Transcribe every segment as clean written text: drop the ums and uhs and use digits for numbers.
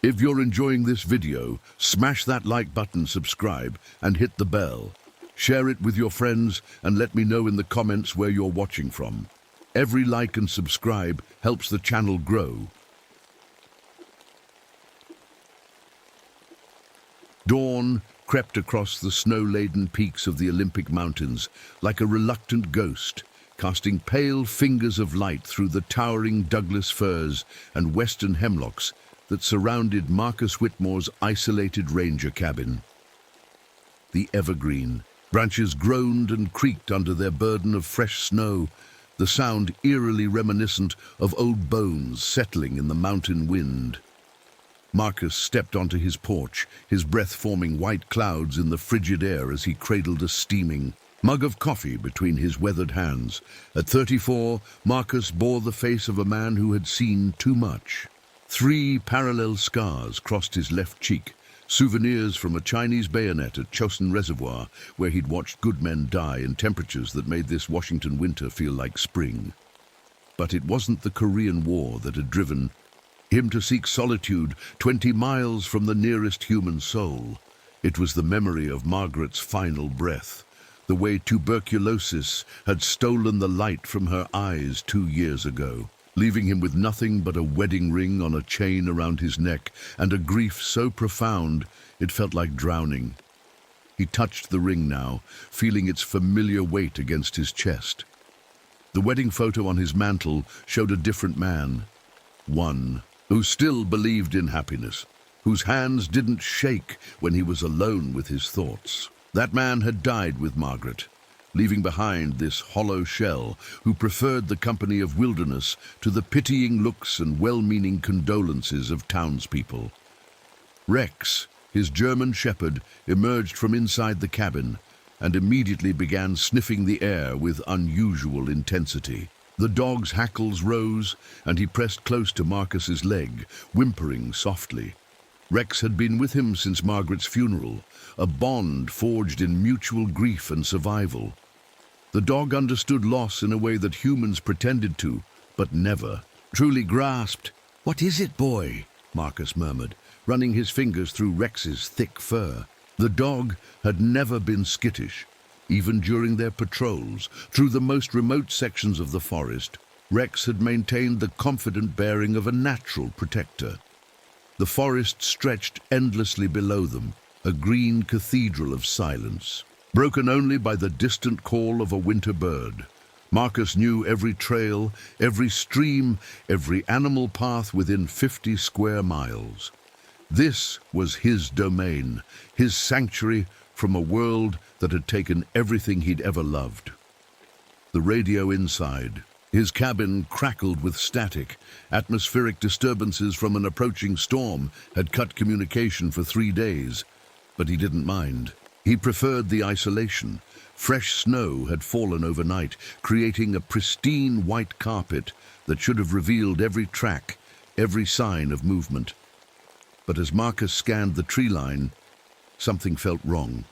If you're enjoying this video, smash that like button, subscribe, and hit the bell. Share it with your friends and let me know in the comments where you're watching from. Every like and subscribe helps the channel grow. Dawn crept across the snow-laden peaks of the Olympic Mountains like a reluctant ghost, casting pale fingers of light through the towering Douglas firs and western hemlocks that surrounded Marcus Whitmore's isolated ranger cabin. The evergreen branches groaned and creaked under their burden of fresh snow, the sound eerily reminiscent of old bones settling in the mountain wind. Marcus stepped onto his porch, his breath forming white clouds in the frigid air as he cradled a steaming mug of coffee between his weathered hands. At 34, Marcus bore the face of a man who had seen too much. 3 parallel scars crossed his left cheek, souvenirs from a Chinese bayonet at Chosin Reservoir, where he'd watched good men die in temperatures that made this Washington winter feel like spring. But it wasn't the Korean War that had driven him to seek solitude 20 miles from the nearest human soul. It was the memory of Margaret's final breath, the way tuberculosis had stolen the light from her eyes 2 years ago, leaving him with nothing but a wedding ring on a chain around his neck and a grief so profound it felt like drowning. He touched the ring now, feeling its familiar weight against his chest. The wedding photo on his mantle showed a different man, one who still believed in happiness, whose hands didn't shake when he was alone with his thoughts. That man had died with Margaret, leaving behind this hollow shell who preferred the company of wilderness to the pitying looks and well-meaning condolences of townspeople. Rex, his German shepherd, emerged from inside the cabin and immediately began sniffing the air with unusual intensity. The dog's hackles rose, and he pressed close to Marcus's leg, whimpering softly. Rex had been with him since Margaret's funeral, a bond forged in mutual grief and survival. The dog understood loss in a way that humans pretended to, but never truly grasped. "What is it, boy?" Marcus murmured, running his fingers through Rex's thick fur. The dog had never been skittish. Even during their patrols through the most remote sections of the forest, Rex had maintained the confident bearing of a natural protector. The forest stretched endlessly below them, a green cathedral of silence, broken only by the distant call of a winter bird. Marcus knew every trail, every stream, every animal path within 50 square miles. This was his domain, his sanctuary from a world that had taken everything he'd ever loved. The radio inside his cabin crackled with static. Atmospheric disturbances from an approaching storm had cut communication for 3 days, but he didn't mind. He preferred the isolation. Fresh snow had fallen overnight, creating a pristine white carpet that should have revealed every track, every sign of movement. But as Marcus scanned the tree line, something felt wrong.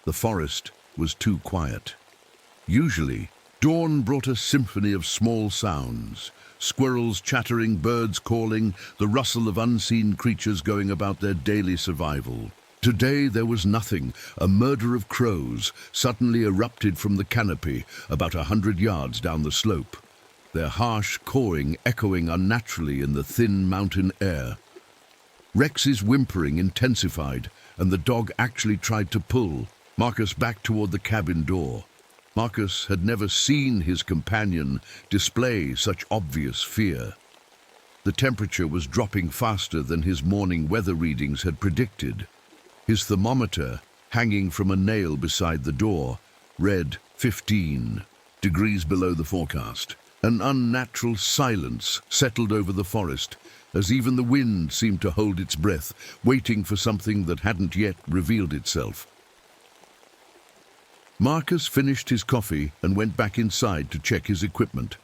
The forest was too quiet. Usually, dawn brought a symphony of small sounds, squirrels chattering, birds calling, the rustle of unseen creatures going about their daily survival. Today there was nothing. A murder of crows suddenly erupted from the canopy about 100 yards down the slope, their harsh cawing echoing unnaturally in the thin mountain air. Rex's whimpering intensified, and the dog actually tried to pull Marcus back toward the cabin door. Marcus had never seen his companion display such obvious fear. The temperature was dropping faster than his morning weather readings had predicted. His thermometer, hanging from a nail beside the door, read 15 degrees below the forecast. An unnatural silence settled over the forest, as even the wind seemed to hold its breath, waiting for something that hadn't yet revealed itself. Marcus finished his coffee and went back inside to check his equipment.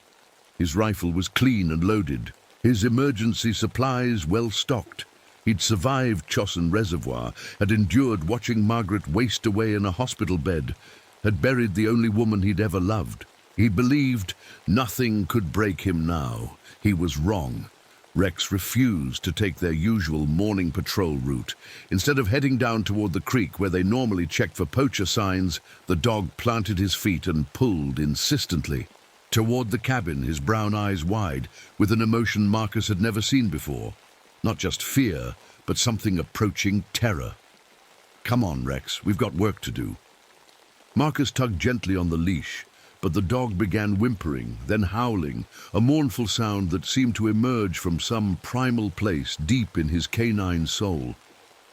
His rifle was clean and loaded, his emergency supplies well stocked. He'd survived Chosin Reservoir, had endured watching Margaret waste away in a hospital bed, had buried the only woman he'd ever loved. He believed nothing could break him now. He was wrong. Rex refused to take their usual morning patrol route. Instead of heading down toward the creek where they normally checked for poacher signs, the dog planted his feet and pulled insistently toward the cabin, his brown eyes wide, with an emotion Marcus had never seen before. Not just fear, but something approaching terror. "Come on, Rex, we've got work to do." Marcus tugged gently on the leash, but the dog began whimpering, then howling, a mournful sound that seemed to emerge from some primal place deep in his canine soul.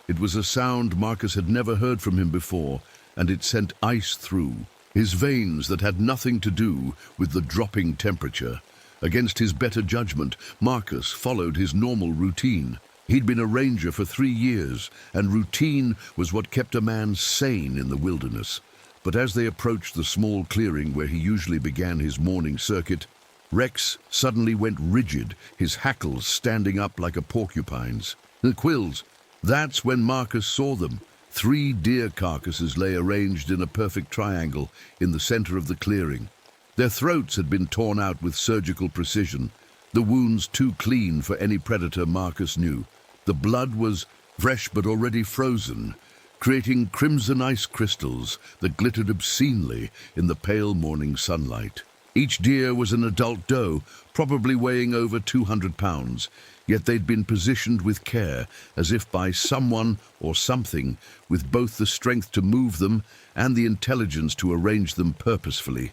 It was a sound Marcus had never heard from him before, and it sent ice through his veins that had nothing to do with the dropping temperature. Against his better judgment, Marcus followed his normal routine. He'd been a ranger for 3 years, and routine was what kept a man sane in the wilderness. But as they approached the small clearing where he usually began his morning circuit, Rex suddenly went rigid, his hackles standing up like a porcupine's. The quills. That's when Marcus saw them. 3 deer carcasses lay arranged in a perfect triangle in the center of the clearing. Their throats had been torn out with surgical precision, the wounds too clean for any predator Marcus knew. The blood was fresh but already frozen, creating crimson ice crystals that glittered obscenely in the pale morning sunlight. Each deer was an adult doe, probably weighing over 200 pounds, yet they'd been positioned with care, as if by someone or something with both the strength to move them and the intelligence to arrange them purposefully.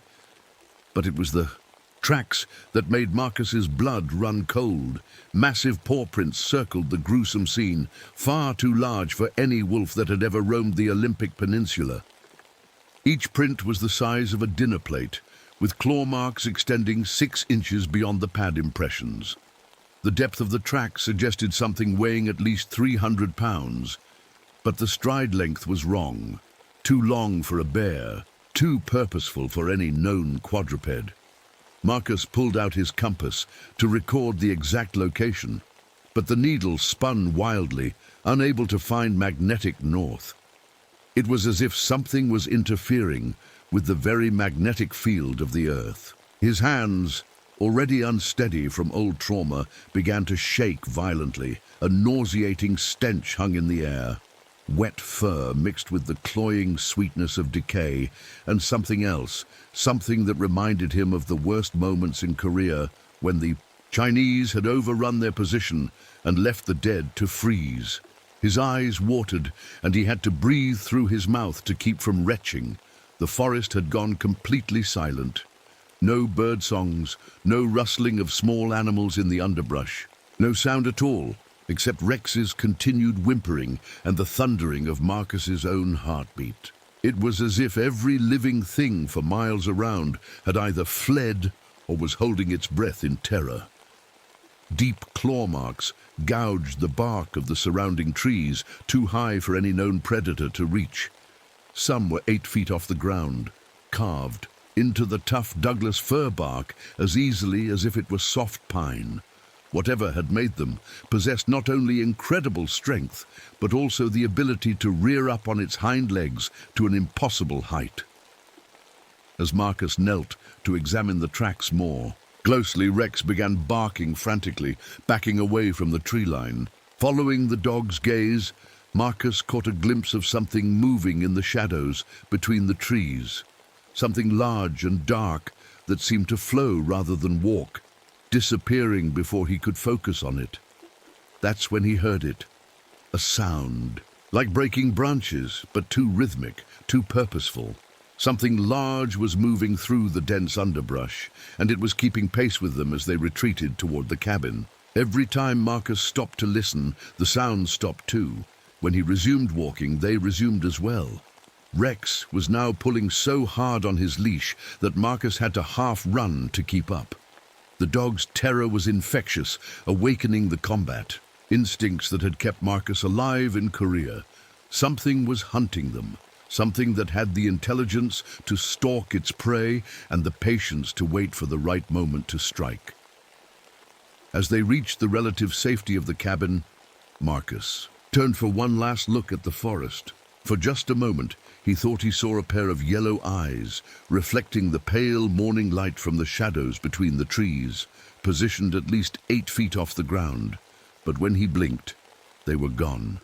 But it was the tracks that made Marcus's blood run cold. Massive paw prints circled the gruesome scene, far too large for any wolf that had ever roamed the Olympic Peninsula. Each print was the size of a dinner plate, with claw marks extending 6 inches beyond the pad impressions. The depth of the track suggested something weighing at least 300 pounds, but the stride length was wrong. Too long for a bear, too purposeful for any known quadruped. Marcus pulled out his compass to record the exact location, but the needle spun wildly, unable to find magnetic north. It was as if something was interfering with the very magnetic field of the earth. His hands, already unsteady from old trauma, began to shake violently. A nauseating stench hung in the air. Wet fur mixed with the cloying sweetness of decay, and something else, something that reminded him of the worst moments in Korea when the Chinese had overrun their position and left the dead to freeze. His eyes watered, and he had to breathe through his mouth to keep from retching. The forest had gone completely silent. No bird songs, no rustling of small animals in the underbrush, no sound at all, except Rex's continued whimpering and the thundering of Marcus's own heartbeat. It was as if every living thing for miles around had either fled or was holding its breath in terror. Deep claw marks gouged the bark of the surrounding trees, too high for any known predator to reach. Some were 8 feet off the ground, carved into the tough Douglas fir bark as easily as if it were soft pine. Whatever had made them possessed not only incredible strength, but also the ability to rear up on its hind legs to an impossible height. As Marcus knelt to examine the tracks more closely, Rex began barking frantically, backing away from the tree line. Following the dog's gaze, Marcus caught a glimpse of something moving in the shadows between the trees, something large and dark that seemed to flow rather than walk, disappearing before he could focus on it. That's when he heard it. A sound, like breaking branches, but too rhythmic, too purposeful. Something large was moving through the dense underbrush, and it was keeping pace with them as they retreated toward the cabin. Every time Marcus stopped to listen, the sound stopped too. When he resumed walking, they resumed as well. Rex was now pulling so hard on his leash that Marcus had to half run to keep up. The dog's terror was infectious, awakening the combat instincts that had kept Marcus alive in Korea. Something was hunting them, something that had the intelligence to stalk its prey and the patience to wait for the right moment to strike. As they reached the relative safety of the cabin, Marcus turned for one last look at the forest. For just a moment, he thought he saw a pair of yellow eyes, reflecting the pale morning light from the shadows between the trees, positioned at least 8 feet off the ground. But when he blinked, they were gone.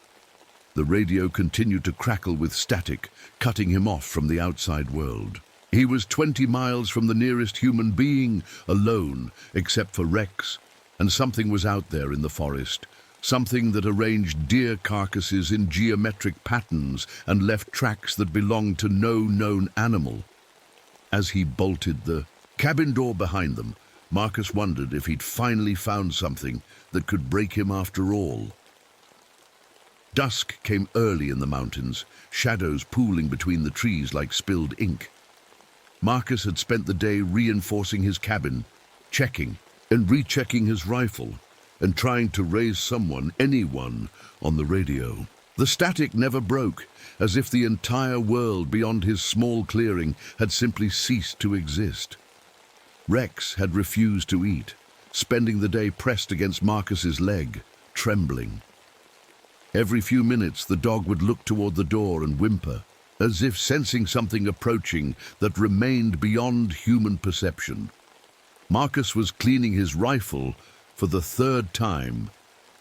The radio continued to crackle with static, cutting him off from the outside world. He was 20 miles from the nearest human being, alone, except for Rex, and something was out there in the forest. Something that arranged deer carcasses in geometric patterns and left tracks that belonged to no known animal. As he bolted the cabin door behind them, Marcus wondered if he'd finally found something that could break him after all. Dusk came early in the mountains, shadows pooling between the trees like spilled ink. Marcus had spent the day reinforcing his cabin, checking and rechecking his rifle, and trying to raise anyone, on the radio. The static never broke, as if the entire world beyond his small clearing had simply ceased to exist. Rex had refused to eat, spending the day pressed against Marcus's leg, trembling. Every few minutes the dog would look toward the door and whimper, as if sensing something approaching that remained beyond human perception. Marcus was cleaning his rifle for the 3rd time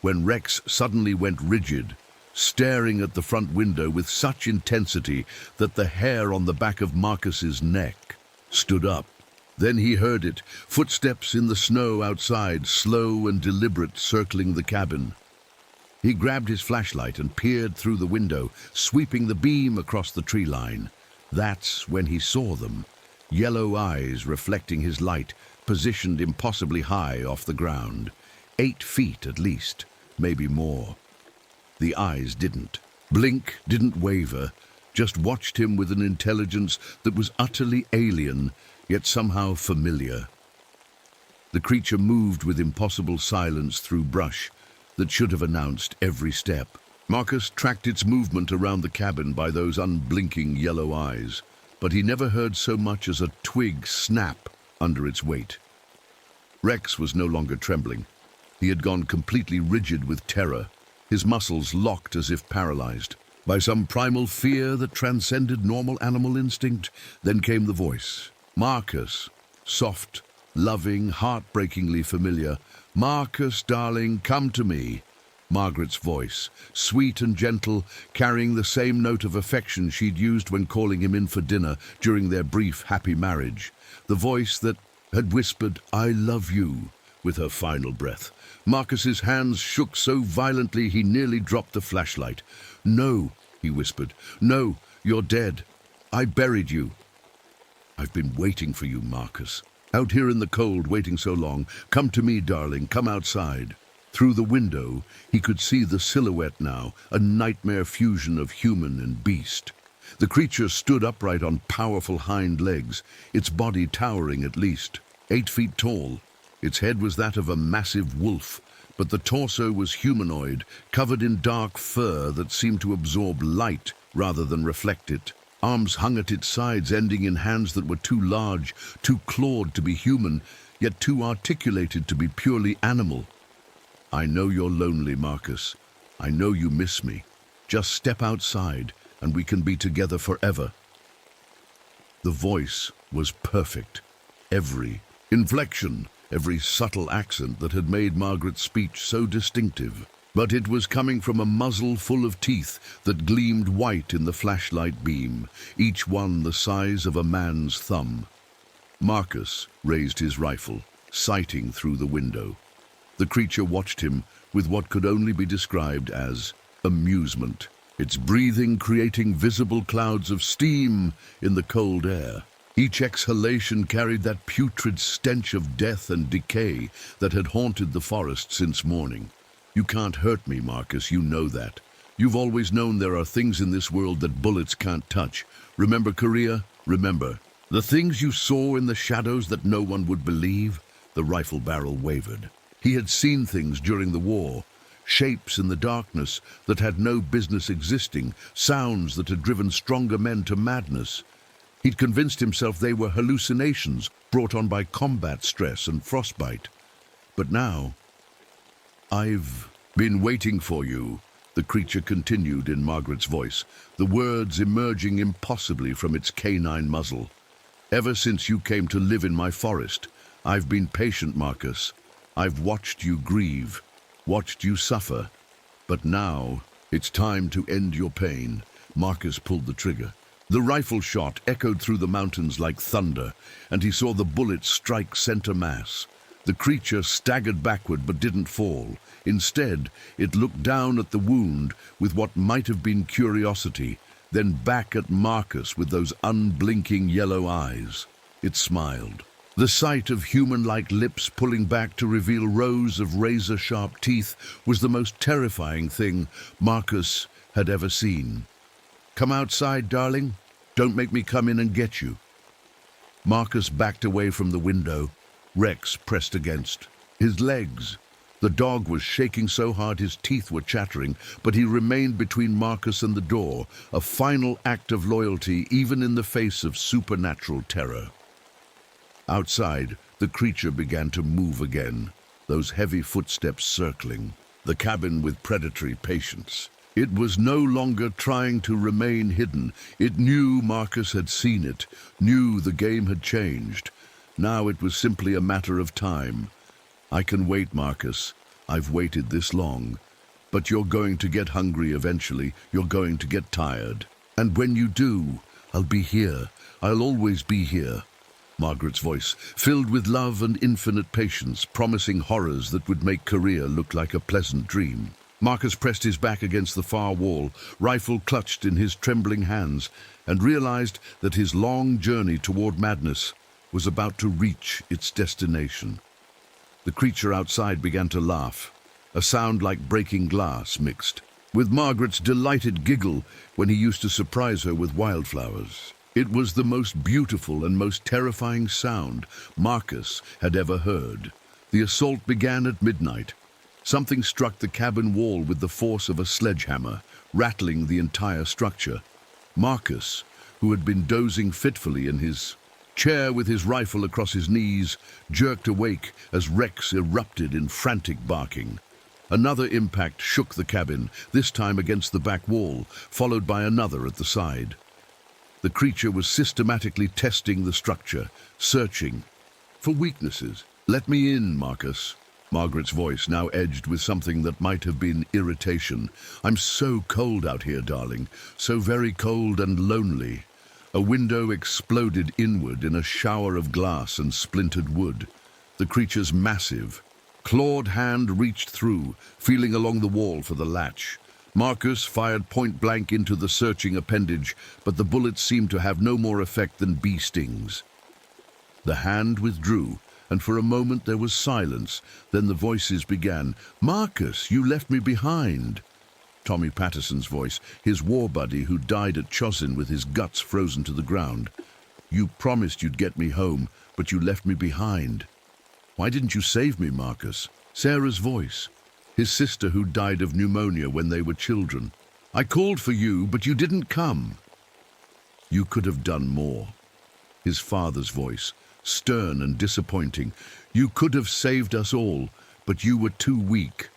when Rex suddenly went rigid, staring at the front window with such intensity that the hair on the back of Marcus's neck stood up. Then he heard it, footsteps in the snow outside, slow and deliberate, circling the cabin. He grabbed his flashlight and peered through the window, sweeping the beam across the tree line. That's when he saw them, yellow eyes reflecting his light, positioned impossibly high off the ground, 8 feet at least, maybe more. The eyes didn't blink, didn't waver, just watched him with an intelligence that was utterly alien, yet somehow familiar. The creature moved with impossible silence through brush that should have announced every step. Marcus tracked its movement around the cabin by those unblinking yellow eyes, but he never heard so much as a twig snap under its weight. Rex was no longer trembling. He had gone completely rigid with terror, his muscles locked as if paralyzed. By some primal fear that transcended normal animal instinct, then came the voice. Marcus, soft, loving, heartbreakingly familiar. Marcus, darling, come to me. Margaret's voice, sweet and gentle, carrying the same note of affection she'd used when calling him in for dinner during their brief, happy marriage. The voice that had whispered, "I love you," with her final breath. Marcus's hands shook so violently he nearly dropped the flashlight. "No," he whispered. "No, you're dead. I buried you." "I've been waiting for you, Marcus. Out here in the cold, waiting so long. Come to me, darling. Come outside." Through the window, he could see the silhouette now, a nightmare fusion of human and beast. The creature stood upright on powerful hind legs, its body towering at least 8 feet tall. Its head was that of a massive wolf, but the torso was humanoid, covered in dark fur that seemed to absorb light rather than reflect it. Arms hung at its sides, ending in hands that were too large, too clawed to be human, yet too articulated to be purely animal. "I know you're lonely, Marcus. I know you miss me. Just step outside, and we can be together forever." The voice was perfect. Every inflection, every subtle accent that had made Margaret's speech so distinctive. But it was coming from a muzzle full of teeth that gleamed white in the flashlight beam, each one the size of a man's thumb. Marcus raised his rifle, sighting through the window. The creature watched him with what could only be described as amusement, its breathing creating visible clouds of steam in the cold air. Each exhalation carried that putrid stench of death and decay that had haunted the forest since morning. "You can't hurt me, Marcus, you know that. You've always known there are things in this world that bullets can't touch. Remember, Korea? Remember. The things you saw in the shadows that no one would believe?" The rifle barrel wavered. He had seen things during the war, shapes in the darkness that had no business existing, sounds that had driven stronger men to madness. He'd convinced himself they were hallucinations brought on by combat stress and frostbite. But now, "I've been waiting for you," The creature continued in Margaret's voice, the words emerging impossibly from its canine muzzle. "Ever since you came to live in my forest, I've been patient, Marcus. I've watched you grieve, watched you suffer. But now, it's time to end your pain." Marcus pulled the trigger. The rifle shot echoed through the mountains like thunder, and he saw the bullet strike center mass. The creature staggered backward but didn't fall. Instead, it looked down at the wound with what might have been curiosity, then back at Marcus with those unblinking yellow eyes. It smiled. The sight of human-like lips pulling back to reveal rows of razor-sharp teeth was the most terrifying thing Marcus had ever seen. "Come outside, darling. Don't make me come in and get you." Marcus backed away from the window. Rex pressed against his legs. The dog was shaking so hard his teeth were chattering, but he remained between Marcus and the door, a final act of loyalty even in the face of supernatural terror. Outside, the creature began to move again, those heavy footsteps circling the cabin with predatory patience. It was no longer trying to remain hidden. It knew Marcus had seen it, knew the game had changed. Now it was simply a matter of time. "I can wait, Marcus. I've waited this long. But you're going to get hungry eventually. You're going to get tired. And when you do, I'll be here. I'll always be here." Margaret's voice, filled with love and infinite patience, promising horrors that would make Korea look like a pleasant dream. Marcus pressed his back against the far wall, rifle clutched in his trembling hands, and realized that his long journey toward madness was about to reach its destination. The creature outside began to laugh, a sound like breaking glass mixed with Margaret's delighted giggle when he used to surprise her with wildflowers. It was the most beautiful and most terrifying sound Marcus had ever heard. The assault began at midnight. Something struck the cabin wall with the force of a sledgehammer, rattling the entire structure. Marcus, who had been dozing fitfully in his chair with his rifle across his knees, jerked awake as Rex erupted in frantic barking. Another impact shook the cabin, this time against the back wall, followed by another at the side. The creature was systematically testing the structure, searching for weaknesses. "Let me in, Marcus." Margaret's voice now edged with something that might have been irritation. "I'm so cold out here, darling, so very cold and lonely." A window exploded inward in a shower of glass and splintered wood. The creature's massive, clawed hand reached through, feeling along the wall for the latch. Marcus fired point-blank into the searching appendage, but the bullets seemed to have no more effect than bee stings. The hand withdrew, and for a moment there was silence. Then the voices began. "Marcus, you left me behind." Tommy Patterson's voice, his war buddy who died at Chosin with his guts frozen to the ground. "You promised you'd get me home, but you left me behind. Why didn't you save me, Marcus?" Sarah's voice, his sister who died of pneumonia when they were children. "I called for you, but you didn't come." "You could have done more." His father's voice, stern and disappointing. "You could have saved us all, but you were too weak."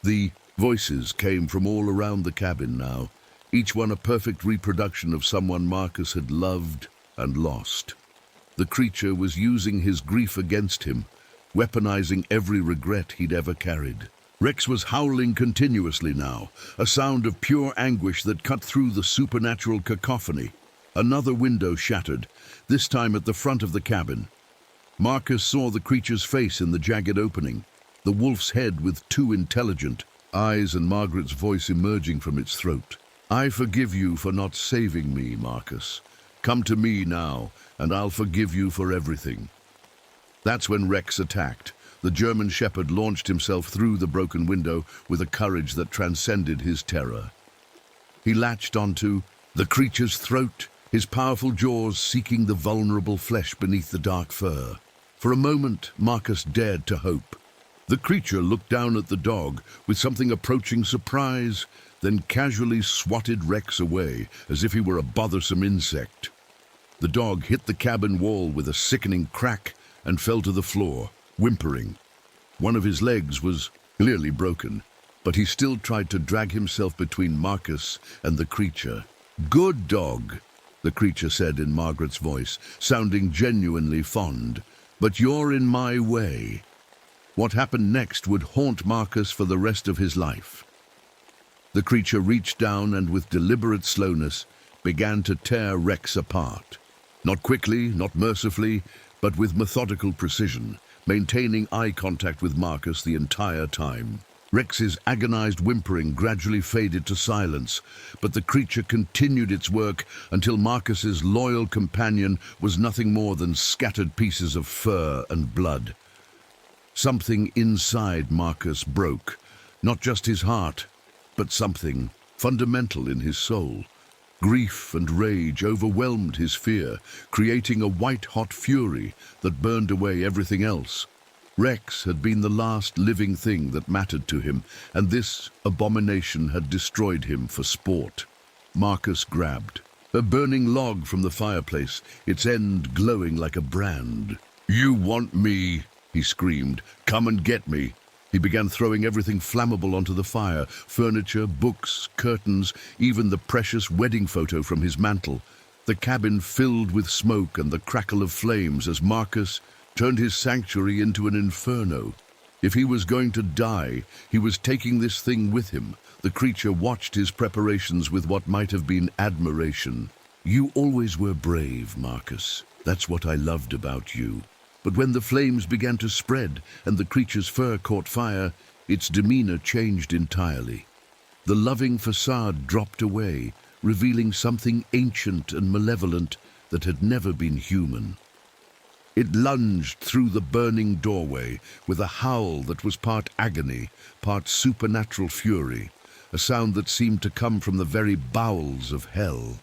The voices came from all around the cabin now, each one a perfect reproduction of someone Marcus had loved and lost. The creature was using his grief against him, weaponizing every regret he'd ever carried. Rex was howling continuously now, a sound of pure anguish that cut through the supernatural cacophony. Another window shattered, this time at the front of the cabin. Marcus saw the creature's face in the jagged opening, the wolf's head with two intelligent eyes and Margaret's voice emerging from its throat. "I forgive you for not saving me, Marcus. Come to me now, and I'll forgive you for everything." That's when Rex attacked. The German shepherd launched himself through the broken window with a courage that transcended his terror. He latched onto the creature's throat, his powerful jaws seeking the vulnerable flesh beneath the dark fur. For a moment, Marcus dared to hope. The creature looked down at the dog with something approaching surprise, then casually swatted Rex away as if he were a bothersome insect. The dog hit the cabin wall with a sickening crack and fell to the floor, whimpering. One of his legs was clearly broken. but he still tried to drag himself between Marcus and the creature. "Good dog," the creature said in Margaret's voice, sounding genuinely fond, "but you're in my way." What happened next would haunt Marcus for the rest of his life. The creature reached down and with deliberate slowness began to tear Rex apart. Not quickly, not mercifully, but with methodical precision, maintaining eye contact with Marcus the entire time. Rex's agonized whimpering gradually faded to silence, but the creature continued its work until Marcus's loyal companion was nothing more than scattered pieces of fur and blood. Something inside Marcus broke, not just his heart, but something fundamental in his soul. Grief and rage overwhelmed his fear, creating a white-hot fury that burned away everything else. Rex had been the last living thing that mattered to him, and this abomination had destroyed him for sport. Marcus grabbed a burning log from the fireplace, its end glowing like a brand. "You want me?" he screamed. "Come and get me." He began throwing everything flammable onto the fire, furniture, books, curtains, even the precious wedding photo from his mantle. The cabin filled with smoke and the crackle of flames as Marcus turned his sanctuary into an inferno. If he was going to die, he was taking this thing with him. The creature watched his preparations with what might have been admiration. "You always were brave, Marcus. That's what I loved about you." But when the flames began to spread and the creature's fur caught fire, its demeanor changed entirely. The loving facade dropped away, revealing something ancient and malevolent that had never been human. It lunged through the burning doorway with a howl that was part agony, part supernatural fury, a sound that seemed to come from the very bowels of hell.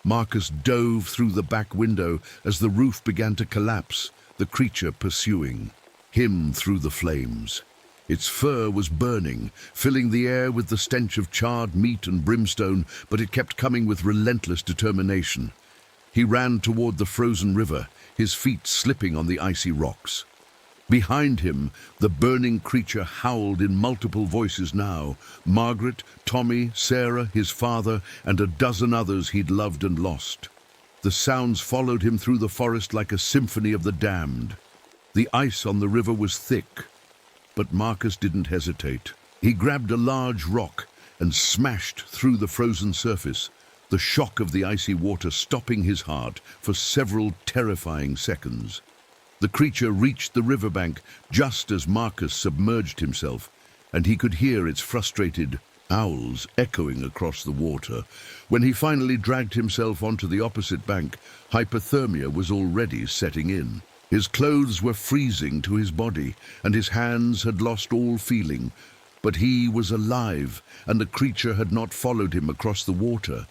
Marcus dove through the back window as the roof began to collapse, the creature pursuing him through the flames. Its fur was burning, filling the air with the stench of charred meat and brimstone, but it kept coming with relentless determination. He ran toward the frozen river, his feet slipping on the icy rocks. Behind him, the burning creature howled in multiple voices now. Margaret, Tommy, Sarah, his father, and a dozen others he'd loved and lost. The sounds followed him through the forest like a symphony of the damned. The ice on the river was thick, but Marcus didn't hesitate. He grabbed a large rock and smashed through the frozen surface, the shock of the icy water stopping his heart for several terrifying seconds. The creature reached the riverbank just as Marcus submerged himself, and he could hear its frustrated howls echoing across the water. When he finally dragged himself onto the opposite bank, hypothermia was already setting in. His clothes were freezing to his body, and his hands had lost all feeling. But he was alive, and the creature had not followed him across the water.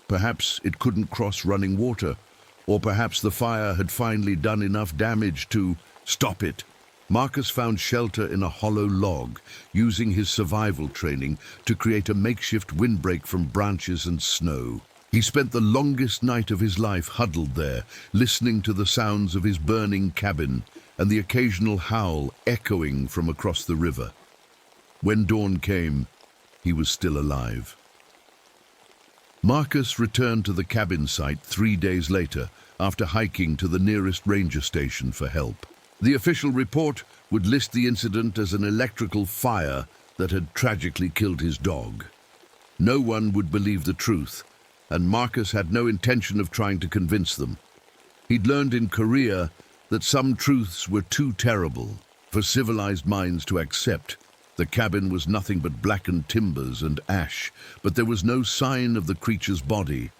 Perhaps it couldn't cross running water, or perhaps the fire had finally done enough damage to stop it. Marcus found shelter in a hollow log, using his survival training to create a makeshift windbreak from branches and snow. He spent the longest night of his life huddled there, listening to the sounds of his burning cabin and the occasional howl echoing from across the river. When dawn came, he was still alive. Marcus returned to the cabin site 3 days later, after hiking to the nearest ranger station for help. The official report would list the incident as an electrical fire that had tragically killed his dog. No one would believe the truth, and Marcus had no intention of trying to convince them. He'd learned in Korea that some truths were too terrible for civilized minds to accept. The cabin was nothing but blackened timbers and ash, but there was no sign of the creature's body.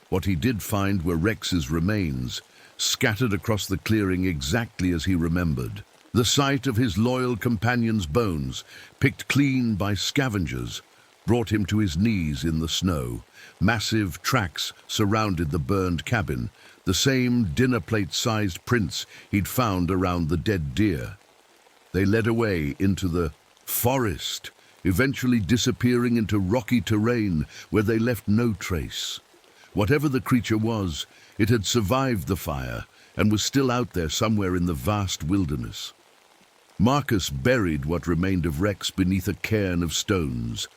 What he did find were Rex's remains, scattered across the clearing exactly as he remembered. The sight of his loyal companion's bones, picked clean by scavengers, brought him to his knees in the snow. Massive tracks surrounded the burned cabin, the same dinner plate-sized prints he'd found around the dead deer. They led away into the forest, eventually disappearing into rocky terrain where they left no trace. Whatever the creature was, it had survived the fire and was still out there somewhere in the vast wilderness. Marcus buried what remained of Rex beneath a cairn of stones,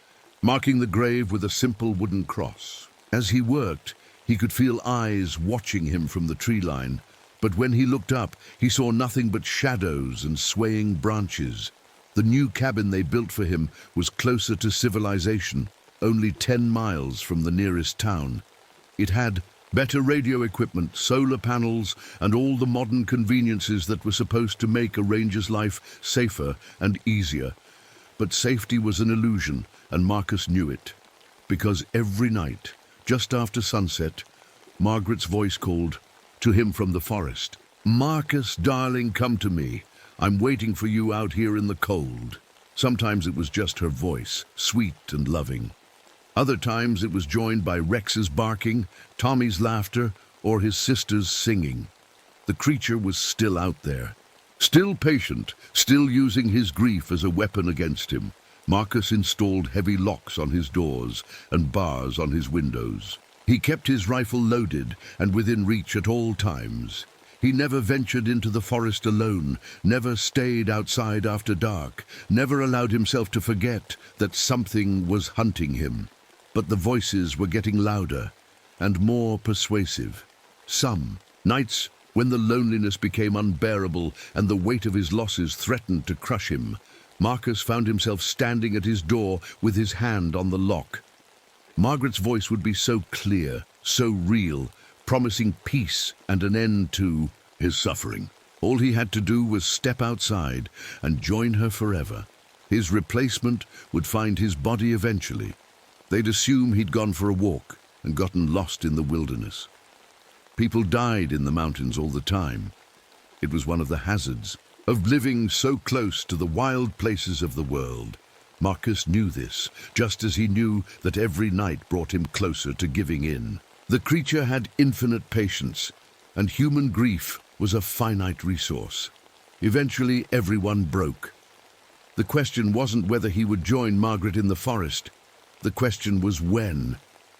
marking the grave with a simple wooden cross. As he worked, he could feel eyes watching him from the tree line, but when he looked up, he saw nothing but shadows and swaying branches. The new cabin they built for him was closer to civilization, only 10 miles from the nearest town. It had better radio equipment, solar panels, and all the modern conveniences that were supposed to make a ranger's life safer and easier. But safety was an illusion, and Marcus knew it, because every night, just after sunset, Margaret's voice called to him from the forest. "Marcus, darling, come to me. I'm waiting for you out here in the cold." Sometimes it was just her voice, sweet and loving. Other times it was joined by Rex's barking, Tommy's laughter, or his sister's singing. The creature was still out there, still patient, still using his grief as a weapon against him. Marcus installed heavy locks on his doors and bars on his windows. He kept his rifle loaded and within reach at all times. He never ventured into the forest alone, never stayed outside after dark, never allowed himself to forget that something was hunting him. But the voices were getting louder and more persuasive. Some nights, when the loneliness became unbearable and the weight of his losses threatened to crush him, Marcus found himself standing at his door with his hand on the lock. Margaret's voice would be so clear, so real, promising peace and an end to his suffering. All he had to do was step outside and join her forever. His replacement would find his body eventually. They'd assume he'd gone for a walk and gotten lost in the wilderness. People died in the mountains all the time. It was one of the hazards of living so close to the wild places of the world. Marcus knew this, just as he knew that every night brought him closer to giving in. The creature had infinite patience, and human grief was a finite resource. Eventually, everyone broke. The question wasn't whether he would join Margaret in the forest. The question was when,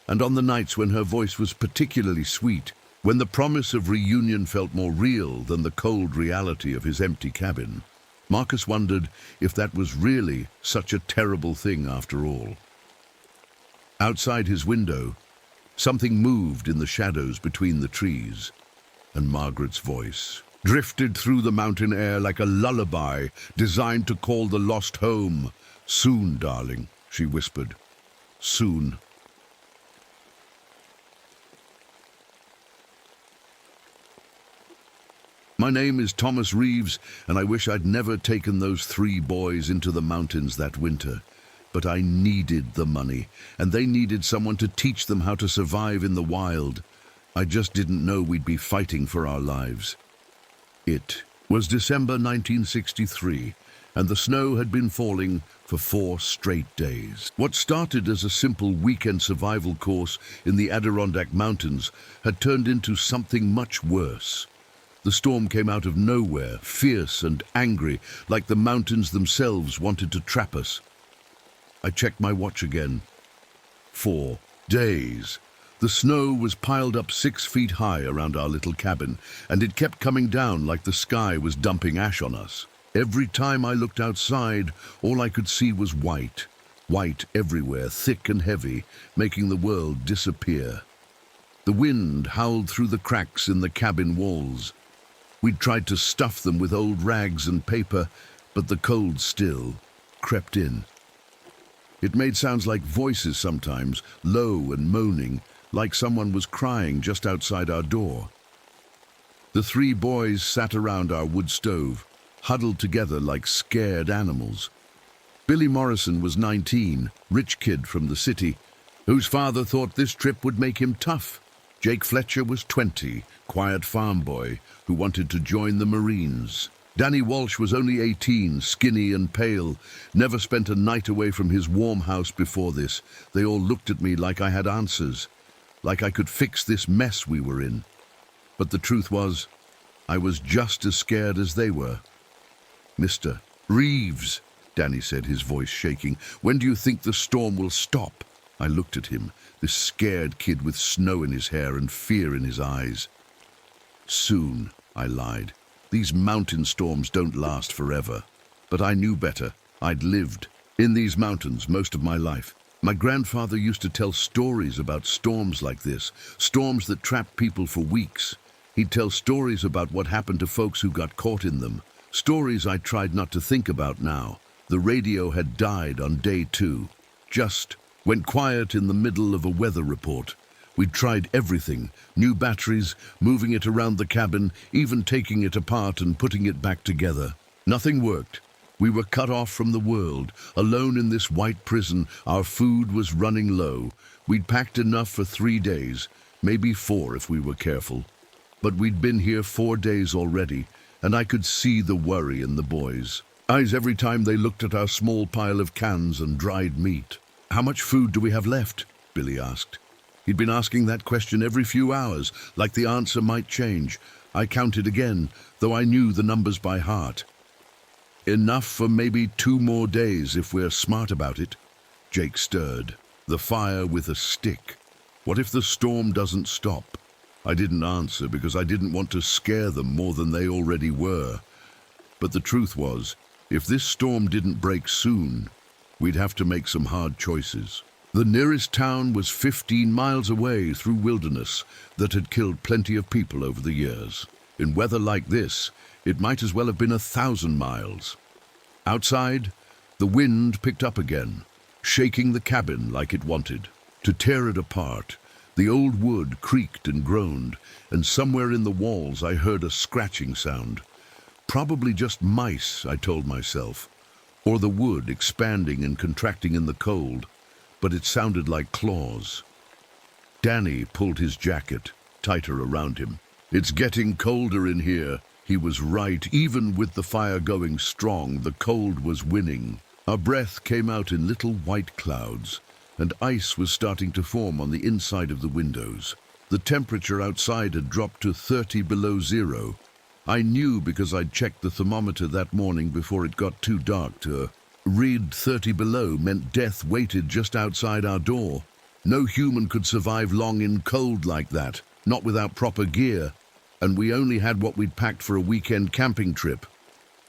and on the nights when her voice was particularly sweet, when the promise of reunion felt more real than the cold reality of his empty cabin, Marcus wondered if that was really such a terrible thing after all. Outside his window, something moved in the shadows between the trees, and Margaret's voice drifted through the mountain air like a lullaby designed to call the lost home. "Soon, darling," she whispered. "Soon." "My name is Thomas Reeves, and I wish I'd never taken those 3 boys into the mountains that winter. But I needed the money, and they needed someone to teach them how to survive in the wild. I just didn't know we'd be fighting for our lives." It was December 1963, and the snow had been falling for 4 straight days. What started as a simple weekend survival course in the Adirondack Mountains had turned into something much worse. The storm came out of nowhere, fierce and angry, like the mountains themselves wanted to trap us. I checked my watch again. 4 days. The snow was piled up 6 feet high around our little cabin, and it kept coming down like the sky was dumping ash on us. Every time I looked outside, all I could see was white. White everywhere, thick and heavy, making the world disappear. The wind howled through the cracks in the cabin walls. We'd tried to stuff them with old rags and paper, but the cold still crept in. It made sounds like voices sometimes, low and moaning, like someone was crying just outside our door. The 3 boys sat around our wood stove, huddled together like scared animals. Billy Morrison was 19, rich kid from the city, whose father thought this trip would make him tough. Jake Fletcher was 20, quiet farm boy who wanted to join the Marines. Danny Walsh was only 18, skinny and pale, never spent a night away from his warm house before this. They all looked at me like I had answers, like I could fix this mess we were in. But the truth was, I was just as scared as they were. "Mr. Reeves," Danny said, his voice shaking, "when do you think the storm will stop?" I looked at him, this scared kid with snow in his hair and fear in his eyes. "Soon," I lied. "These mountain storms don't last forever." But I knew better. I'd lived in these mountains most of my life. My grandfather used to tell stories about storms like this, storms that trapped people for weeks. He'd tell stories about what happened to folks who got caught in them, stories I tried not to think about now. The radio had died on day 2, just went quiet in the middle of a weather report. We'd tried everything, new batteries, moving it around the cabin, even taking it apart and putting it back together. Nothing worked. We were cut off from the world, alone in this white prison. Our food was running low. We'd packed enough for 3 days, maybe 4 if we were careful. But we'd been here 4 days already, and I could see the worry in the boys' eyes every time they looked at our small pile of cans and dried meat. "How much food do we have left?" Billy asked. He'd been asking that question every few hours, like the answer might change. I counted again, though I knew the numbers by heart. "Enough for maybe 2 more days if we're smart about it." Jake stirred the fire with a stick. "What if the storm doesn't stop?" I didn't answer because I didn't want to scare them more than they already were. But the truth was, if this storm didn't break soon, we'd have to make some hard choices. The nearest town was 15 miles away through wilderness that had killed plenty of people over the years. In weather like this, it might as well have been 1,000 miles. Outside, the wind picked up again, shaking the cabin like it wanted to tear it apart. The old wood creaked and groaned, and somewhere in the walls I heard a scratching sound. Probably just mice, I told myself, or the wood expanding and contracting in the cold, but it sounded like claws. Danny pulled his jacket tighter around him. "It's getting colder in here." He was right. Even with the fire going strong, the cold was winning. Our breath came out in little white clouds, and ice was starting to form on the inside of the windows. The temperature outside had dropped to 30 below zero. I knew because I'd checked the thermometer that morning before it got too dark to read 30 below meant death waited just outside our door. No human could survive long in cold like that, not without proper gear, and we only had what we'd packed for a weekend camping trip.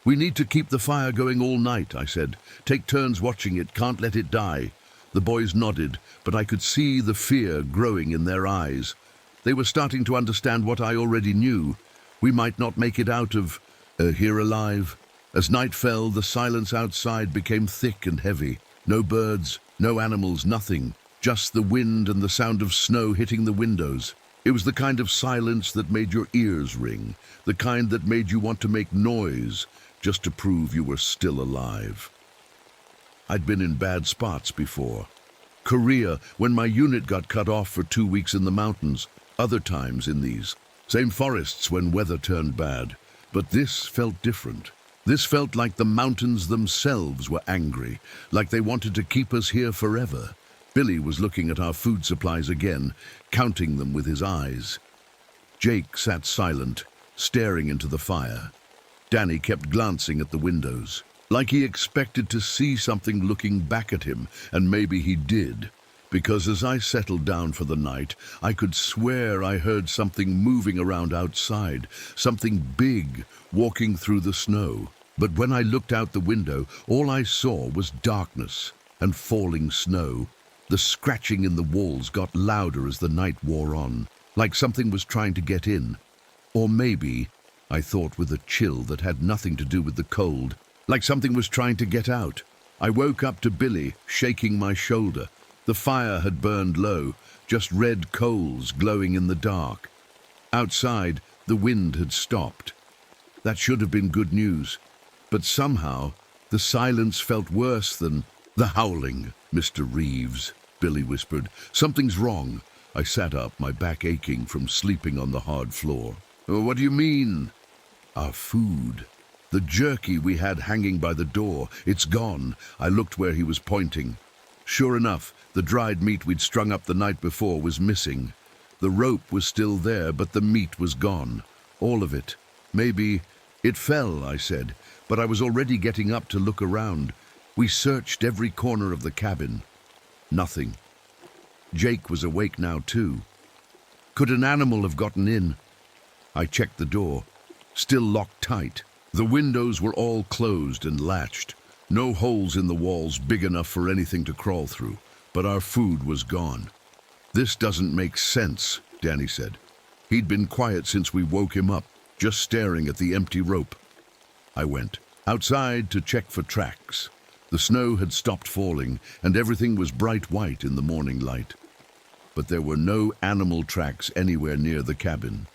"We need to keep the fire going all night," I said. "Take turns watching it, can't let it die." The boys nodded, but I could see the fear growing in their eyes. They were starting to understand what I already knew. We might not make it out of here alive. As night fell, the silence outside became thick and heavy. No birds, no animals, nothing. Just the wind and the sound of snow hitting the windows. It was the kind of silence that made your ears ring, the kind that made you want to make noise just to prove you were still alive. I'd been in bad spots before. Korea, when my unit got cut off for 2 weeks in the mountains. Other times in these same forests when weather turned bad. But this felt different. This felt like the mountains themselves were angry, like they wanted to keep us here forever. Billy was looking at our food supplies again, counting them with his eyes. Jake sat silent, staring into the fire. Danny kept glancing at the windows, like he expected to see something looking back at him, and maybe he did. Because as I settled down for the night, I could swear I heard something moving around outside, something big walking through the snow. But when I looked out the window, all I saw was darkness and falling snow. The scratching in the walls got louder as the night wore on, like something was trying to get in. Or maybe, I thought with a chill that had nothing to do with the cold, like something was trying to get out. I woke up to Billy shaking my shoulder. The fire had burned low, just red coals glowing in the dark. Outside, the wind had stopped. That should have been good news. But somehow, the silence felt worse than the howling. "Mr. Reeves," Billy whispered. "Something's wrong." I sat up, my back aching from sleeping on the hard floor. "What do you mean?" "Our food. The jerky we had hanging by the door. It's gone." I looked where he was pointing. Sure enough, the dried meat we'd strung up the night before was missing. The rope was still there, but the meat was gone. All of it. "Maybe it fell," I said, but I was already getting up to look around. We searched every corner of the cabin. Nothing. Jake was awake now too. Could an animal have gotten in? I checked the door. Still locked tight. The windows were all closed and latched, no holes in the walls big enough for anything to crawl through, but our food was gone. "This doesn't make sense," Danny said. He'd been quiet since we woke him up, just staring at the empty rope. I went outside to check for tracks. The snow had stopped falling, and everything was bright white in the morning light. But there were no animal tracks anywhere near the cabin.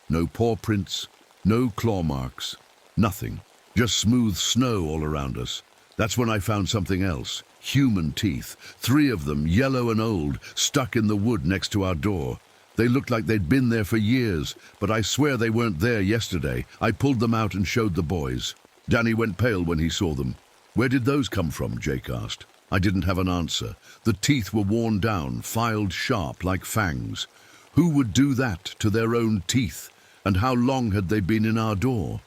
No paw prints, no claw marks, nothing. Just smooth snow all around us. That's when I found something else. Human teeth, 3 of them, yellow and old, stuck in the wood next to our door. They looked like they'd been there for years, but I swear they weren't there yesterday. I pulled them out and showed the boys. Danny went pale when he saw them. "Where did those come from?" Jake asked. I didn't have an answer. The teeth were worn down, filed sharp like fangs. Who would do that to their own teeth? And how long had they been in our door?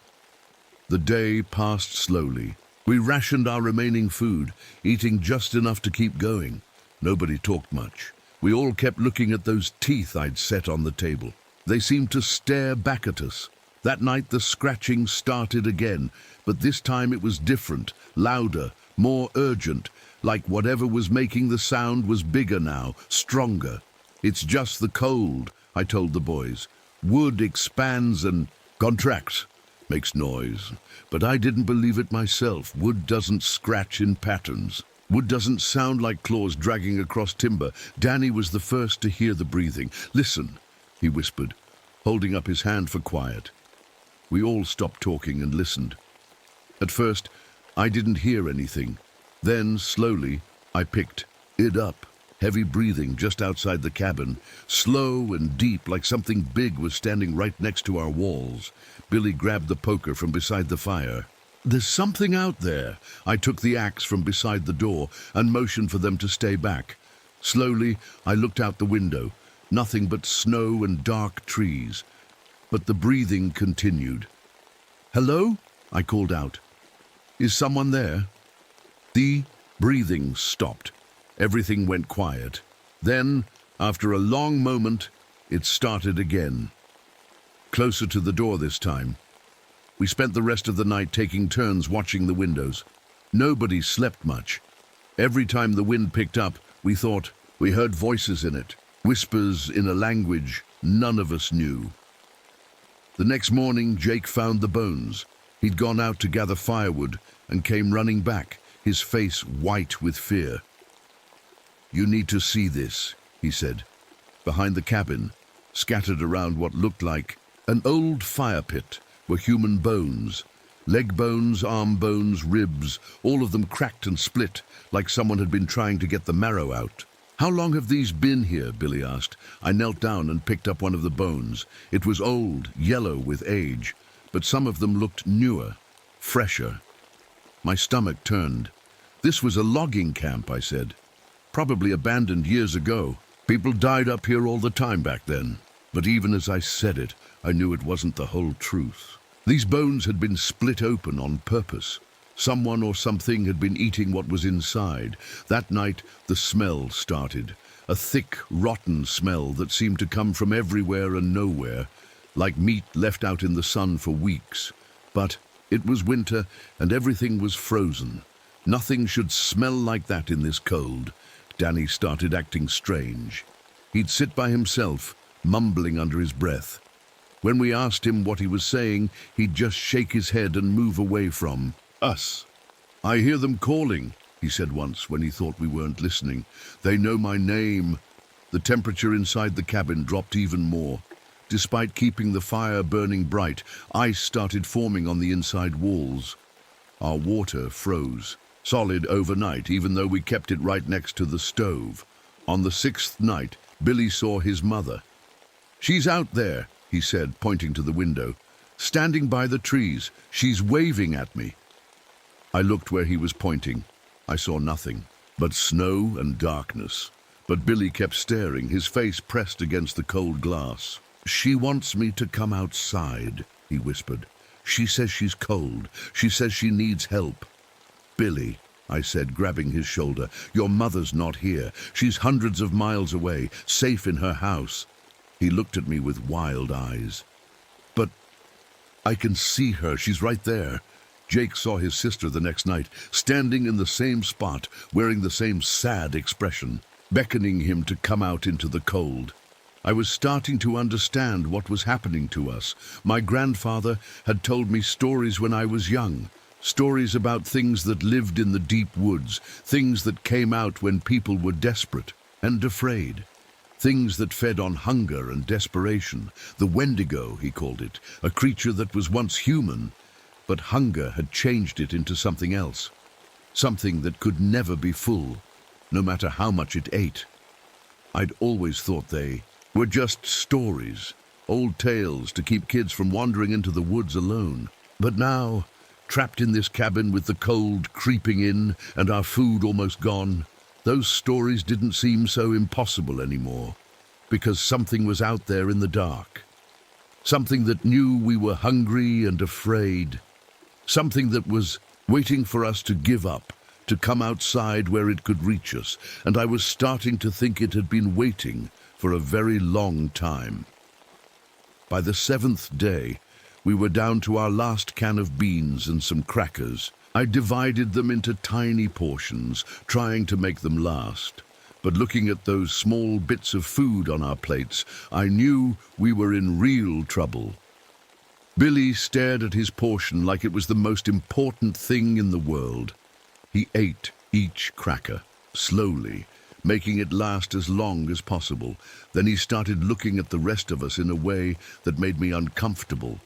The day passed slowly. We rationed our remaining food, eating just enough to keep going. Nobody talked much. We all kept looking at those teeth I'd set on the table. They seemed to stare back at us. That night the scratching started again, but this time it was different, louder, more urgent, like whatever was making the sound was bigger now, stronger. "It's just the cold," I told the boys. "Wood expands and contracts, makes noise." But I didn't believe it myself. Wood doesn't scratch in patterns. Wood doesn't sound like claws dragging across timber. Danny was the first to hear the breathing. "Listen," he whispered, holding up his hand for quiet. We all stopped talking and listened. At first, I didn't hear anything. Then, slowly, I picked it up. Heavy breathing just outside the cabin, slow and deep, like something big was standing right next to our walls. Billy grabbed the poker from beside the fire. "There's something out there." I took the axe from beside the door and motioned for them to stay back. Slowly, I looked out the window. Nothing but snow and dark trees. But the breathing continued. "Hello?" I called out. "Is someone there?" The breathing stopped. Everything went quiet. Then, after a long moment, it started again. Closer to the door this time. We spent the rest of the night taking turns watching the windows. Nobody slept much. Every time the wind picked up, we thought we heard voices in it, whispers in a language none of us knew. The next morning, Jake found the bones. He'd gone out to gather firewood and came running back, his face white with fear. "You need to see this," he said. Behind the cabin, scattered around what looked like an old fire pit, were human bones. Leg bones, arm bones, ribs, all of them cracked and split, like someone had been trying to get the marrow out. "How long have these been here?" Billy asked. I knelt down and picked up one of the bones. It was old, yellow with age, but some of them looked newer, fresher. My stomach turned. "This was a logging camp," I said. "Probably abandoned years ago. People died up here all the time back then." But even as I said it, I knew it wasn't the whole truth. These bones had been split open on purpose. Someone or something had been eating what was inside. That night, the smell started. A thick, rotten smell that seemed to come from everywhere and nowhere, like meat left out in the sun for weeks. But it was winter, and everything was frozen. Nothing should smell like that in this cold. Danny started acting strange. He'd sit by himself, mumbling under his breath. When we asked him what he was saying, he'd just shake his head and move away from us. "I hear them calling," he said once when he thought we weren't listening. "They know my name." The temperature inside the cabin dropped even more. Despite keeping the fire burning bright, ice started forming on the inside walls. Our water froze, solid overnight, even though we kept it right next to the stove. On the 6th night, Billy saw his mother. "She's out there," he said, pointing to the window. "Standing by the trees. She's waving at me." I looked where he was pointing. I saw nothing but snow and darkness. But Billy kept staring, his face pressed against the cold glass. "She wants me to come outside," he whispered. "She says she's cold. She says she needs help." "Billy," I said, grabbing his shoulder, "your mother's not here. She's hundreds of miles away, safe in her house." He looked at me with wild eyes. I can see her. She's right there. Jake saw his sister the next night, standing in the same spot, wearing the same sad expression, beckoning him to come out into the cold. I was starting to understand what was happening to us. My grandfather had told me stories when I was young, stories about things that lived in the deep woods, things that came out when people were desperate and afraid, things that fed on hunger and desperation. The Wendigo, he called it, a creature that was once human, but hunger had changed it into something else, something that could never be full, no matter how much it ate. I'd always thought they were just stories, old tales to keep kids from wandering into the woods alone. But now, trapped in this cabin with the cold creeping in and our food almost gone, those stories didn't seem so impossible anymore, because something was out there in the dark. Something that knew we were hungry and afraid. Something that was waiting for us to give up, to come outside where it could reach us, and I was starting to think it had been waiting for a very long time. By the 7th day, we were down to our last can of beans and some crackers. I divided them into tiny portions, trying to make them last. But looking at those small bits of food on our plates, I knew we were in real trouble. Billy stared at his portion like it was the most important thing in the world. He ate each cracker, slowly, making it last as long as possible. Then he started looking at the rest of us in a way that made me uncomfortable.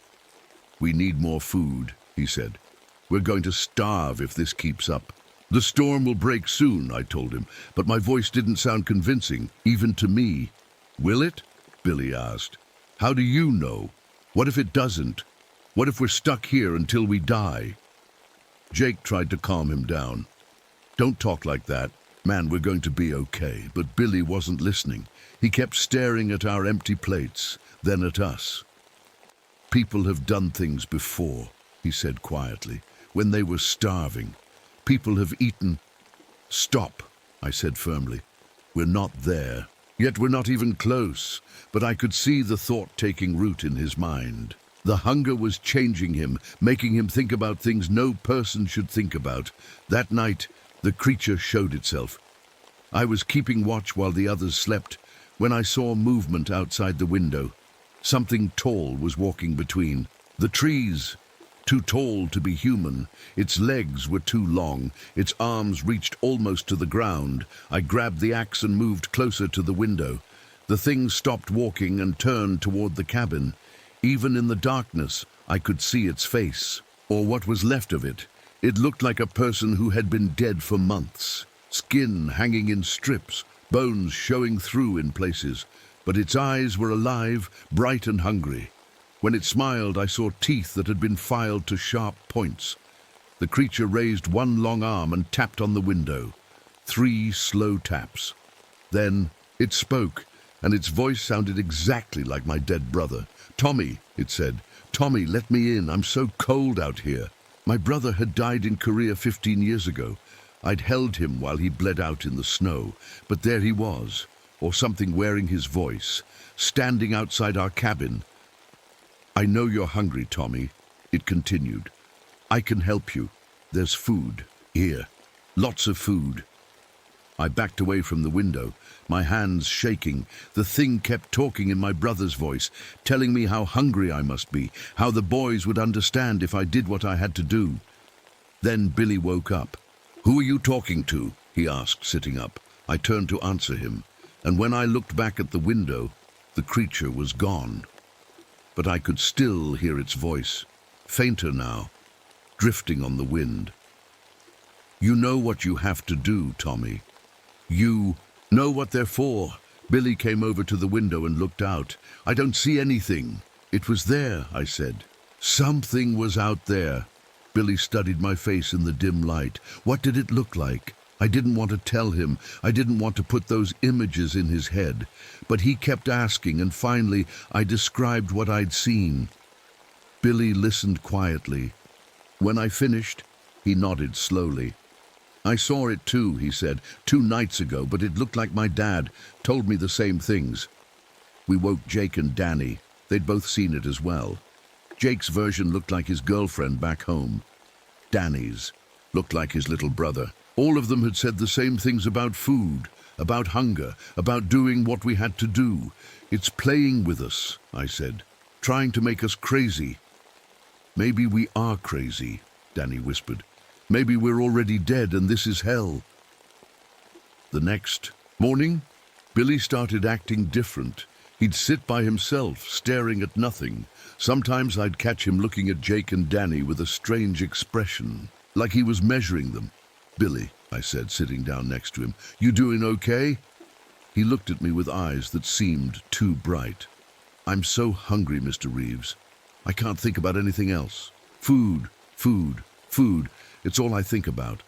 "We need more food," he said. "We're going to starve if this keeps up." "The storm will break soon," I told him, but my voice didn't sound convincing, even to me. "Will it?" Billy asked. "How do you know? What if it doesn't? What if we're stuck here until we die?" Jake tried to calm him down. "Don't talk like that. Man, we're going to be okay." But Billy wasn't listening. He kept staring at our empty plates, then at us. "People have done things before," he said quietly, "when they were starving. People have eaten—" "Stop," I said firmly. "We're not there. Yet we're not even close." But I could see the thought taking root in his mind. The hunger was changing him, making him think about things no person should think about. That night, the creature showed itself. I was keeping watch while the others slept when I saw movement outside the window. Something tall was walking between the trees. Too tall to be human. Its legs were too long. Its arms reached almost to the ground. I grabbed the axe and moved closer to the window. The thing stopped walking and turned toward the cabin. Even in the darkness, I could see its face, or what was left of it. It looked like a person who had been dead for months. Skin hanging in strips, bones showing through in places. But its eyes were alive, bright and hungry. When it smiled, I saw teeth that had been filed to sharp points. The creature raised one long arm and tapped on the window. 3 slow taps. Then it spoke, and its voice sounded exactly like my dead brother. "Tommy," it said. "Tommy, let me in. I'm so cold out here." My brother had died in Korea 15 years ago. I'd held him while he bled out in the snow. But there he was, or something wearing his voice, standing outside our cabin. "I know you're hungry, Tommy," it continued. "I can help you. There's food here. Lots of food." I backed away from the window, my hands shaking. The thing kept talking in my brother's voice, telling me how hungry I must be, how the boys would understand if I did what I had to do. Then Billy woke up. "Who are you talking to?" he asked, sitting up. I turned to answer him, and when I looked back at the window, the creature was gone. But I could still hear its voice, fainter now, drifting on the wind. "You know what you have to do, Tommy. You know what they're for." Billy came over to the window and looked out. "I don't see anything." "It was there," I said. "Something was out there." Billy studied my face in the dim light. What did it look like? I didn't want to tell him. I didn't want to put those images in his head. But he kept asking, and finally I described what I'd seen. Billy listened quietly. When I finished, he nodded slowly. "I saw it too," he said, 2 nights ago, but it looked like my dad told me the same things." We woke Jake and Danny. They'd both seen it as well. Jake's version looked like his girlfriend back home. Danny's looked like his little brother. All of them had said the same things about food, about hunger, about doing what we had to do. It's playing with us, I said, trying to make us crazy. Maybe we are crazy, Danny whispered. Maybe we're already dead and this is hell. The next morning, Billy started acting different. He'd sit by himself, staring at nothing. Sometimes I'd catch him looking at Jake and Danny with a strange expression, like he was measuring them. "Billy," I said, sitting down next to him, "you doing okay?" He looked at me with eyes that seemed too bright. "I'm so hungry, Mr. Reeves. I can't think about anything else. Food, food, food. It's all I think about."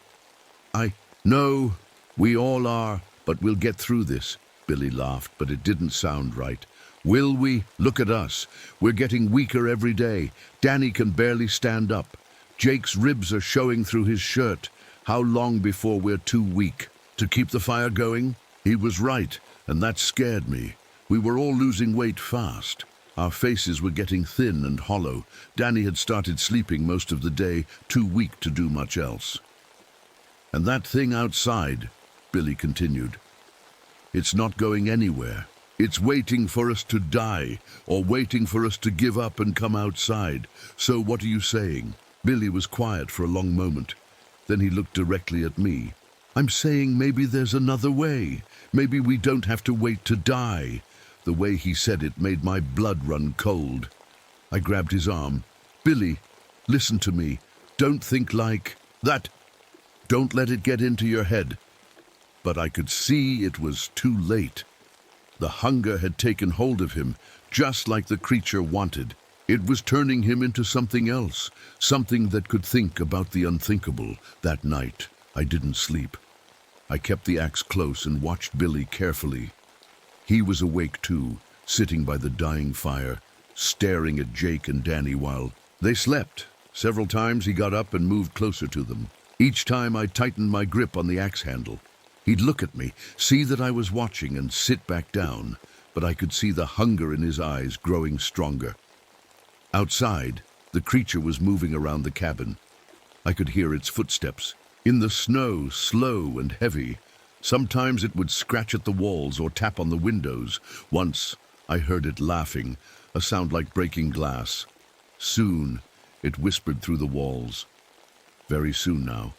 "I know, we all are, but we'll get through this." Billy laughed, but it didn't sound right. "Will we? Look at us. We're getting weaker every day. Danny can barely stand up. Jake's ribs are showing through his shirt. How long before we're too weak to keep the fire going?" He was right, and that scared me. We were all losing weight fast. Our faces were getting thin and hollow. Danny had started sleeping most of the day, too weak to do much else. "And that thing outside," Billy continued, "it's not going anywhere. It's waiting for us to die, or waiting for us to give up and come outside. So what are you saying?" Billy was quiet for a long moment. Then he looked directly at me. "I'm saying maybe there's another way. Maybe we don't have to wait to die." The way he said it made my blood run cold. I grabbed his arm. "Billy, listen to me. Don't think like that. Don't let it get into your head." But I could see it was too late. The hunger had taken hold of him, just like the creature wanted. It was turning him into something else, something that could think about the unthinkable. That night, I didn't sleep. I kept the axe close and watched Billy carefully. He was awake too, sitting by the dying fire, staring at Jake and Danny while they slept. Several times he got up and moved closer to them. Each time I tightened my grip on the axe handle. He'd look at me, see that I was watching, and sit back down, but I could see the hunger in his eyes growing stronger. Outside, the creature was moving around the cabin. I could hear its footsteps, in the snow, slow and heavy. Sometimes it would scratch at the walls or tap on the windows. Once, I heard it laughing, a sound like breaking glass. Soon, it whispered through the walls. Very soon now.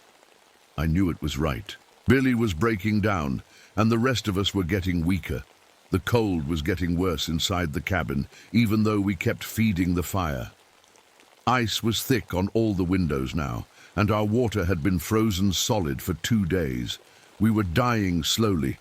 I knew it was right. Billy was breaking down, and the rest of us were getting weaker. The cold was getting worse inside the cabin, even though we kept feeding the fire. Ice was thick on all the windows now, and our water had been frozen solid for 2 days. We were dying slowly,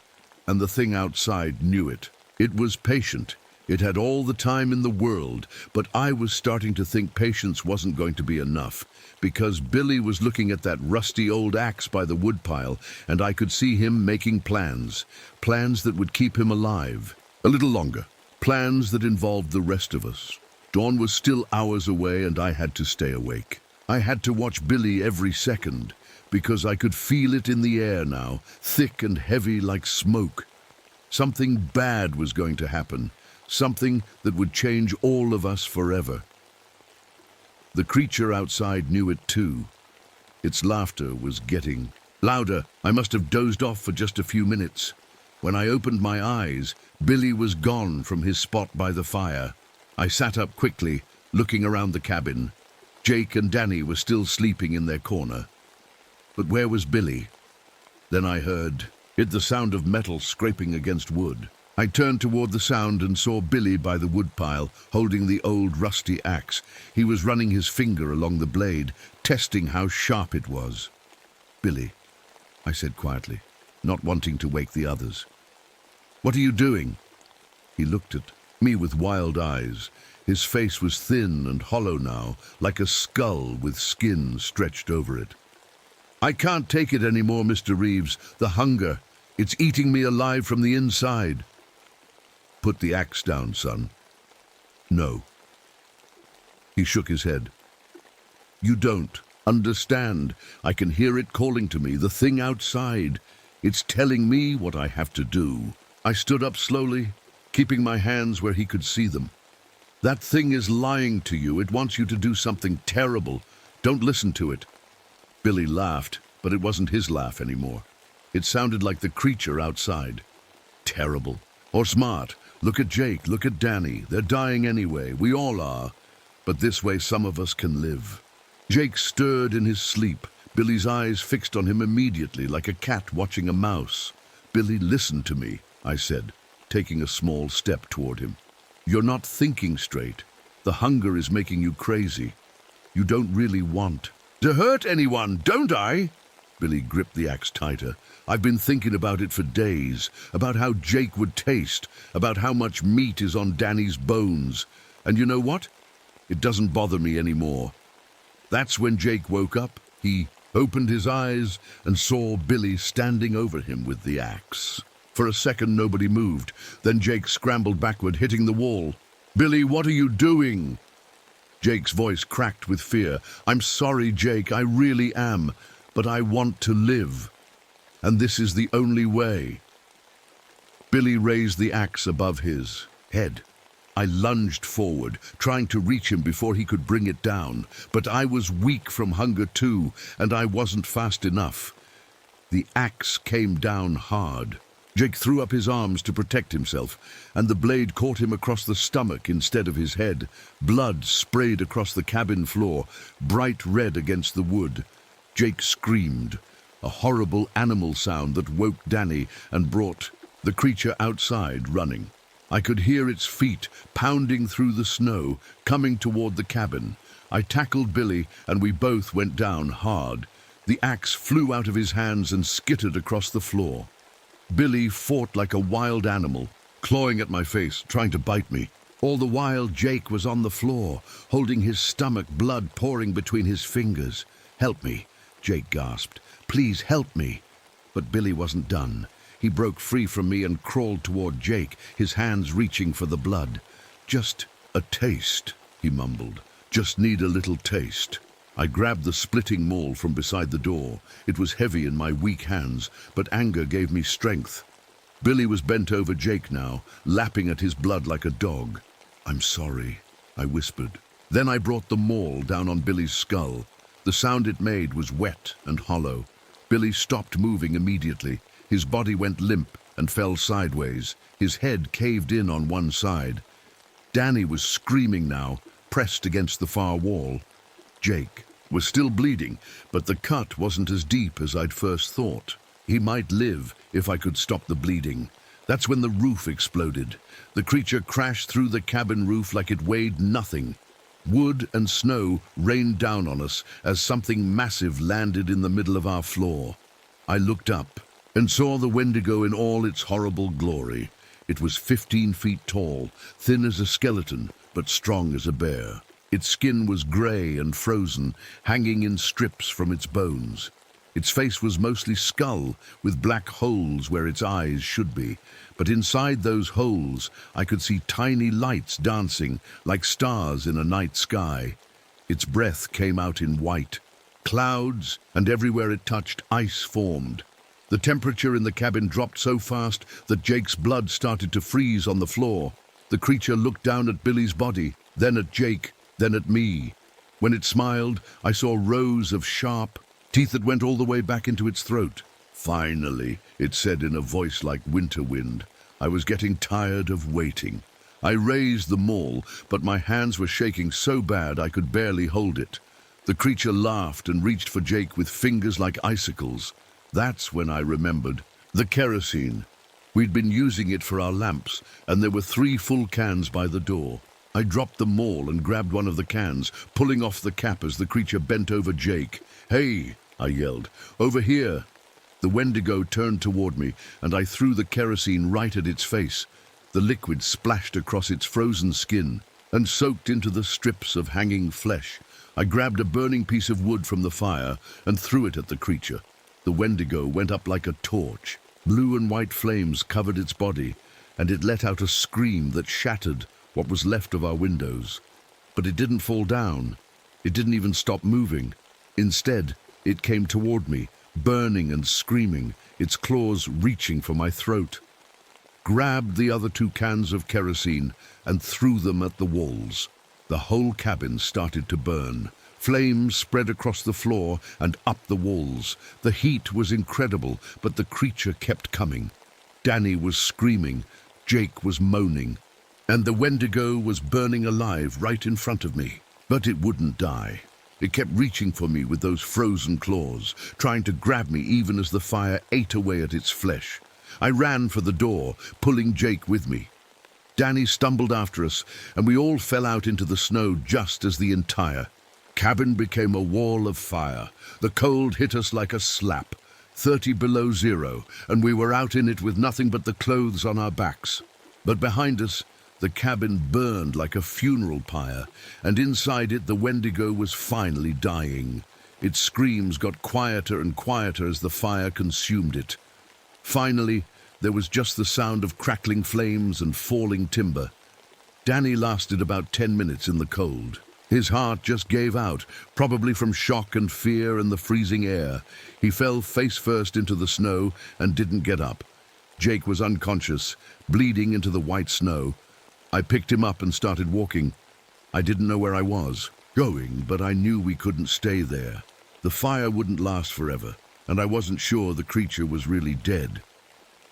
and the thing outside knew it. It was patient. It had all the time in the world, but I was starting to think patience wasn't going to be enough, because Billy was looking at that rusty old axe by the woodpile, and I could see him making plans that would keep him alive. A little longer. Plans that involved the rest of us. Dawn was still hours away, and I had to stay awake. I had to watch Billy every second, because I could feel it in the air now, thick and heavy like smoke. Something bad was going to happen, something that would change all of us forever. The creature outside knew it too. Its laughter was getting louder. I must have dozed off for just a few minutes. When I opened my eyes, Billy was gone from his spot by the fire. I sat up quickly, looking around the cabin. Jake and Danny were still sleeping in their corner. But where was Billy? Then I heard the sound of metal scraping against wood. I turned toward the sound and saw Billy by the woodpile, holding the old rusty axe. He was running his finger along the blade, testing how sharp it was. "Billy," I said quietly, not wanting to wake the others. "What are you doing?" He looked at me with wild eyes. His face was thin and hollow now, like a skull with skin stretched over it. "I can't take it anymore, Mr. Reeves. The hunger. It's eating me alive from the inside." "Put the axe down, son." "No." He shook his head. "You don't understand. I can hear it calling to me, the thing outside. It's telling me what I have to do." I stood up slowly, keeping my hands where he could see them. That thing is lying to you. It wants you to do something terrible. Don't listen to it." Billy laughed, but it wasn't his laugh anymore. It sounded like the creature outside. Terrible. Or smart. Look at Jake, look at Danny. They're dying anyway. We all are. But this way some of us can live. Jake stirred in his sleep, Billy's eyes fixed on him immediately like a cat watching a mouse. "Billy, listen to me," I said, taking a small step toward him. "You're not thinking straight. The hunger is making you crazy. You don't really want to hurt anyone, don't I?" Billy gripped the axe tighter. "I've been thinking about it for days, about how Jake would taste, about how much meat is on Danny's bones. And you know what? It doesn't bother me anymore." That's when Jake woke up. He opened his eyes and saw Billy standing over him with the axe. For a second, nobody moved. Then Jake scrambled backward, hitting the wall. "Billy, what are you doing?" Jake's voice cracked with fear. "I'm sorry, Jake, I really am. But I want to live. And this is the only way." Billy raised the axe above his head. I lunged forward, trying to reach him before he could bring it down. But I was weak from hunger too, and I wasn't fast enough. The axe came down hard. Jake threw up his arms to protect himself, and the blade caught him across the stomach instead of his head. Blood sprayed across the cabin floor, bright red against the wood. Jake screamed, a horrible animal sound that woke Danny and brought the creature outside running. I could hear its feet pounding through the snow, coming toward the cabin. I tackled Billy, and we both went down hard. The axe flew out of his hands and skittered across the floor. Billy fought like a wild animal, clawing at my face, trying to bite me. All the while, Jake was on the floor, holding his stomach, blood pouring between his fingers. "Help me," Jake gasped. "Please help me." But Billy wasn't done. He broke free from me and crawled toward Jake, his hands reaching for the blood. "Just a taste," he mumbled. "Just need a little taste." I grabbed the splitting maul from beside the door. It was heavy in my weak hands, but anger gave me strength. Billy was bent over Jake now, lapping at his blood like a dog. "I'm sorry," I whispered. Then I brought the maul down on Billy's skull. The sound it made was wet and hollow. Billy stopped moving immediately. His body went limp and fell sideways. His head caved in on one side. Danny was screaming now, pressed against the far wall. Jake was still bleeding, but the cut wasn't as deep as I'd first thought. He might live if I could stop the bleeding. That's when the roof exploded. The creature crashed through the cabin roof like it weighed nothing. Wood and snow rained down on us as something massive landed in the middle of our floor. I looked up and saw the Wendigo in all its horrible glory. It was 15 feet tall, thin as a skeleton, but strong as a bear. Its skin was gray and frozen, hanging in strips from its bones. Its face was mostly skull, with black holes where its eyes should be. But inside those holes, I could see tiny lights dancing, like stars in a night sky. Its breath came out in white. Clouds, and everywhere it touched, ice formed. The temperature in the cabin dropped so fast that Jake's blood started to freeze on the floor. The creature looked down at Billy's body, then at Jake, then at me. When it smiled, I saw rows of sharp teeth that went all the way back into its throat. "Finally," it said in a voice like winter wind. I was getting tired of waiting. I raised the maul, but my hands were shaking so bad I could barely hold it. The creature laughed and reached for Jake with fingers like icicles. That's when I remembered. The kerosene. We'd been using it for our lamps, and there were 3 full cans by the door. I dropped the maul and grabbed one of the cans, pulling off the cap as the creature bent over Jake. "Hey," I yelled, "over here." The Wendigo turned toward me, and I threw the kerosene right at its face. The liquid splashed across its frozen skin and soaked into the strips of hanging flesh. I grabbed a burning piece of wood from the fire and threw it at the creature. The Wendigo went up like a torch. Blue and white flames covered its body, and it let out a scream that shattered what was left of our windows. But it didn't fall down. It didn't even stop moving. Instead, it came toward me, burning and screaming, its claws reaching for my throat. grabbed the other 2 cans of kerosene, and threw them at the walls. The whole cabin started to burn. Flames spread across the floor and up the walls. The heat was incredible, but the creature kept coming. Danny was screaming, Jake was moaning, and the Wendigo was burning alive right in front of me. But it wouldn't die. It kept reaching for me with those frozen claws, trying to grab me even as the fire ate away at its flesh. I ran for the door, pulling Jake with me. Danny stumbled after us, and we all fell out into the snow just as the entire cabin became a wall of fire. The cold hit us like a slap, 30 below zero, and we were out in it with nothing but the clothes on our backs. But behind us, the cabin burned like a funeral pyre, and inside it the Wendigo was finally dying. Its screams got quieter and quieter as the fire consumed it. Finally, there was just the sound of crackling flames and falling timber. Danny lasted about 10 minutes in the cold. His heart just gave out, probably from shock and fear and the freezing air. He fell face first into the snow and didn't get up. Jake was unconscious, bleeding into the white snow. I picked him up and started walking. I didn't know where I was going, but I knew we couldn't stay there. The fire wouldn't last forever, and I wasn't sure the creature was really dead.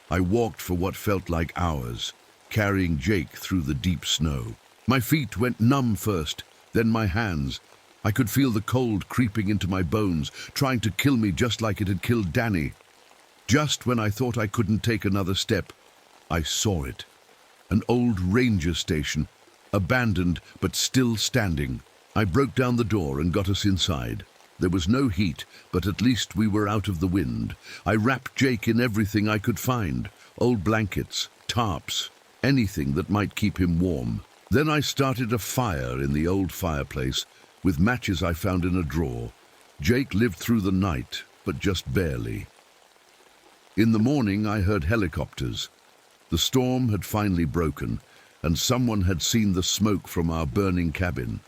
I walked for what felt like hours, carrying Jake through the deep snow. My feet went numb first, then my hands. I could feel the cold creeping into my bones, trying to kill me just like it had killed Danny. Just when I thought I couldn't take another step, I saw it. An old ranger station, abandoned but still standing. I broke down the door and got us inside. There was no heat, but at least we were out of the wind. I wrapped Jake in everything I could find, old blankets, tarps, anything that might keep him warm. Then I started a fire in the old fireplace with matches I found in a drawer. Jake lived through the night, but just barely. In the morning, I heard helicopters. The storm had finally broken, and someone had seen the smoke from our burning cabin.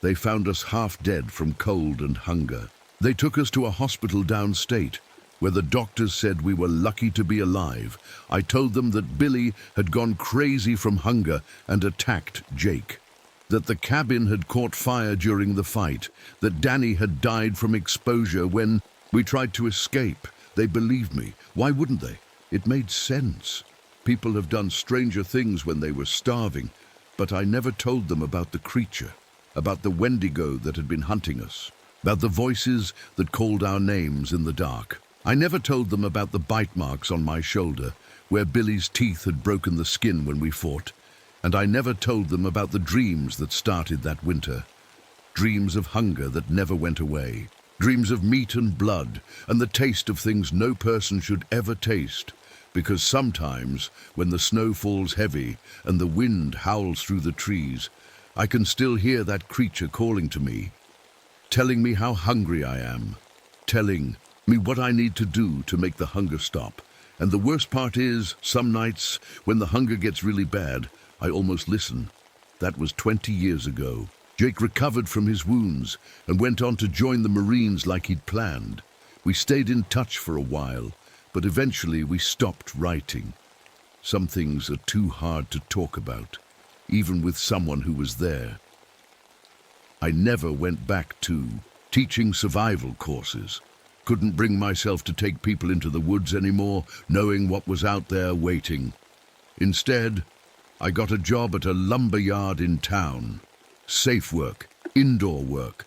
They found us half dead from cold and hunger. They took us to a hospital downstate, where the doctors said we were lucky to be alive. I told them that Billy had gone crazy from hunger and attacked Jake, that the cabin had caught fire during the fight, that Danny had died from exposure when we tried to escape. They believed me. Why wouldn't they? It made sense. People have done stranger things when they were starving, but I never told them about the creature, about the Wendigo that had been hunting us, about the voices that called our names in the dark. I never told them about the bite marks on my shoulder, where Billy's teeth had broken the skin when we fought, and I never told them about the dreams that started that winter. Dreams of hunger that never went away. Dreams of meat and blood, and the taste of things no person should ever taste. Because sometimes, when the snow falls heavy and the wind howls through the trees, I can still hear that creature calling to me, telling me how hungry I am, telling me what I need to do to make the hunger stop. And the worst part is, some nights, when the hunger gets really bad, I almost listen. That was 20 years ago. Jake recovered from his wounds and went on to join the Marines like he'd planned. We stayed in touch for a while, but eventually we stopped writing. Some things are too hard to talk about, even with someone who was there. I never went back to teaching survival courses. Couldn't bring myself to take people into the woods anymore, knowing what was out there waiting. Instead, I got a job at a lumber yard in town. Safe work, indoor work,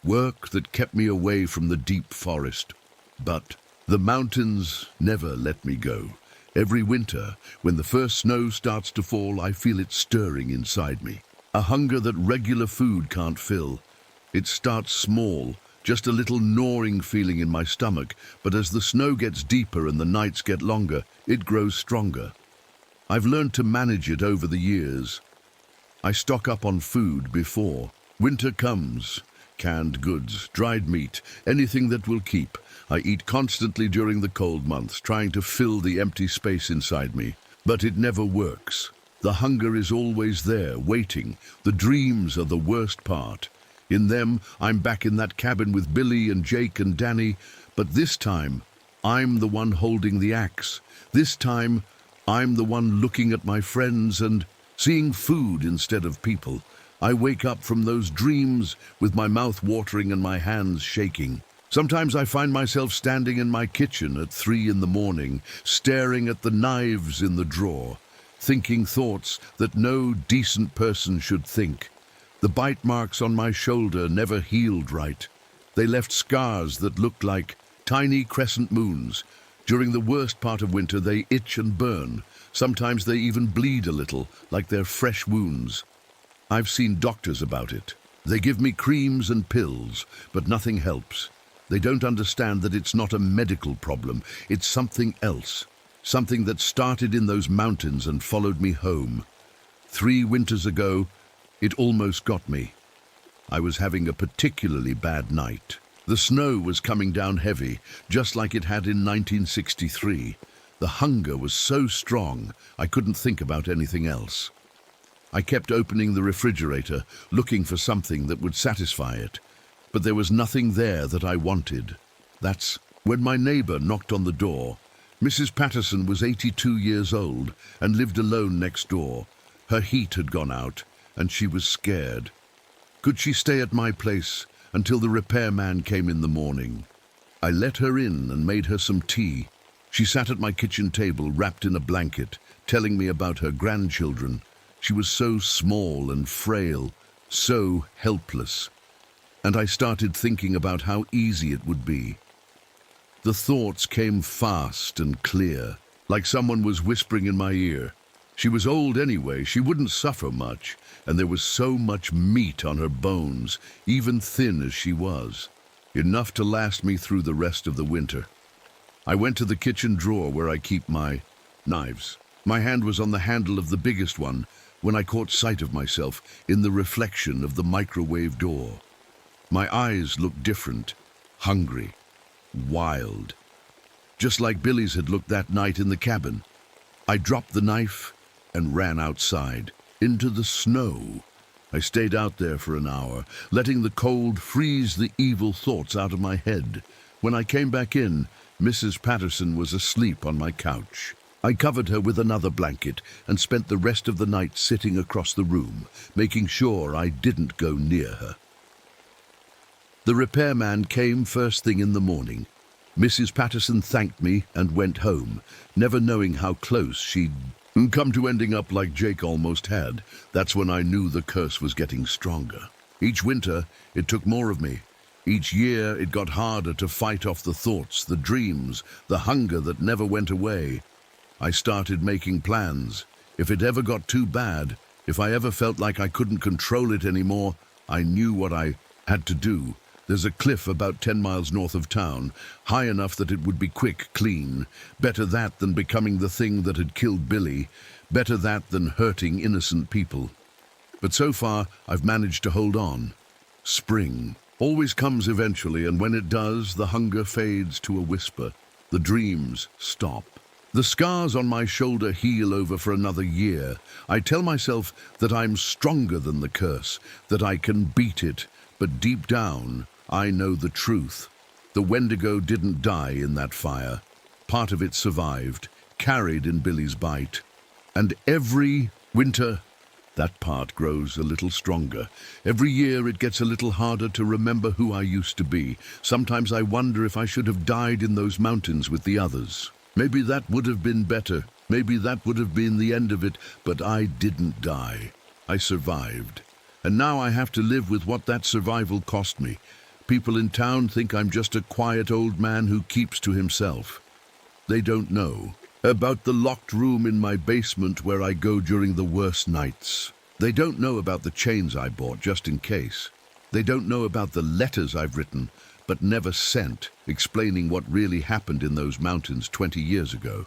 work that kept me away from the deep forest. But the mountains never let me go. Every winter, when the first snow starts to fall, I feel it stirring inside me. A hunger that regular food can't fill. It starts small, just a little gnawing feeling in my stomach, but as the snow gets deeper and the nights get longer, it grows stronger. I've learned to manage it over the years. I stock up on food before winter comes. Canned goods, dried meat, anything that will keep. I eat constantly during the cold months, trying to fill the empty space inside me. But it never works. The hunger is always there, waiting. The dreams are the worst part. In them, I'm back in that cabin with Billy and Jake and Danny, but this time, I'm the one holding the axe. This time, I'm the one looking at my friends and seeing food instead of people. I wake up from those dreams with my mouth watering and my hands shaking. Sometimes I find myself standing in my kitchen at 3 in the morning, staring at the knives in the drawer, thinking thoughts that no decent person should think. The bite marks on my shoulder never healed right. They left scars that looked like tiny crescent moons. During the worst part of winter, they itch and burn. Sometimes they even bleed a little, like they're fresh wounds. I've seen doctors about it. They give me creams and pills, but nothing helps. They don't understand that it's not a medical problem. It's something else. Something that started in those mountains and followed me home. 3 winters ago, it almost got me. I was having a particularly bad night. The snow was coming down heavy, just like it had in 1963. The hunger was so strong, I couldn't think about anything else. I kept opening the refrigerator, looking for something that would satisfy it. But there was nothing there that I wanted. That's when my neighbor knocked on the door. Mrs. Patterson was 82 years old and lived alone next door. Her heat had gone out, and she was scared. Could she stay at my place until the repairman came in the morning? I let her in and made her some tea. She sat at my kitchen table, wrapped in a blanket, telling me about her grandchildren. She was so small and frail, so helpless. And I started thinking about how easy it would be. The thoughts came fast and clear, like someone was whispering in my ear. She was old anyway, she wouldn't suffer much, and there was so much meat on her bones, even thin as she was. Enough to last me through the rest of the winter. I went to the kitchen drawer where I keep my knives. My hand was on the handle of the biggest one when I caught sight of myself in the reflection of the microwave door. My eyes looked different, hungry, wild, just like Billy's had looked that night in the cabin. I dropped the knife and ran outside, into the snow. I stayed out there for an hour, letting the cold freeze the evil thoughts out of my head. When I came back in, Mrs. Patterson was asleep on my couch. I covered her with another blanket and spent the rest of the night sitting across the room, making sure I didn't go near her. The repairman came first thing in the morning. Mrs. Patterson thanked me and went home, never knowing how close she'd come to ending up like Jake almost had. That's when I knew the curse was getting stronger. Each winter, it took more of me. Each year, it got harder to fight off the thoughts, the dreams, the hunger that never went away. I started making plans. If it ever got too bad, if I ever felt like I couldn't control it anymore, I knew what I had to do. There's a cliff about 10 miles north of town, high enough that it would be quick, clean. Better that than becoming the thing that had killed Billy. Better that than hurting innocent people. But so far, I've managed to hold on. Spring always comes eventually, and when it does, the hunger fades to a whisper. The dreams stop. The scars on my shoulder heal over for another year. I tell myself that I'm stronger than the curse, that I can beat it, but deep down, I know the truth. The Wendigo didn't die in that fire. Part of it survived, carried in Billy's bite. And every winter, that part grows a little stronger. Every year it gets a little harder to remember who I used to be. Sometimes I wonder if I should have died in those mountains with the others. Maybe that would have been better. Maybe that would have been the end of it, but I didn't die. I survived. And now I have to live with what that survival cost me. People in town think I'm just a quiet old man who keeps to himself. They don't know about the locked room in my basement where I go during the worst nights. They don't know about the chains I bought just in case. They don't know about the letters I've written, but never sent, explaining what really happened in those mountains 20 years ago.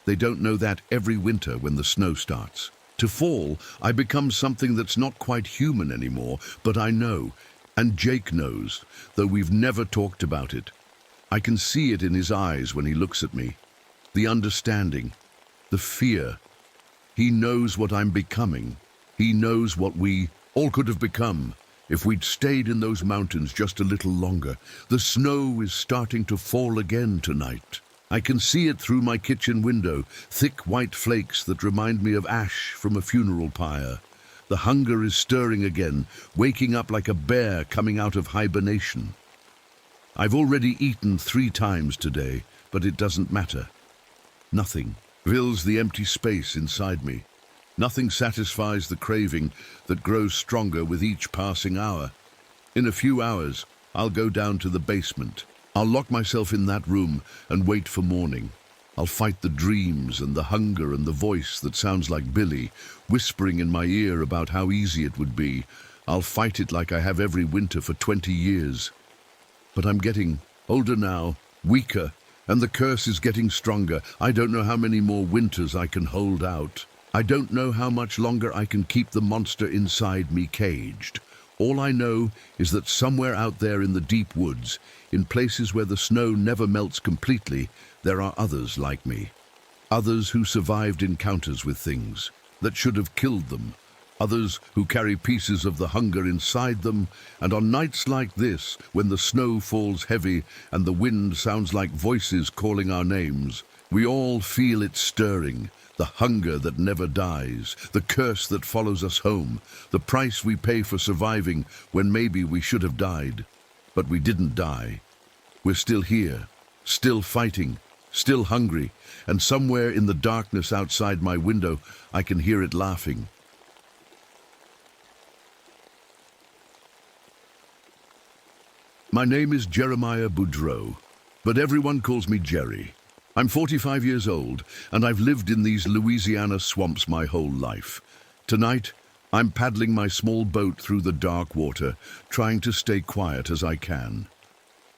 They don't know that every winter when the snow starts to fall, I become something that's not quite human anymore, but I know, and Jake knows, though we've never talked about it. I can see it in his eyes when he looks at me. The understanding, the fear. He knows what I'm becoming. He knows what we all could have become if we'd stayed in those mountains just a little longer. The snow is starting to fall again tonight. I can see it through my kitchen window, thick white flakes that remind me of ash from a funeral pyre. The hunger is stirring again, waking up like a bear coming out of hibernation. I've already eaten 3 times today, but it doesn't matter. Nothing fills the empty space inside me. Nothing satisfies the craving that grows stronger with each passing hour. In a few hours, I'll go down to the basement. I'll lock myself in that room and wait for morning. I'll fight the dreams and the hunger and the voice that sounds like Billy, whispering in my ear about how easy it would be. I'll fight it like I have every winter for 20 years. But I'm getting older now, weaker, and the curse is getting stronger. I don't know how many more winters I can hold out. I don't know how much longer I can keep the monster inside me caged. All I know is that somewhere out there in the deep woods, in places where the snow never melts completely, there are others like me. Others who survived encounters with things that should have killed them. Others who carry pieces of the hunger inside them, and on nights like this, when the snow falls heavy and the wind sounds like voices calling our names, we all feel it stirring. The hunger that never dies, the curse that follows us home, the price we pay for surviving when maybe we should have died. But we didn't die. We're still here, still fighting, still hungry, and somewhere in the darkness outside my window, I can hear it laughing. My name is Jeremiah Boudreau, but everyone calls me Jerry. I'm 45 years old, and I've lived in these Louisiana swamps my whole life. Tonight, I'm paddling my small boat through the dark water, trying to stay quiet as I can.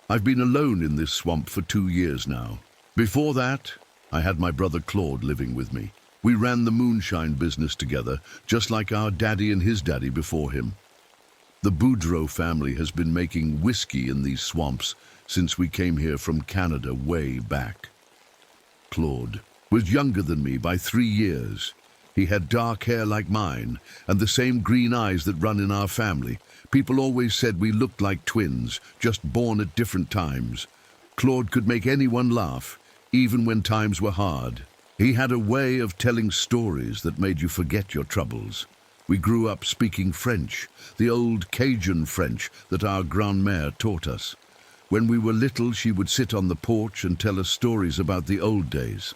I've been alone in this swamp for 2 years now. Before that, I had my brother Claude living with me. We ran the moonshine business together, just like our daddy and his daddy before him. The Boudreau family has been making whiskey in these swamps since we came here from Canada way back. Claude was younger than me by 3 years. He had dark hair like mine and the same green eyes that run in our family. People always said we looked like twins, just born at different times. Claude could make anyone laugh, even when times were hard. He had a way of telling stories that made you forget your troubles. We grew up speaking French, the old Cajun French that our grand-mère taught us. When we were little, she would sit on the porch and tell us stories about the old days.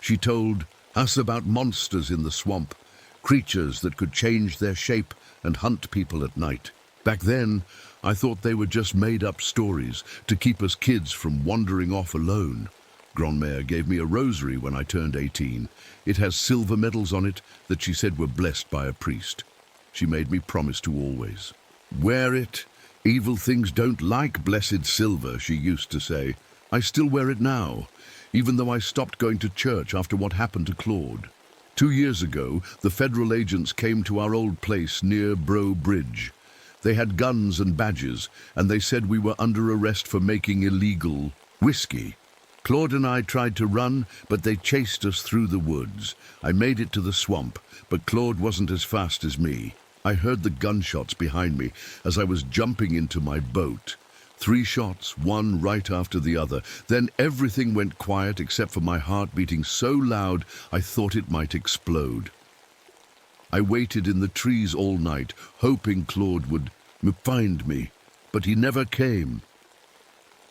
She told us about monsters in the swamp, creatures that could change their shape and hunt people at night. Back then, I thought they were just made-up stories to keep us kids from wandering off alone. Grand-mère gave me a rosary when I turned 18. It has silver medals on it that she said were blessed by a priest. She made me promise to always wear it. Evil things don't like blessed silver, she used to say. I still wear it now, even though I stopped going to church after what happened to Claude. 2 years ago, the federal agents came to our old place near Breaux Bridge. They had guns and badges, and they said we were under arrest for making illegal whiskey. Claude and I tried to run, but they chased us through the woods. I made it to the swamp, but Claude wasn't as fast as me. I heard the gunshots behind me as I was jumping into my boat. 3 shots, one right after the other. Then everything went quiet except for my heart beating so loud I thought it might explode. I waited in the trees all night, hoping Claude would find me, but he never came.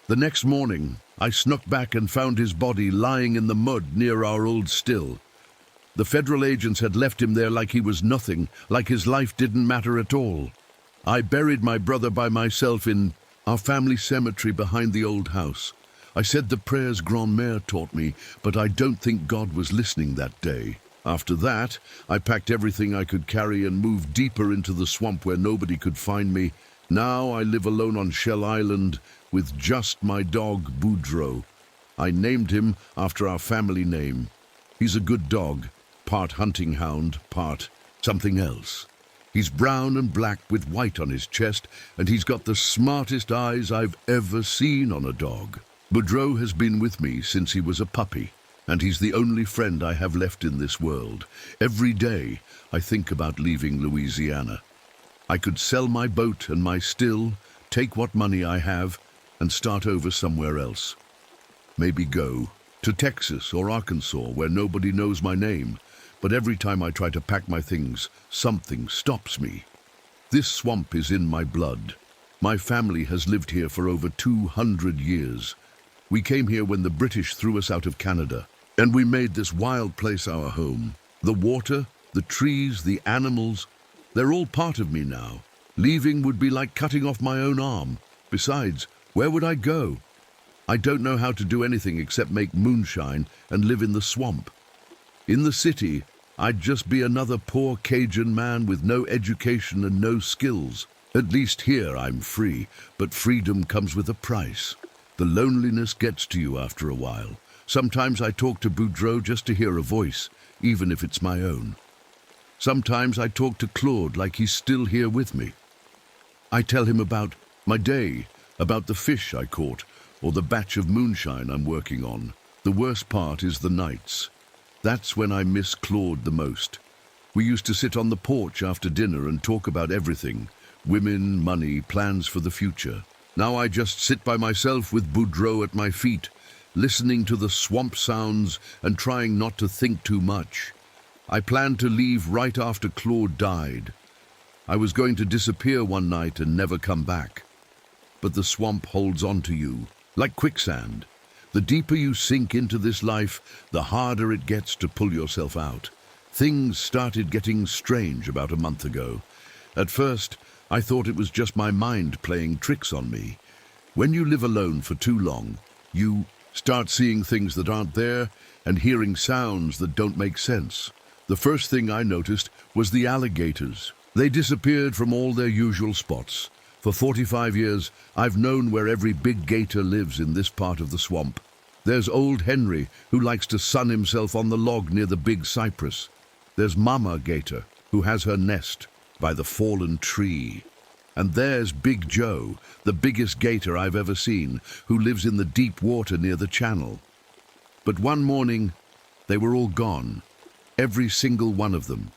The next morning, I snuck back and found his body lying in the mud near our old still. The federal agents had left him there like he was nothing, like his life didn't matter at all. I buried my brother by myself in our family cemetery behind the old house. I said the prayers grand-mère taught me, but I don't think God was listening that day. After that, I packed everything I could carry and moved deeper into the swamp where nobody could find me. Now I live alone on Shell Island with just my dog, Boudreau. I named him after our family name. He's a good dog, part hunting hound, part something else. He's brown and black with white on his chest, and he's got the smartest eyes I've ever seen on a dog. Boudreau has been with me since he was a puppy, and he's the only friend I have left in this world. Every day, I think about leaving Louisiana. I could sell my boat and my still, take what money I have, and start over somewhere else. Maybe go to Texas or Arkansas, where nobody knows my name. But every time I try to pack my things, something stops me. This swamp is in my blood. My family has lived here for over 200 years. We came here when the British threw us out of Canada, and we made this wild place our home. The water, the trees, the animals, they're all part of me now. Leaving would be like cutting off my own arm. Besides, where would I go? I don't know how to do anything except make moonshine and live in the swamp. In the city, I'd just be another poor Cajun man with no education and no skills. At least here I'm free, but freedom comes with a price. The loneliness gets to you after a while. Sometimes I talk to Boudreaux just to hear a voice, even if it's my own. Sometimes I talk to Claude like he's still here with me. I tell him about my day, about the fish I caught, or the batch of moonshine I'm working on. The worst part is the nights. That's when I miss Claude the most. We used to sit on the porch after dinner and talk about everything. Women, money, plans for the future. Now I just sit by myself with Boudreaux at my feet, listening to the swamp sounds and trying not to think too much. I planned to leave right after Claude died. I was going to disappear one night and never come back. But the swamp holds on to you, like quicksand. The deeper you sink into this life, the harder it gets to pull yourself out. Things started getting strange about a month ago. At first, I thought it was just my mind playing tricks on me. When you live alone for too long, you start seeing things that aren't there and hearing sounds that don't make sense. The first thing I noticed was the alligators. They disappeared from all their usual spots. For 45 years, I've known where every big gator lives in this part of the swamp. There's old Henry, who likes to sun himself on the log near the big cypress. There's Mama Gator, who has her nest by the fallen tree. And there's Big Joe, the biggest gator I've ever seen, who lives in the deep water near the channel. But one morning, they were all gone. Every single one of them.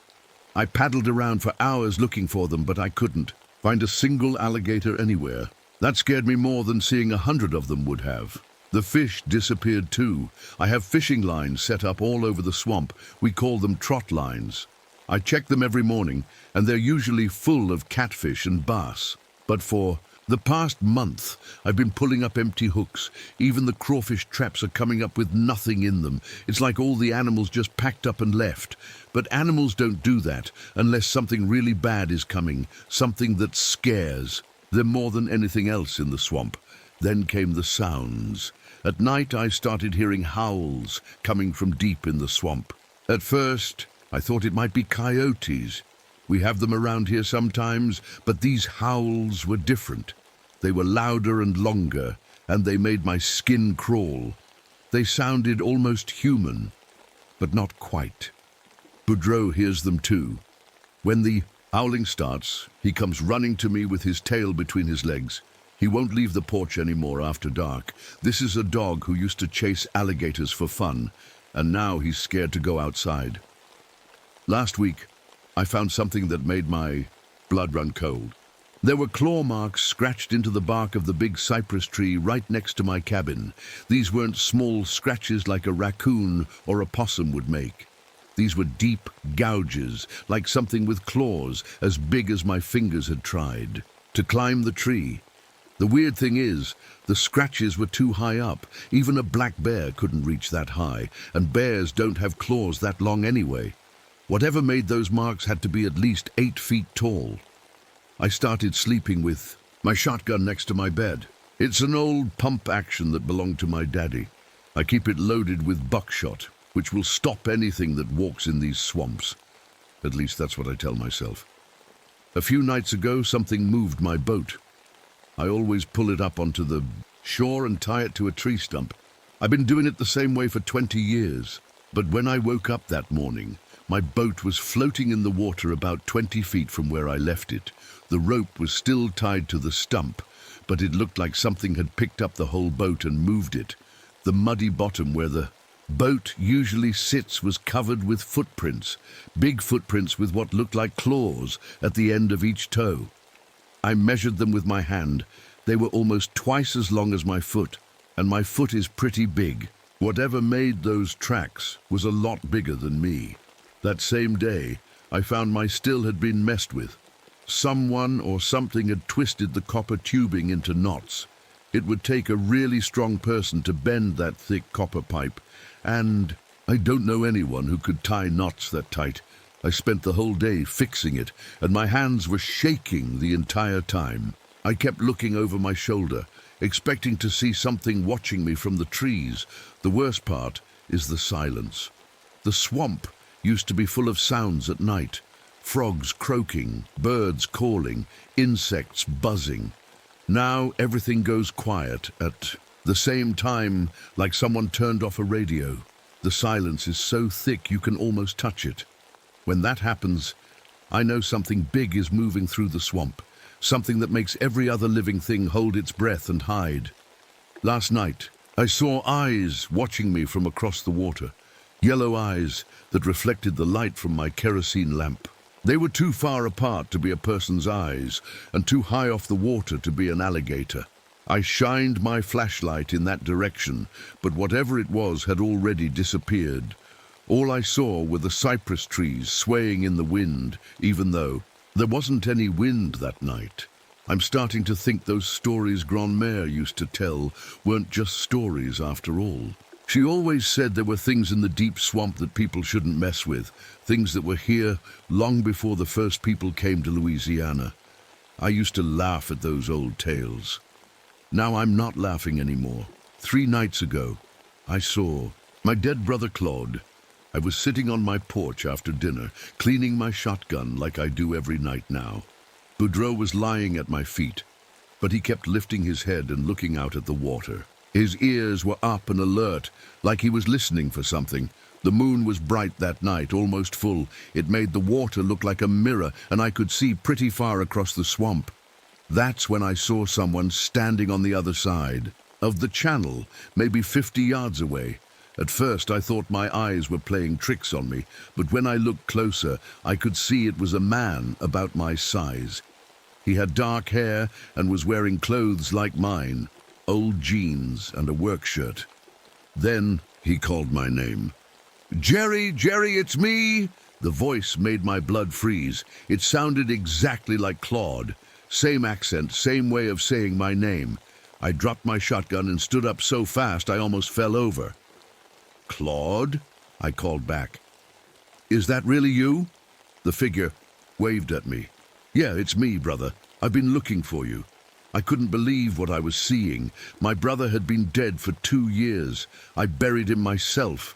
I paddled around for hours looking for them, but I couldn't find a single alligator anywhere. That scared me more than seeing 100 of them would have. The fish disappeared too. I have fishing lines set up all over the swamp. We call them trot lines. I check them every morning, and they're usually full of catfish and bass. But for the past month, I've been pulling up empty hooks. Even the crawfish traps are coming up with nothing in them. It's like all the animals just packed up and left. But animals don't do that unless something really bad is coming, something that scares them more than anything else in the swamp. Then came the sounds. At night, I started hearing howls coming from deep in the swamp. At first, I thought it might be coyotes. We have them around here sometimes, but these howls were different. They were louder and longer, and they made my skin crawl. They sounded almost human, but not quite. Boudreaux hears them too. When the howling starts, he comes running to me with his tail between his legs. He won't leave the porch anymore after dark. This is a dog who used to chase alligators for fun, and now he's scared to go outside. Last week, I found something that made my blood run cold. There were claw marks scratched into the bark of the big cypress tree right next to my cabin. These weren't small scratches like a raccoon or a possum would make. These were deep gouges, like something with claws as big as my fingers had tried to climb the tree. The weird thing is, the scratches were too high up. Even a black bear couldn't reach that high, and bears don't have claws that long anyway. Whatever made those marks had to be at least 8 feet tall. I started sleeping with my shotgun next to my bed. It's an old pump action that belonged to my daddy. I keep it loaded with buckshot, which will stop anything that walks in these swamps. At least that's what I tell myself. A few nights ago, something moved my boat. I always pull it up onto the shore and tie it to a tree stump. I've been doing it the same way for 20 years. But when I woke up that morning, my boat was floating in the water about 20 feet from where I left it. The rope was still tied to the stump, but it looked like something had picked up the whole boat and moved it. The muddy bottom where the boat usually sits was covered with footprints, big footprints with what looked like claws at the end of each toe. I measured them with my hand. They were almost twice as long as my foot, and my foot is pretty big. Whatever made those tracks was a lot bigger than me. That same day, I found my still had been messed with. Someone or something had twisted the copper tubing into knots. It would take a really strong person to bend that thick copper pipe, and I don't know anyone who could tie knots that tight. I spent the whole day fixing it, and my hands were shaking the entire time. I kept looking over my shoulder, expecting to see something watching me from the trees. The worst part is the silence. The swamp used to be full of sounds at night. Frogs croaking, birds calling, insects buzzing. Now everything goes quiet at the same time, like someone turned off a radio. The silence is so thick you can almost touch it. When that happens, I know something big is moving through the swamp, something that makes every other living thing hold its breath and hide. Last night, I saw eyes watching me from across the water, yellow eyes that reflected the light from my kerosene lamp. They were too far apart to be a person's eyes, and too high off the water to be an alligator. I shined my flashlight in that direction, but whatever it was had already disappeared. All I saw were the cypress trees swaying in the wind, even though there wasn't any wind that night. I'm starting to think those stories Grandmère used to tell weren't just stories after all. She always said there were things in the deep swamp that people shouldn't mess with, things that were here long before the first people came to Louisiana. I used to laugh at those old tales. Now I'm not laughing anymore. 3 nights ago, I saw my dead brother Claude. I was sitting on my porch after dinner, cleaning my shotgun like I do every night now. Boudreau was lying at my feet, but he kept lifting his head and looking out at the water. His ears were up and alert, like he was listening for something. The moon was bright that night, almost full. It made the water look like a mirror, and I could see pretty far across the swamp. That's when I saw someone standing on the other side of the channel, maybe 50 yards away. At first I thought my eyes were playing tricks on me, but when I looked closer, I could see it was a man about my size. He had dark hair and was wearing clothes like mine, old jeans and a work shirt. Then he called my name. "Jerry, Jerry, it's me!" The voice made my blood freeze. It sounded exactly like Claude. Same accent, same way of saying my name. I dropped my shotgun and stood up so fast I almost fell over. "Claude?" I called back. "Is that really you?" The figure waved at me. "Yeah, it's me, brother. I've been looking for you." I couldn't believe what I was seeing. My brother had been dead for 2 years. I buried him myself.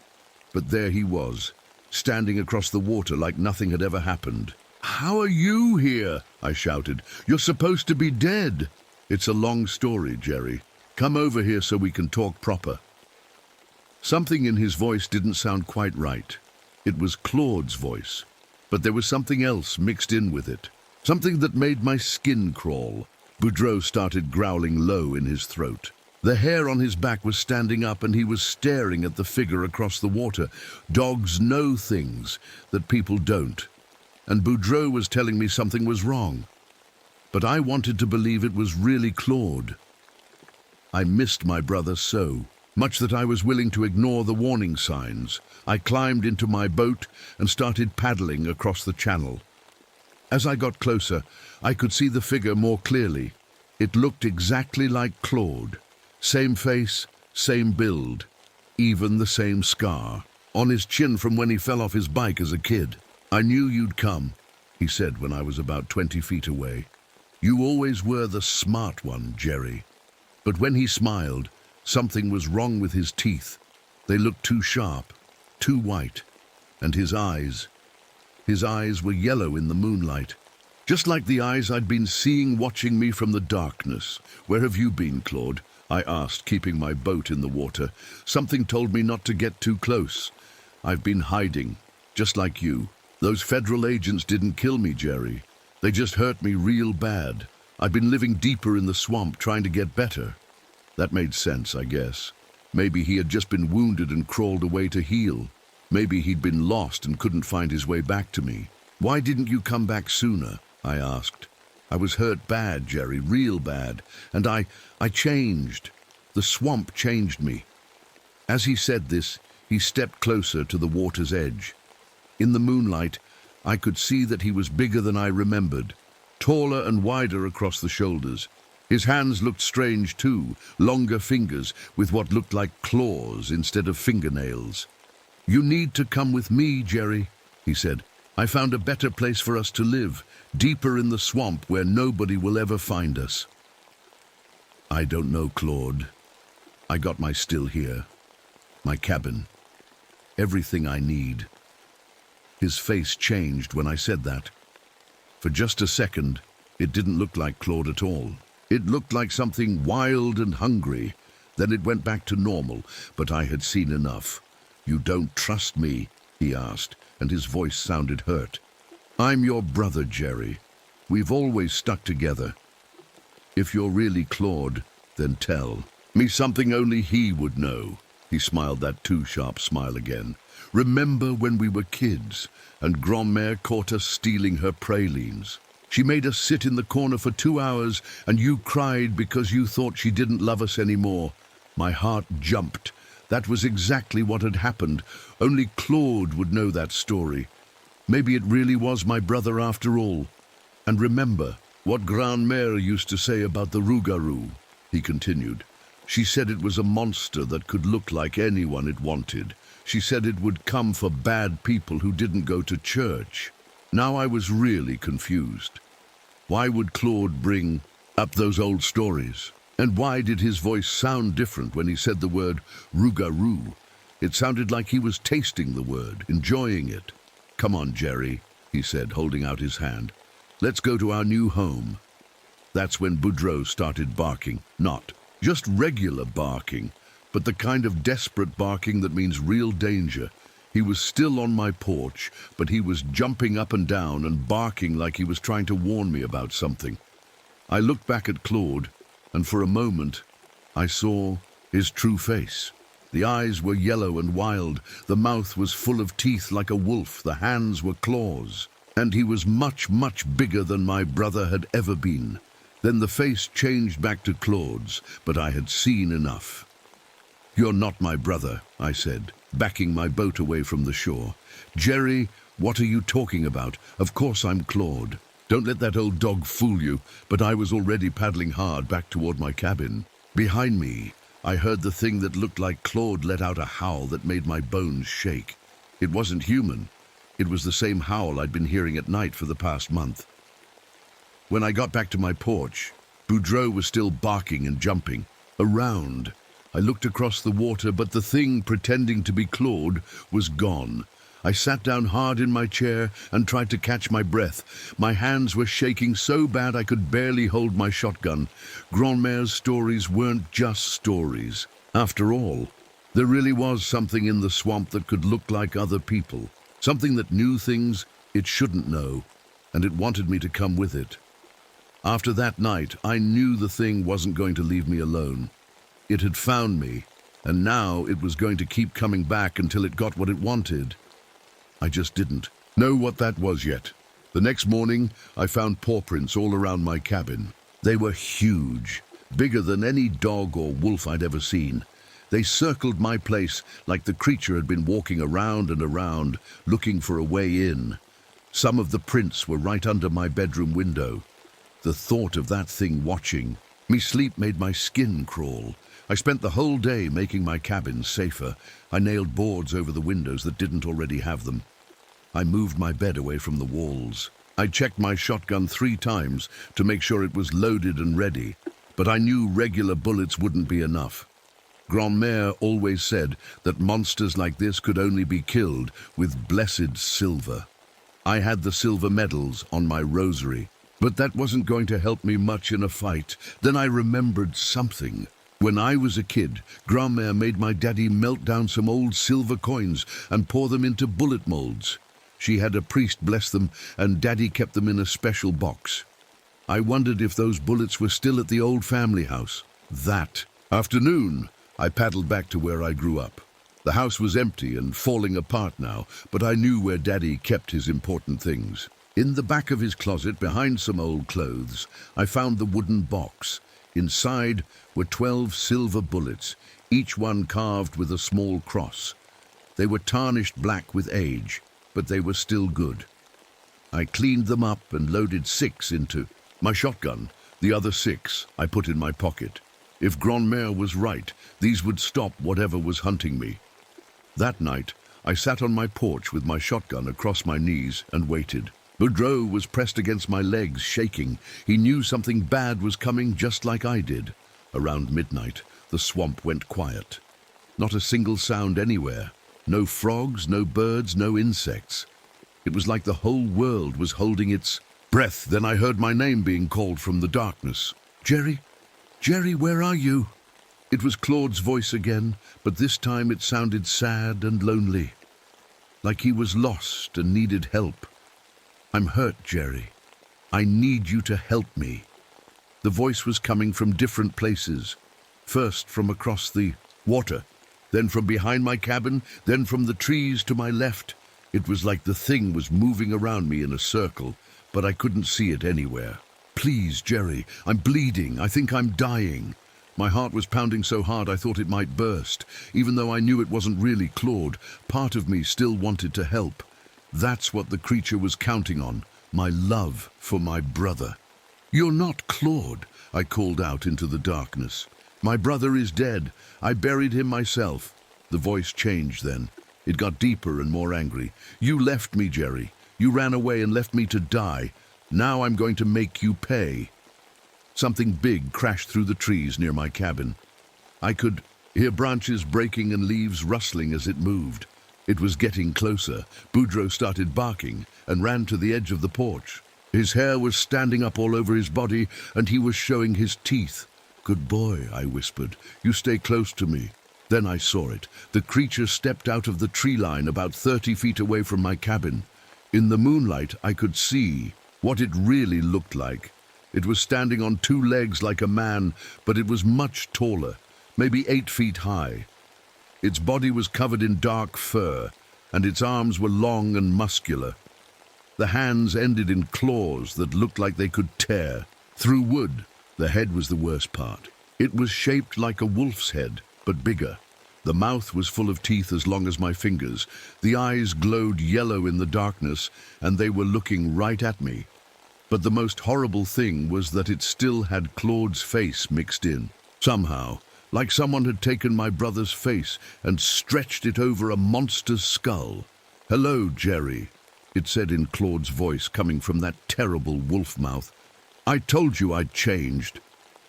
But there he was, standing across the water like nothing had ever happened. "How are you here?" I shouted. "You're supposed to be dead." "It's a long story, Jerry. Come over here so we can talk proper." Something in his voice didn't sound quite right. It was Claude's voice, but there was something else mixed in with it. Something that made my skin crawl. Boudreau started growling low in his throat. The hair on his back was standing up and he was staring at the figure across the water. Dogs know things that people don't. And Boudreau was telling me something was wrong. But I wanted to believe it was really Claude. I missed my brother so much that I was willing to ignore the warning signs. I climbed into my boat and started paddling across the channel. As I got closer, I could see the figure more clearly. It looked exactly like Claude. Same face, same build, even the same scar on his chin from when he fell off his bike as a kid. "I knew you'd come," he said when I was about 20 feet away. "You always were the smart one, Jerry." But when he smiled, something was wrong with his teeth. They looked too sharp, too white, and his eyes were yellow in the moonlight, just like the eyes I'd been seeing watching me from the darkness. "Where have you been, Claude?" I asked, keeping my boat in the water. "Something told me not to get too close." "I've been hiding, just like you. Those federal agents didn't kill me, Jerry. They just hurt me real bad. I've been living deeper in the swamp, trying to get better." That made sense, I guess. Maybe he had just been wounded and crawled away to heal. Maybe he'd been lost and couldn't find his way back to me. "Why didn't you come back sooner?" I asked. "I was hurt bad, Jerry, real bad. And I changed. The swamp changed me." As he said this, he stepped closer to the water's edge. In the moonlight, I could see that he was bigger than I remembered, taller and wider across the shoulders. His hands looked strange too, longer fingers with what looked like claws instead of fingernails. "You need to come with me, Jerry," he said. "I found a better place for us to live, deeper in the swamp where nobody will ever find us." "I don't know, Claude. I got my still here, my cabin, everything I need." His face changed when I said that. For just a second, it didn't look like Claude at all. It looked like something wild and hungry. Then it went back to normal, but I had seen enough. "You don't trust me?" he asked, and his voice sounded hurt. "I'm your brother, Jerry. We've always stuck together. If you're really Claude, then tell me something only he would know." He smiled that too sharp smile again. "Remember when we were kids and Grandmère caught us stealing her pralines? She made us sit in the corner for 2 hours and you cried because you thought she didn't love us anymore." My heart jumped. That was exactly what had happened. Only Claude would know that story. Maybe it really was my brother after all. "And remember what Grandmère used to say about the rougarou," he continued. "She said it was a monster that could look like anyone it wanted. She said it would come for bad people who didn't go to church." Now I was really confused. Why would Claude bring up those old stories? And why did his voice sound different when he said the word rougarou? It sounded like he was tasting the word, enjoying it. "Come on, Jerry," he said, holding out his hand. "Let's go to our new home." That's when Boudreaux started barking. Not just regular barking, but the kind of desperate barking that means real danger. He was still on my porch, but he was jumping up and down and barking like he was trying to warn me about something. I looked back at Claude, and for a moment, I saw his true face. The eyes were yellow and wild, the mouth was full of teeth like a wolf, the hands were claws, and he was much, much bigger than my brother had ever been. Then the face changed back to Claude's, but I had seen enough. "You're not my brother," I said, backing my boat away from the shore. "Jerry, what are you talking about? Of course I'm Claude. Don't let that old dog fool you." But I was already paddling hard back toward my cabin. Behind me, I heard the thing that looked like Claude let out a howl that made my bones shake. It wasn't human. It was the same howl I'd been hearing at night for the past month. When I got back to my porch, Boudreaux was still barking and jumping around. I looked across the water, but the thing pretending to be Claude was gone. I sat down hard in my chair and tried to catch my breath. My hands were shaking so bad I could barely hold my shotgun. Grandmère's stories weren't just stories. After all, there really was something in the swamp that could look like other people. Something that knew things it shouldn't know, and it wanted me to come with it. After that night, I knew the thing wasn't going to leave me alone. It had found me, and now it was going to keep coming back until it got what it wanted. I just didn't know what that was yet. The next morning, I found paw prints all around my cabin. They were huge, bigger than any dog or wolf I'd ever seen. They circled my place like the creature had been walking around and around, looking for a way in. Some of the prints were right under my bedroom window. The thought of that thing watching me sleep made my skin crawl. I spent the whole day making my cabin safer. I nailed boards over the windows that didn't already have them. I moved my bed away from the walls. I checked my shotgun 3 times to make sure it was loaded and ready, but I knew regular bullets wouldn't be enough. Grandmère always said that monsters like this could only be killed with blessed silver. I had the silver medals on my rosary, but that wasn't going to help me much in a fight. Then I remembered something. When I was a kid, Grandmère made my daddy melt down some old silver coins and pour them into bullet molds. She had a priest bless them, and Daddy kept them in a special box. I wondered if those bullets were still at the old family house. That afternoon, I paddled back to where I grew up. The house was empty and falling apart now, but I knew where Daddy kept his important things. In the back of his closet, behind some old clothes, I found the wooden box. Inside were 12 silver bullets, each one carved with a small cross. They were tarnished black with age, but they were still good. I cleaned them up and loaded 6 into my shotgun. The other 6 I put in my pocket. If Grandmère was right, these would stop whatever was hunting me. That night, I sat on my porch with my shotgun across my knees and waited. Boudreaux was pressed against my legs, shaking. He knew something bad was coming just like I did. Around midnight, the swamp went quiet. Not a single sound anywhere. No frogs, no birds, no insects. It was like the whole world was holding its breath. Then I heard my name being called from the darkness. Jerry? Jerry, where are you? It was Claude's voice again, but this time it sounded sad and lonely. Like he was lost and needed help. I'm hurt, Jerry. I need you to help me. The voice was coming from different places. First from across the water, then from behind my cabin, then from the trees to my left. It was like the thing was moving around me in a circle, but I couldn't see it anywhere. Please, Jerry, I'm bleeding. I think I'm dying. My heart was pounding so hard I thought it might burst. Even though I knew it wasn't really Claude, part of me still wanted to help. That's what the creature was counting on, my love for my brother. You're not Claude, I called out into the darkness. My brother is dead. I buried him myself. The voice changed then. It got deeper and more angry. You left me, Jerry. You ran away and left me to die. Now I'm going to make you pay. Something big crashed through the trees near my cabin. I could hear branches breaking and leaves rustling as it moved. It was getting closer. Boudreaux started barking and ran to the edge of the porch. His hair was standing up all over his body, and he was showing his teeth. Good boy, I whispered. You stay close to me. Then I saw it. The creature stepped out of the tree line about 30 feet away from my cabin. In the moonlight, I could see what it really looked like. It was standing on 2 legs like a man, but it was much taller, maybe 8 feet high. Its body was covered in dark fur, and its arms were long and muscular. The hands ended in claws that looked like they could tear through wood. The head was the worst part. It was shaped like a wolf's head, but bigger. The mouth was full of teeth as long as my fingers. The eyes glowed yellow in the darkness, and they were looking right at me. But the most horrible thing was that it still had Claude's face mixed in. Somehow, like someone had taken my brother's face and stretched it over a monster's skull. Hello, Jerry, it said in Claude's voice coming from that terrible wolf mouth. I told you I'd changed.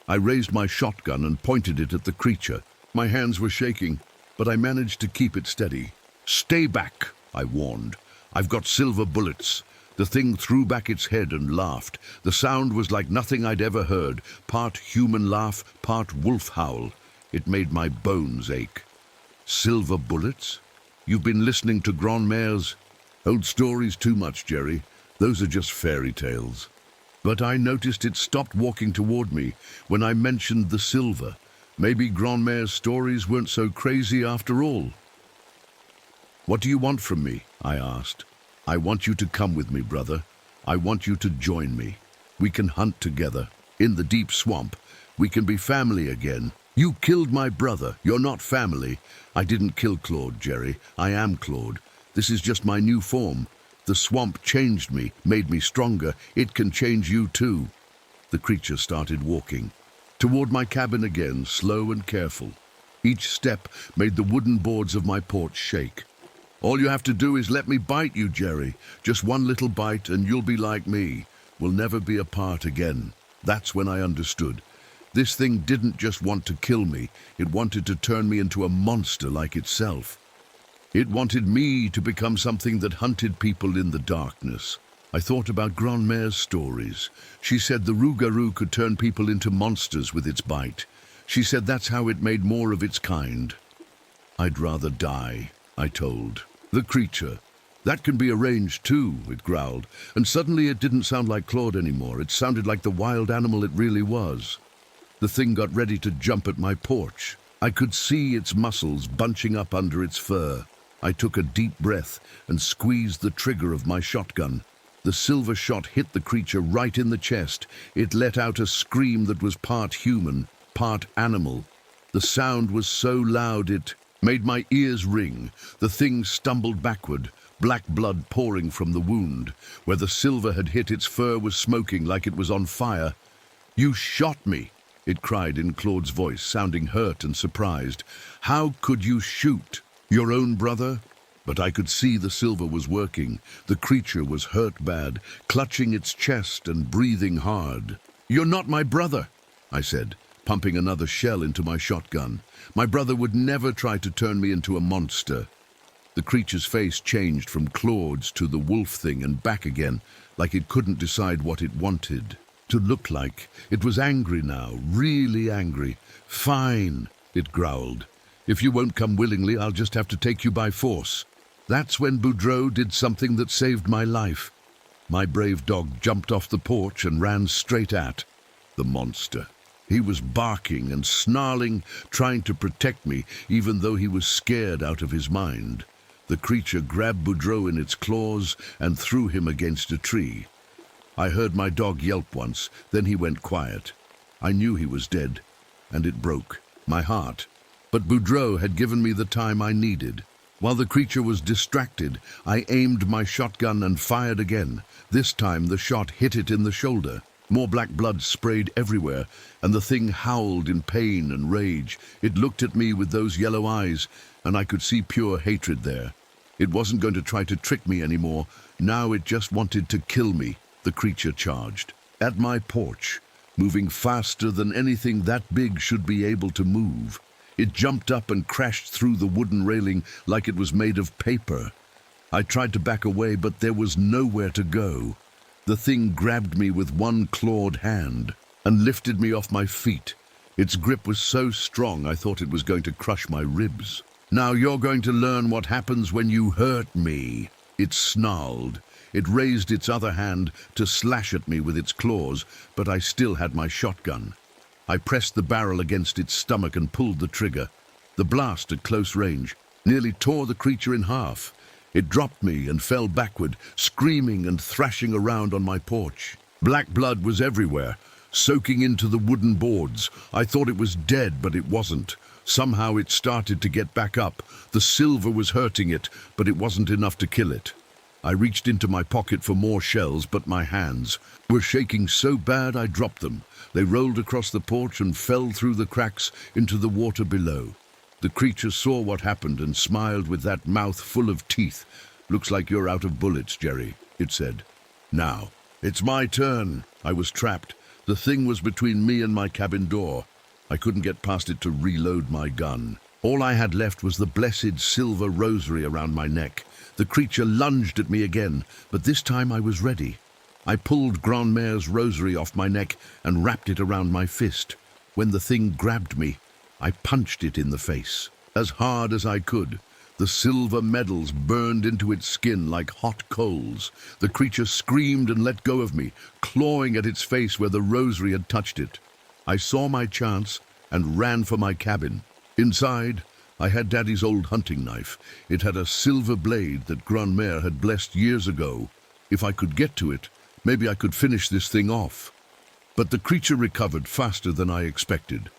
I raised my shotgun and pointed it at the creature. My hands were shaking, but I managed to keep it steady. Stay back, I warned. I've got silver bullets. The thing threw back its head and laughed. The sound was like nothing I'd ever heard, part human laugh, part wolf howl. It made my bones ache. Silver bullets? You've been listening to Grandmère's old stories too much, Jerry. Those are just fairy tales. But I noticed it stopped walking toward me when I mentioned the silver. Maybe Grandmère's stories weren't so crazy after all. What do you want from me? I asked. I want you to come with me, brother. I want you to join me. We can hunt together. In the deep swamp. We can be family again. You killed my brother. You're not family. I didn't kill Claude, Jerry. I am Claude. This is just my new form. The swamp changed me, made me stronger. It can change you too. The creature started walking. Toward my cabin again, slow and careful. Each step made the wooden boards of my porch shake. All you have to do is let me bite you, Jerry. Just one little bite and you'll be like me. We'll never be apart again. That's when I understood. This thing didn't just want to kill me. It wanted to turn me into a monster like itself. It wanted me to become something that hunted people in the darkness. I thought about Grandmère's stories. She said the rougarou could turn people into monsters with its bite. She said that's how it made more of its kind. I'd rather die, I told. The creature. That can be arranged too, it growled. And suddenly it didn't sound like Claude anymore. It sounded like the wild animal it really was. The thing got ready to jump at my porch. I could see its muscles bunching up under its fur. I took a deep breath and squeezed the trigger of my shotgun. The silver shot hit the creature right in the chest. It let out a scream that was part human, part animal. The sound was so loud it made my ears ring. The thing stumbled backward, black blood pouring from the wound. Where the silver had hit, its fur was smoking like it was on fire. "You shot me," it cried in Claude's voice, sounding hurt and surprised. "How could you shoot? Your own brother?" But I could see the silver was working. The creature was hurt bad, clutching its chest and breathing hard. "You're not my brother," I said, pumping another shell into my shotgun. "My brother would never try to turn me into a monster." The creature's face changed from Claude's to the wolf thing and back again, like it couldn't decide what it wanted to look like. It was angry now, really angry. "Fine," it growled. "If you won't come willingly, I'll just have to take you by force." That's when Boudreaux did something that saved my life. My brave dog jumped off the porch and ran straight at the monster. He was barking and snarling, trying to protect me, even though he was scared out of his mind. The creature grabbed Boudreaux in its claws and threw him against a tree. I heard my dog yelp once, then he went quiet. I knew he was dead, and it broke my heart. But Boudreaux had given me the time I needed. While the creature was distracted, I aimed my shotgun and fired again. This time the shot hit it in the shoulder. More black blood sprayed everywhere, and the thing howled in pain and rage. It looked at me with those yellow eyes, and I could see pure hatred there. It wasn't going to try to trick me anymore. Now it just wanted to kill me. The creature charged at my porch, moving faster than anything that big should be able to move. It jumped up and crashed through the wooden railing like it was made of paper. I tried to back away, but there was nowhere to go. The thing grabbed me with one clawed hand and lifted me off my feet. Its grip was so strong I thought it was going to crush my ribs. "Now you're going to learn what happens when you hurt me," it snarled. It raised its other hand to slash at me with its claws, but I still had my shotgun. I pressed the barrel against its stomach and pulled the trigger. The blast at close range nearly tore the creature in half. It dropped me and fell backward, screaming and thrashing around on my porch. Black blood was everywhere, soaking into the wooden boards. I thought it was dead, but it wasn't. Somehow it started to get back up. The silver was hurting it, but it wasn't enough to kill it. I reached into my pocket for more shells, but my hands were shaking so bad I dropped them. They rolled across the porch and fell through the cracks into the water below. The creature saw what happened and smiled with that mouth full of teeth. "Looks like you're out of bullets, Jerry," it said. "Now, it's my turn." I was trapped. The thing was between me and my cabin door. I couldn't get past it to reload my gun. All I had left was the blessed silver rosary around my neck. The creature lunged at me again, but this time I was ready. I pulled Grand'Mère's rosary off my neck and wrapped it around my fist. When the thing grabbed me, I punched it in the face, as hard as I could. The silver medals burned into its skin like hot coals. The creature screamed and let go of me, clawing at its face where the rosary had touched it. I saw my chance and ran for my cabin. Inside, I had Daddy's old hunting knife. It had a silver blade that Grand'Mère had blessed years ago. If I could get to it, maybe I could finish this thing off. But the creature recovered faster than I expected.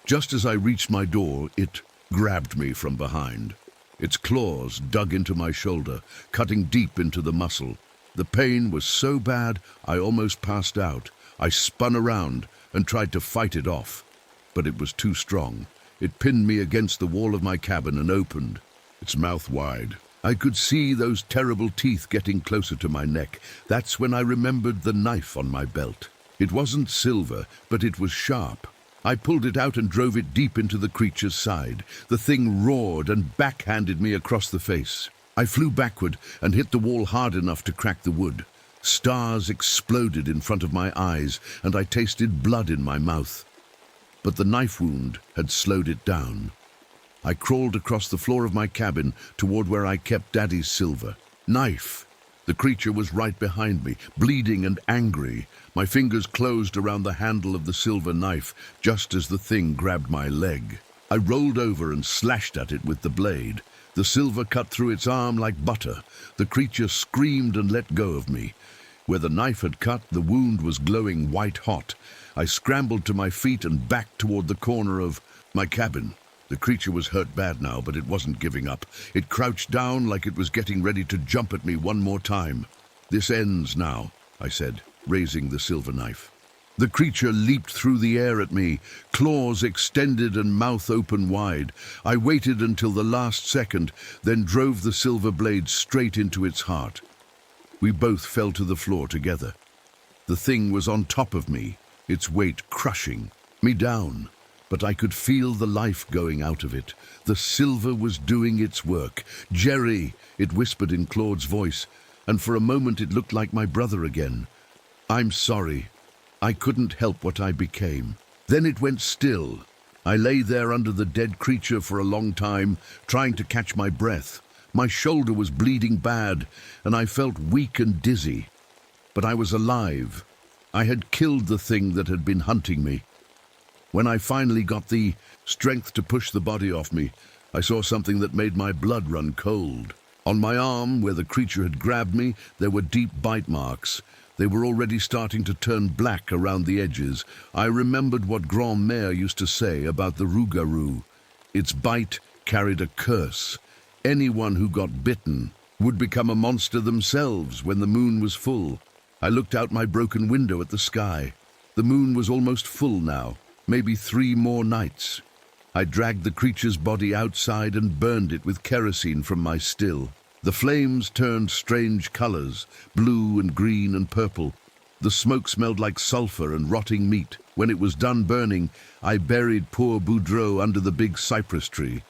Just as I reached my door, it grabbed me from behind. Its claws dug into my shoulder, cutting deep into the muscle. The pain was so bad, I almost passed out. I spun around and tried to fight it off, but it was too strong. It pinned me against the wall of my cabin and opened, its mouth wide. I could see those terrible teeth getting closer to my neck. That's when I remembered the knife on my belt. It wasn't silver, but it was sharp. I pulled it out and drove it deep into the creature's side. The thing roared and backhanded me across the face. I flew backward and hit the wall hard enough to crack the wood. Stars exploded in front of my eyes, and I tasted blood in my mouth. But the knife wound had slowed it down. I crawled across the floor of my cabin toward where I kept Daddy's silver. Knife! The creature was right behind me, bleeding and angry. My fingers closed around the handle of the silver knife just as the thing grabbed my leg. I rolled over and slashed at it with the blade. The silver cut through its arm like butter. The creature screamed and let go of me. Where the knife had cut, the wound was glowing white hot. I scrambled to my feet and backed toward the corner of My cabin. The creature was hurt bad now, but it wasn't giving up. It crouched down like it was getting ready to jump at me one more time. "This ends now," I said, raising the silver knife. The creature leaped through the air at me, claws extended and mouth open wide. I waited until the last second, then drove the silver blade straight into its heart. We both fell to the floor together. The thing was on top of me, its weight crushing me down, but I could feel the life going out of it. The silver was doing its work. "Jerry," it whispered in Claude's voice, and for a moment it looked like my brother again. "I'm sorry. I couldn't help what I became." Then it went still. I lay there under the dead creature for a long time, trying to catch my breath. My shoulder was bleeding bad, and I felt weak and dizzy. But I was alive. I had killed the thing that had been hunting me. When I finally got the strength to push the body off me, I saw something that made my blood run cold. On my arm, where the creature had grabbed me, there were deep bite marks. They were already starting to turn black around the edges. I remembered what Grand-mère used to say about the rougarou. Its bite carried a curse. Anyone who got bitten would become a monster themselves when the moon was full. I looked out my broken window at the sky. The moon was almost full now, maybe 3 more nights. I dragged the creature's body outside and burned it with kerosene from my still. The flames turned strange colors, blue and green and purple. The smoke smelled like sulfur and rotting meat. When it was done burning, I buried poor Boudreau under the big cypress tree.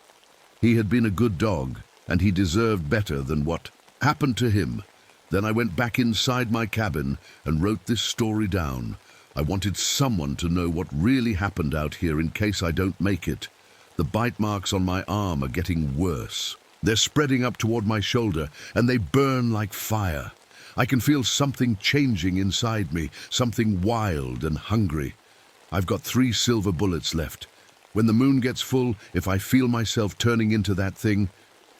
He had been a good dog, and he deserved better than what happened to him. Then I went back inside my cabin and wrote this story down. I wanted someone to know what really happened out here in case I don't make it. The bite marks on my arm are getting worse. They're spreading up toward my shoulder, and they burn like fire. I can feel something changing inside me, something wild and hungry. I've got 3 silver bullets left. When the moon gets full, if I feel myself turning into that thing,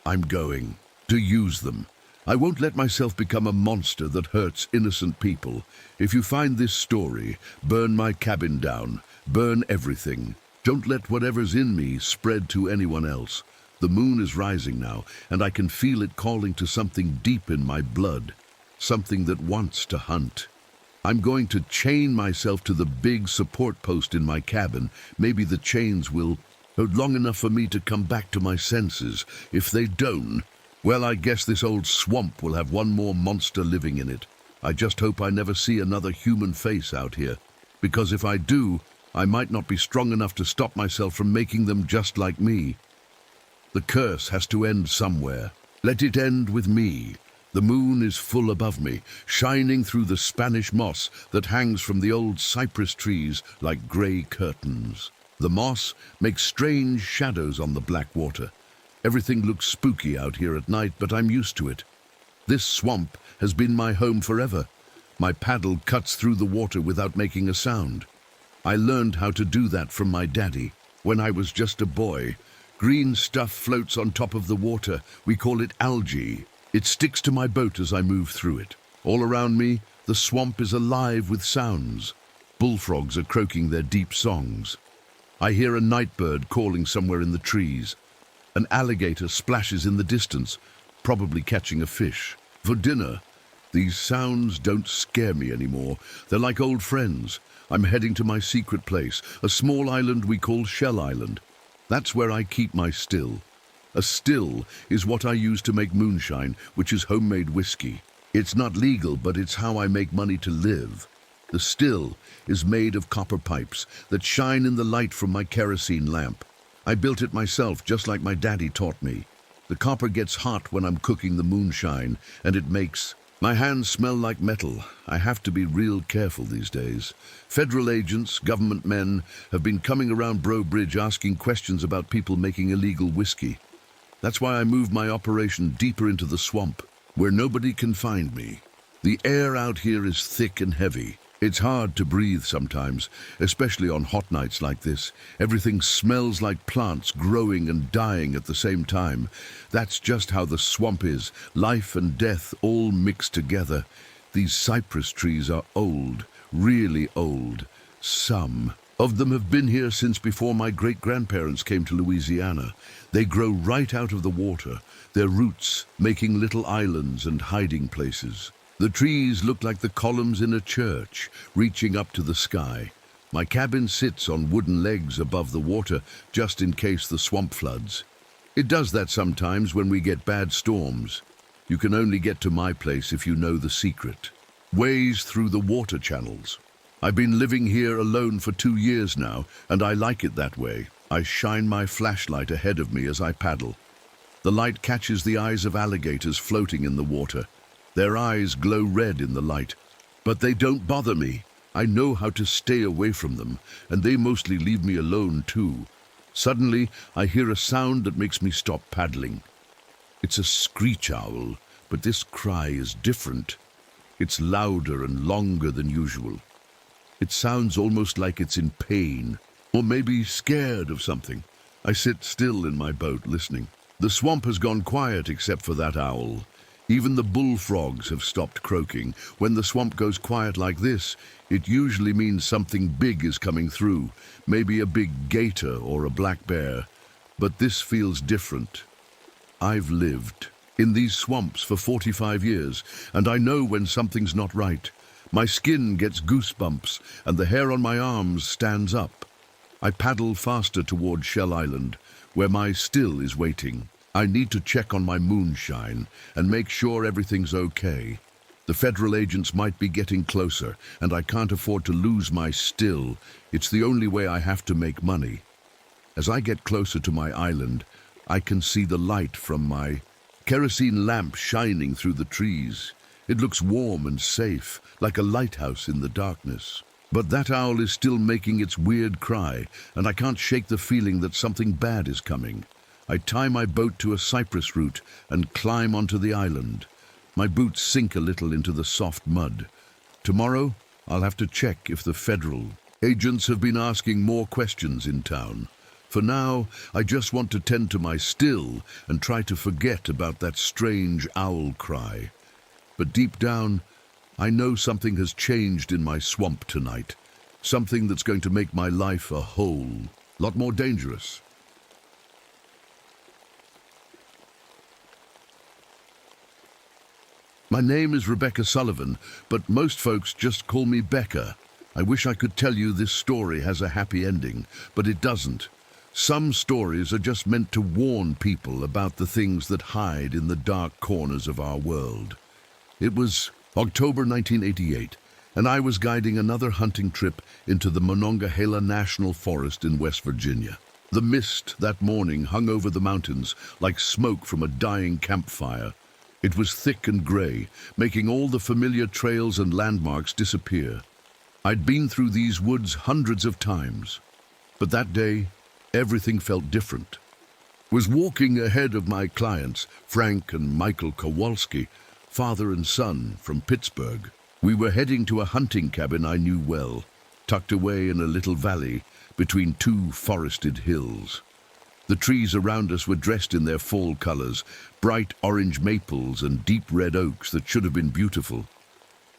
I'm going to use them. I won't let myself become a monster that hurts innocent people. If you find this story, burn my cabin down. Burn everything. Don't let whatever's in me spread to anyone else. The moon is rising now, and I can feel it calling to something deep in my blood, something that wants to hunt. I'm going to chain myself to the big support post in my cabin. Maybe the chains will hold long enough for me to come back to my senses. If they don't, well, I guess this old swamp will have one more monster living in it. I just hope I never see another human face out here, because if I do, I might not be strong enough to stop myself from making them just like me. The curse has to end somewhere. Let it end with me. The moon is full above me, shining through the Spanish moss that hangs from the old cypress trees like grey curtains. The moss makes strange shadows on the black water. Everything looks spooky out here at night, but I'm used to it. This swamp has been my home forever. My paddle cuts through the water without making a sound. I learned how to do that from my daddy when I was just a boy. Green stuff floats on top of the water. We call it algae. It sticks to my boat as I move through it. All around me, the swamp is alive with sounds. Bullfrogs are croaking their deep songs. I hear a nightbird calling somewhere in the trees. An alligator splashes in the distance, probably catching a fish. For dinner, these sounds don't scare me anymore. They're like old friends. I'm heading to my secret place, a small island we call Shell Island. That's where I keep my still. A still is what I use to make moonshine, which is homemade whiskey. It's not legal, but it's how I make money to live. The still is made of copper pipes that shine in the light from my kerosene lamp. I built it myself, just like my daddy taught me. The copper gets hot when I'm cooking the moonshine, and it makes my hands smell like metal. I have to be real careful these days. Federal agents, government men, have been coming around Breaux Bridge asking questions about people making illegal whiskey. That's why I moved my operation deeper into the swamp, where nobody can find me. The air out here is thick and heavy. It's hard to breathe sometimes, especially on hot nights like this. Everything smells like plants growing and dying at the same time. That's just how the swamp is, life and death all mixed together. These cypress trees are old, really old. Some Of them have been here since before my great-grandparents came to Louisiana. They grow right out of the water, their roots making little islands and hiding places. The trees look like the columns in a church, reaching up to the sky. My cabin sits on wooden legs above the water, just in case the swamp floods. It does that sometimes when we get bad storms. You can only get to my place if you know the secret. Ways through the water channels. I've been living here alone for 2 years now, and I like it that way. I shine my flashlight ahead of me as I paddle. The light catches the eyes of alligators floating in the water. Their eyes glow red in the light, but they don't bother me. I know how to stay away from them, and they mostly leave me alone too. Suddenly, I hear a sound that makes me stop paddling. It's a screech owl, but this cry is different. It's louder and longer than usual. It sounds almost like it's in pain, or maybe scared of something. I sit still in my boat, listening. The swamp has gone quiet except for that owl. Even the bullfrogs have stopped croaking. When the swamp goes quiet like this, it usually means something big is coming through, maybe a big gator or a black bear. But this feels different. I've lived in these swamps for 45 years, and I know when something's not right. My skin gets goosebumps, and the hair on my arms stands up. I paddle faster toward Shell Island, where my still is waiting. I need to check on my moonshine and make sure everything's okay. The federal agents might be getting closer, and I can't afford to lose my still. It's the only way I have to make money. As I get closer to my island, I can see the light from my kerosene lamp shining through the trees. It looks warm and safe, like a lighthouse in the darkness. But that owl is still making its weird cry, and I can't shake the feeling that something bad is coming. I tie my boat to a cypress root and climb onto the island. My boots sink a little into the soft mud. Tomorrow, I'll have to check if the federal agents have been asking more questions in town. For now, I just want to tend to my still and try to forget about that strange owl cry. But deep down, I know something has changed in my swamp tonight. Something that's going to make my life a whole lot more dangerous. My name is Rebecca Sullivan, but most folks just call me Becca. I wish I could tell you this story has a happy ending, but it doesn't. Some stories are just meant to warn people about the things that hide in the dark corners of our world. It was October 1988, and I was guiding another hunting trip into the Monongahela National Forest in West Virginia. The mist that morning hung over the mountains like smoke from a dying campfire. It was thick and gray, making all the familiar trails and landmarks disappear. I'd been through these woods hundreds of times, but that day, everything felt different. I was walking ahead of my clients, Frank and Michael Kowalski, father and son from Pittsburgh. We were heading to a hunting cabin I knew well, tucked away in a little valley between two forested hills. The trees around us were dressed in their fall colors, bright orange maples and deep red oaks that should have been beautiful.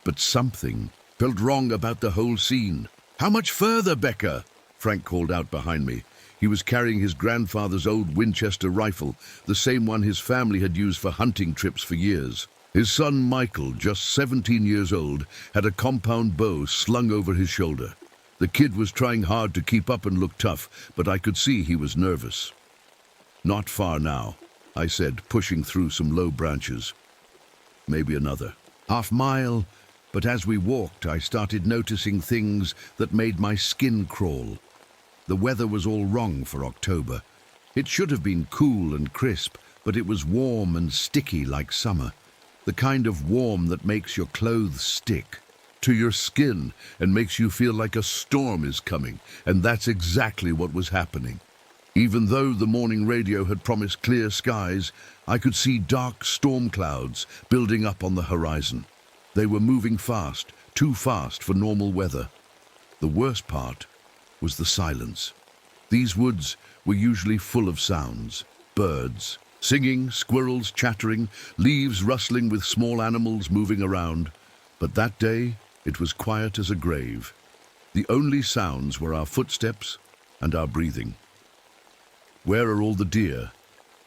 But something felt wrong about the whole scene. "How much further, Becca?" Frank called out behind me. He was carrying his grandfather's old Winchester rifle, the same one his family had used for hunting trips for years. His son Michael, just 17 years old, had a compound bow slung over his shoulder. The kid was trying hard to keep up and look tough, but I could see he was nervous. "Not far now," I said, pushing through some low branches. Maybe another half-mile, but as we walked, I started noticing things that made my skin crawl. The weather was all wrong for October. It should have been cool and crisp, but it was warm and sticky like summer. The kind of warm that makes your clothes stick to your skin and makes you feel like a storm is coming, and that's exactly what was happening. Even though the morning radio had promised clear skies, I could see dark storm clouds building up on the horizon. They were moving fast, too fast for normal weather. The worst part was the silence. These woods were usually full of sounds: birds singing, squirrels chattering, leaves rustling with small animals moving around. But that day, it was quiet as a grave. The only sounds were our footsteps and our breathing. "Where are all the deer?"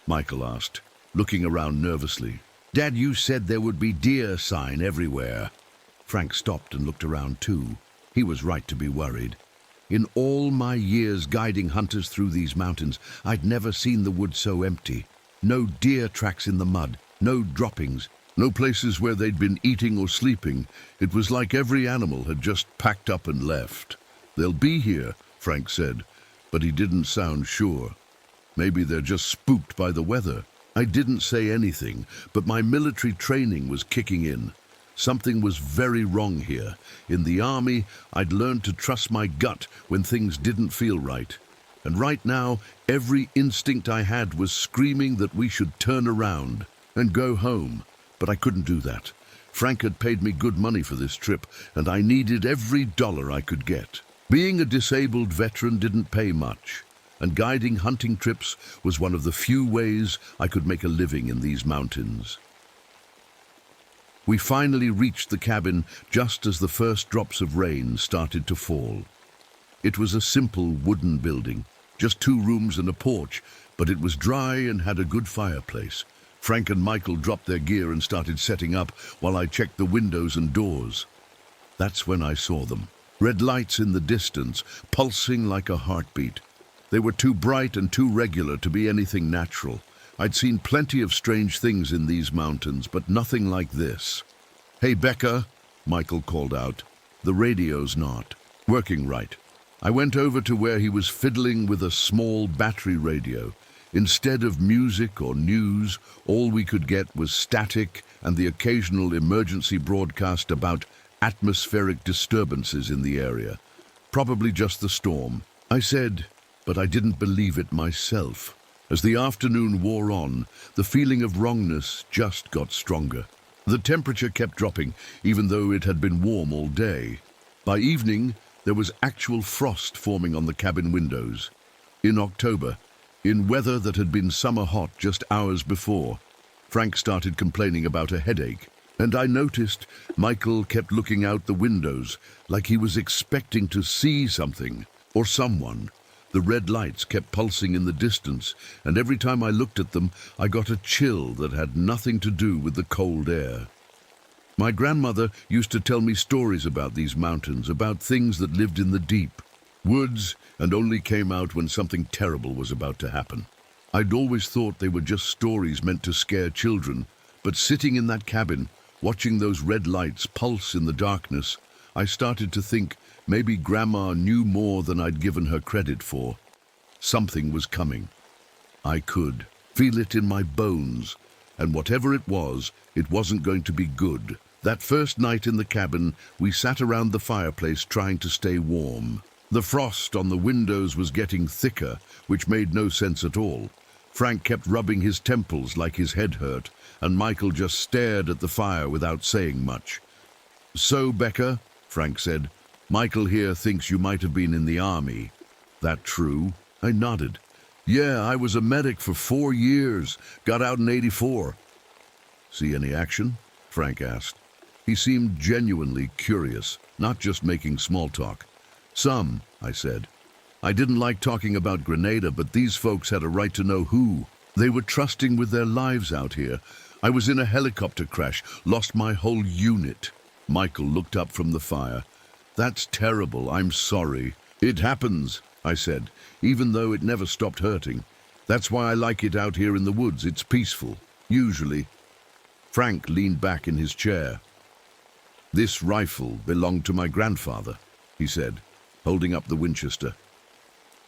Michael asked, looking around nervously. "Dad, you said there would be deer sign everywhere." Frank stopped and looked around too. He was right to be worried. In all my years guiding hunters through these mountains, I'd never seen the woods so empty. No deer tracks in the mud, no droppings, no places where they'd been eating or sleeping. It was like every animal had just packed up and left. "They'll be here," Frank said, but he didn't sound sure. "Maybe they're just spooked by the weather." I didn't say anything, but my military training was kicking in. Something was very wrong here. In the army, I'd learned to trust my gut when things didn't feel right. And right now, every instinct I had was screaming that we should turn around and go home. But I couldn't do that. Frank had paid me good money for this trip, and I needed every dollar I could get. Being a disabled veteran didn't pay much, and guiding hunting trips was one of the few ways I could make a living in these mountains. We finally reached the cabin just as the first drops of rain started to fall. It was a simple wooden building, just 2 rooms and a porch, but it was dry and had a good fireplace. Frank and Michael dropped their gear and started setting up while I checked the windows and doors. That's when I saw them. Red lights in the distance, pulsing like a heartbeat. They were too bright and too regular to be anything natural. I'd seen plenty of strange things in these mountains, but nothing like this. "Hey, Becca," Michael called out. "The radio's not working right." I went over to where he was fiddling with a small battery radio. Instead of music or news, all we could get was static and the occasional emergency broadcast about atmospheric disturbances in the area. Probably just the storm. I said, but I didn't believe it myself. As the afternoon wore on, the feeling of wrongness just got stronger. The temperature kept dropping, even though it had been warm all day. By evening, there was actual frost forming on the cabin windows. In October, in weather that had been summer hot just hours before, Frank started complaining about a headache, and I noticed Michael kept looking out the windows like he was expecting to see something or someone. The red lights kept pulsing in the distance, and every time I looked at them, I got a chill that had nothing to do with the cold air. My grandmother used to tell me stories about these mountains, about things that lived in the deep woods and only came out when something terrible was about to happen. I'd always thought they were just stories meant to scare children, but sitting in that cabin, watching those red lights pulse in the darkness, I started to think maybe Grandma knew more than I'd given her credit for. Something was coming. I could feel it in my bones, and whatever it wasn't going to be good. That first night in the cabin, we sat around the fireplace trying to stay warm. The frost on the windows was getting thicker, which made no sense at all. Frank kept rubbing his temples like his head hurt, and Michael just stared at the fire without saying much. "So, Becca," Frank said, "Michael here thinks you might have been in the army. That true?" I nodded. "Yeah, I was a medic for 4 years. Got out in '84. "See any action?" Frank asked. He seemed genuinely curious, not just making small talk. "Some," I said. I didn't like talking about Grenada, but these folks had a right to know who. They were trusting with their lives out here. I was in a helicopter crash, lost my whole unit. Michael looked up from the fire. "That's terrible, I'm sorry." "It happens," I said, even though it never stopped hurting. "That's why I like it out here in the woods. It's peaceful, usually." Frank leaned back in his chair. "This rifle belonged to my grandfather," he said, holding up the Winchester.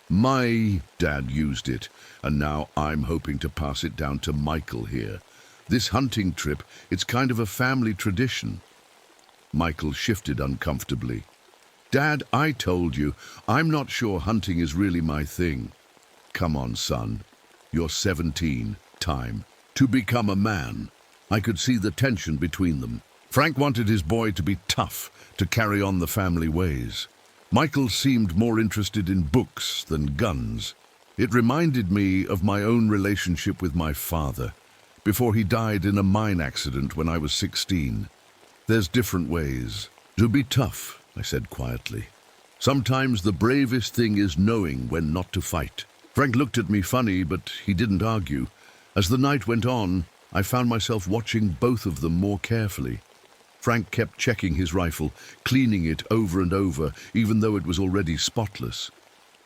"My dad used it, and now I'm hoping to pass it down to Michael here. This hunting trip, it's kind of a family tradition." Michael shifted uncomfortably. "Dad, I told you, I'm not sure hunting is really my thing." "Come on, son. You're 17. Time to become a man." I could see the tension between them. Frank wanted his boy to be tough, to carry on the family ways. Michael seemed more interested in books than guns. It reminded me of my own relationship with my father, before he died in a mine accident when I was 16. There's different ways. "To be tough," I said quietly. Sometimes the bravest thing is knowing when not to fight. Frank looked at me funny, but he didn't argue. As the night went on, I found myself watching both of them more carefully. Frank kept checking his rifle, cleaning it over and over, even though it was already spotless.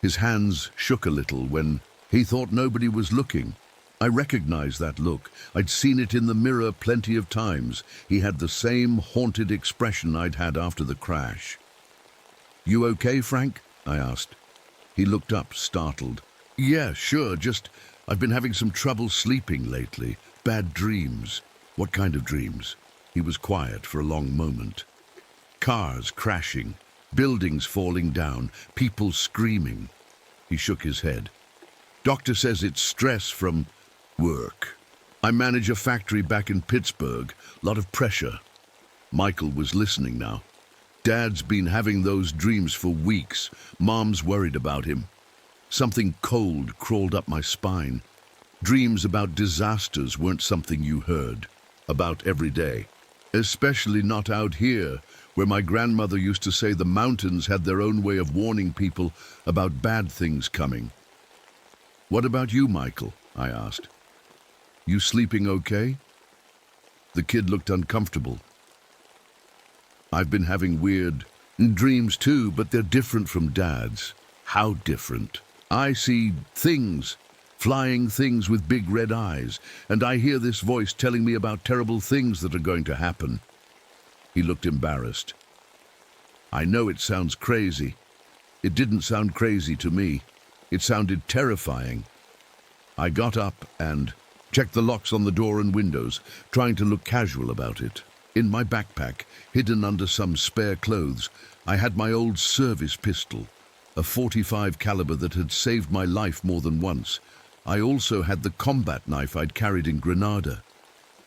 His hands shook a little when he thought nobody was looking. I recognized that look. I'd seen it in the mirror plenty of times. He had the same haunted expression I'd had after the crash. "You okay, Frank?" I asked. He looked up, startled. "Yeah, sure, I've been having some trouble sleeping lately. Bad dreams." "What kind of dreams?" He was quiet for a long moment. "Cars crashing, buildings falling down, people screaming." He shook his head. "Doctor says it's stress from work. I manage a factory back in Pittsburgh, lot of pressure." Michael was listening now. "Dad's been having those dreams for weeks. Mom's worried about him." Something cold crawled up my spine. Dreams about disasters weren't something you heard about every day. Especially not out here, where my grandmother used to say the mountains had their own way of warning people about bad things coming. "What about you, Michael?" I asked. "You sleeping okay?" The kid looked uncomfortable. "I've been having weird dreams too, but they're different from Dad's." "How different?" "I see things, flying things with big red eyes, and I hear this voice telling me about terrible things that are going to happen." He looked embarrassed. "I know it sounds crazy. It didn't sound crazy to me. It sounded terrifying." I got up and checked the locks on the door and windows, trying to look casual about it. In my backpack, hidden under some spare clothes, I had my old service pistol, a .45 caliber that had saved my life more than once. I also had the combat knife I'd carried in Grenada.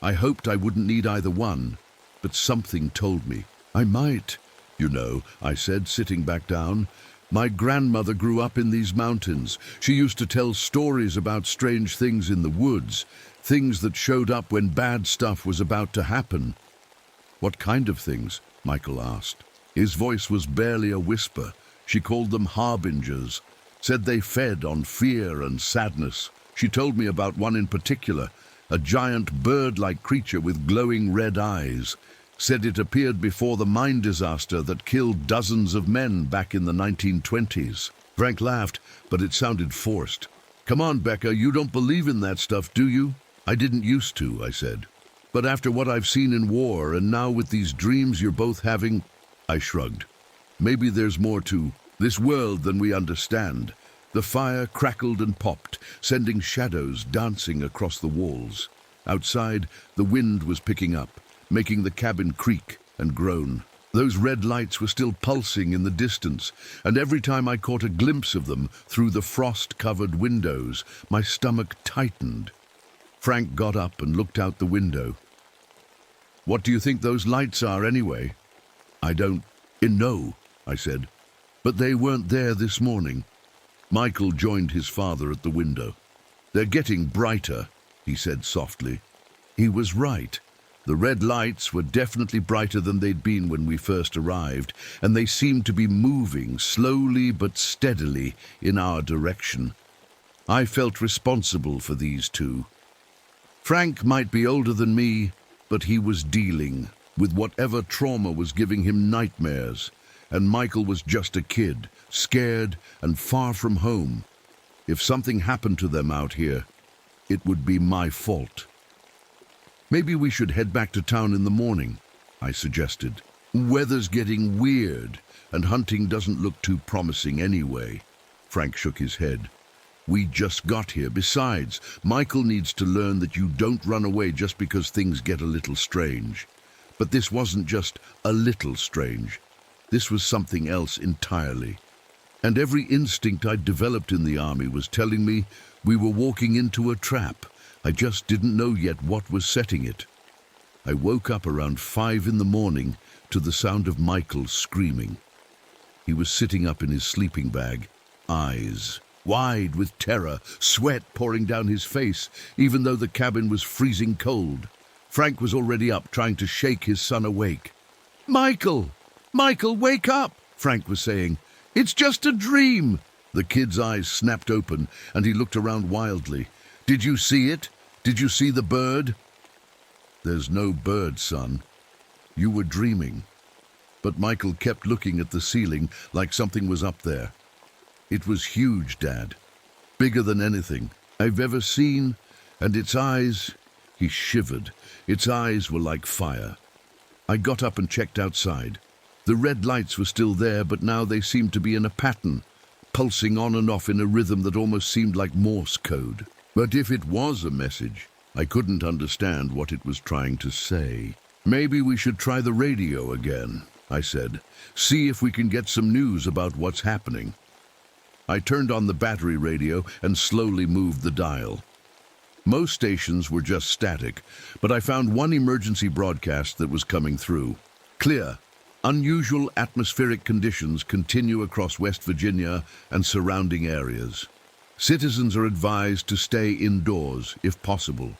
I hoped I wouldn't need either one, but something told me I might. "You know," I said, sitting back down, "my grandmother grew up in these mountains. She used to tell stories about strange things in the woods, things that showed up when bad stuff was about to happen." "What kind of things?" Michael asked. His voice was barely a whisper. "She called them harbingers, said they fed on fear and sadness. She told me about one in particular, a giant bird-like creature with glowing red eyes. Said it appeared before the mine disaster that killed dozens of men back in the 1920s. Frank laughed, but it sounded forced. "Come on, Becca, you don't believe in that stuff, do you?" "I didn't used to," I said. "But after what I've seen in war, and now with these dreams you're both having..." I shrugged. "Maybe there's more to this world than we understand." The fire crackled and popped, sending shadows dancing across the walls. Outside, the wind was picking up, making the cabin creak and groan. Those red lights were still pulsing in the distance, and every time I caught a glimpse of them through the frost-covered windows, my stomach tightened. Frank got up and looked out the window. "What do you think those lights are, anyway?" "I don't know," I said. "But they weren't there this morning." Michael joined his father at the window. "They're getting brighter," he said softly. He was right. The red lights were definitely brighter than they'd been when we first arrived, and they seemed to be moving slowly but steadily in our direction. I felt responsible for these two. Frank might be older than me, but he was dealing with whatever trauma was giving him nightmares, and Michael was just a kid, scared and far from home. If something happened to them out here, it would be my fault. "Maybe we should head back to town in the morning," I suggested. "Weather's getting weird, and hunting doesn't look too promising anyway." Frank shook his head. "We just got here. Besides, Michael needs to learn that you don't run away just because things get a little strange." But this wasn't just a little strange. This was something else entirely. And every instinct I'd developed in the army was telling me we were walking into a trap. I just didn't know yet what was setting it. I woke up around 5 in the morning to the sound of Michael screaming. He was sitting up in his sleeping bag, eyes wide with terror, sweat pouring down his face, even though the cabin was freezing cold. Frank was already up, trying to shake his son awake. "Michael! Michael, wake up!" Frank was saying. It's just a dream! The kid's eyes snapped open, and he looked around wildly. Did you see it? Did you see the bird? There's no bird, son. You were dreaming. But Michael kept looking at the ceiling like something was up there. It was huge, Dad. Bigger than anything I've ever seen, and its eyes... He shivered. Its eyes were like fire. I got up and checked outside. The red lights were still there, but now they seemed to be in a pattern, pulsing on and off in a rhythm that almost seemed like Morse code. But if it was a message, I couldn't understand what it was trying to say. Maybe we should try the radio again, I said. See if we can get some news about what's happening. I turned on the battery radio and slowly moved the dial. Most stations were just static, but I found one emergency broadcast that was coming through. Clear. Unusual atmospheric conditions continue across West Virginia and surrounding areas. Citizens are advised to stay indoors if possible.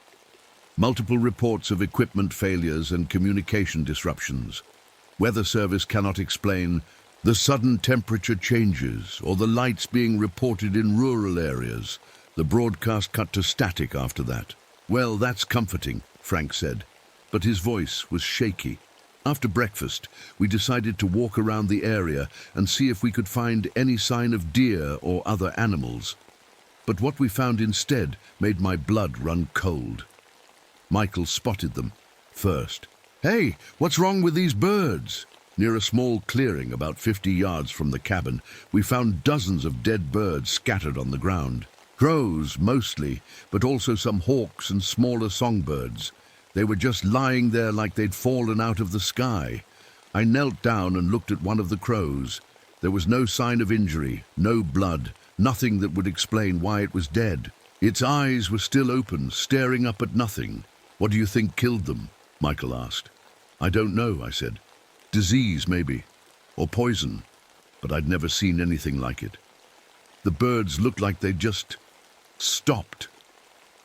Multiple reports of equipment failures and communication disruptions. Weather Service cannot explain the sudden temperature changes or the lights being reported in rural areas. The broadcast cut to static after that. Well, that's comforting, Frank said, but his voice was shaky. After breakfast, we decided to walk around the area and see if we could find any sign of deer or other animals. But what we found instead made my blood run cold. Michael spotted them first. Hey, what's wrong with these birds? Near a small clearing about 50 yards from the cabin, we found dozens of dead birds scattered on the ground. Crows, mostly, but also some hawks and smaller songbirds. They were just lying there like they'd fallen out of the sky. I knelt down and looked at one of the crows. There was no sign of injury, no blood, nothing that would explain why it was dead. Its eyes were still open, staring up at nothing. What do you think killed them? Michael asked. I don't know, I said. Disease, maybe, or poison, but I'd never seen anything like it. The birds looked like they'd just stopped,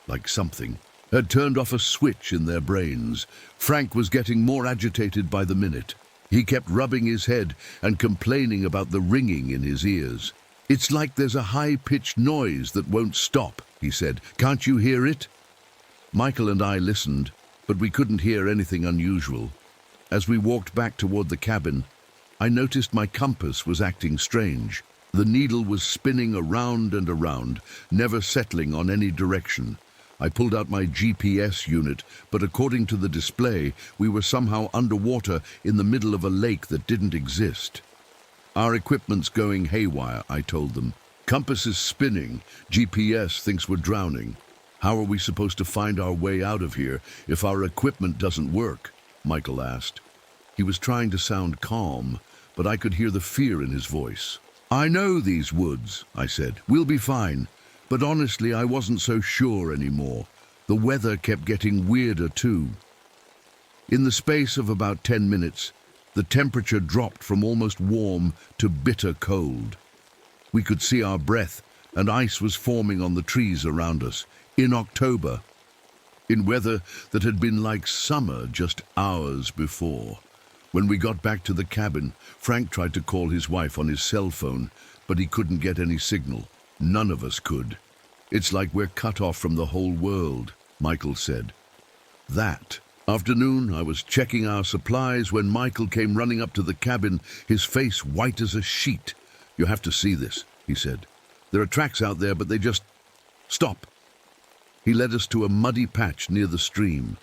like something had turned off a switch in their brains. Frank was getting more agitated by the minute. He kept rubbing his head and complaining about the ringing in his ears. It's like there's a high-pitched noise that won't stop, he said. Can't you hear it? Michael and I listened, but we couldn't hear anything unusual. As we walked back toward the cabin, I noticed my compass was acting strange. The needle was spinning around and around, never settling on any direction. I pulled out my GPS unit, but according to the display, we were somehow underwater in the middle of a lake that didn't exist. Our equipment's going haywire, I told them. Compass is spinning. GPS thinks we're drowning. How are we supposed to find our way out of here if our equipment doesn't work? Michael asked. He was trying to sound calm, but I could hear the fear in his voice. I know these woods, I said. We'll be fine. But honestly, I wasn't so sure anymore. The weather kept getting weirder too. In the space of about 10 minutes, the temperature dropped from almost warm to bitter cold. We could see our breath, and ice was forming on the trees around us. In October, in weather that had been like summer just hours before. When we got back to the cabin, Frank tried to call his wife on his cell phone, but he couldn't get any signal. None of us could. It's like we're cut off from the whole world, Michael said. That afternoon, I was checking our supplies when Michael came running up to the cabin, his face white as a sheet. You have to see this, he said. There are tracks out there, but they just stop. He led us to a muddy patch near the stream.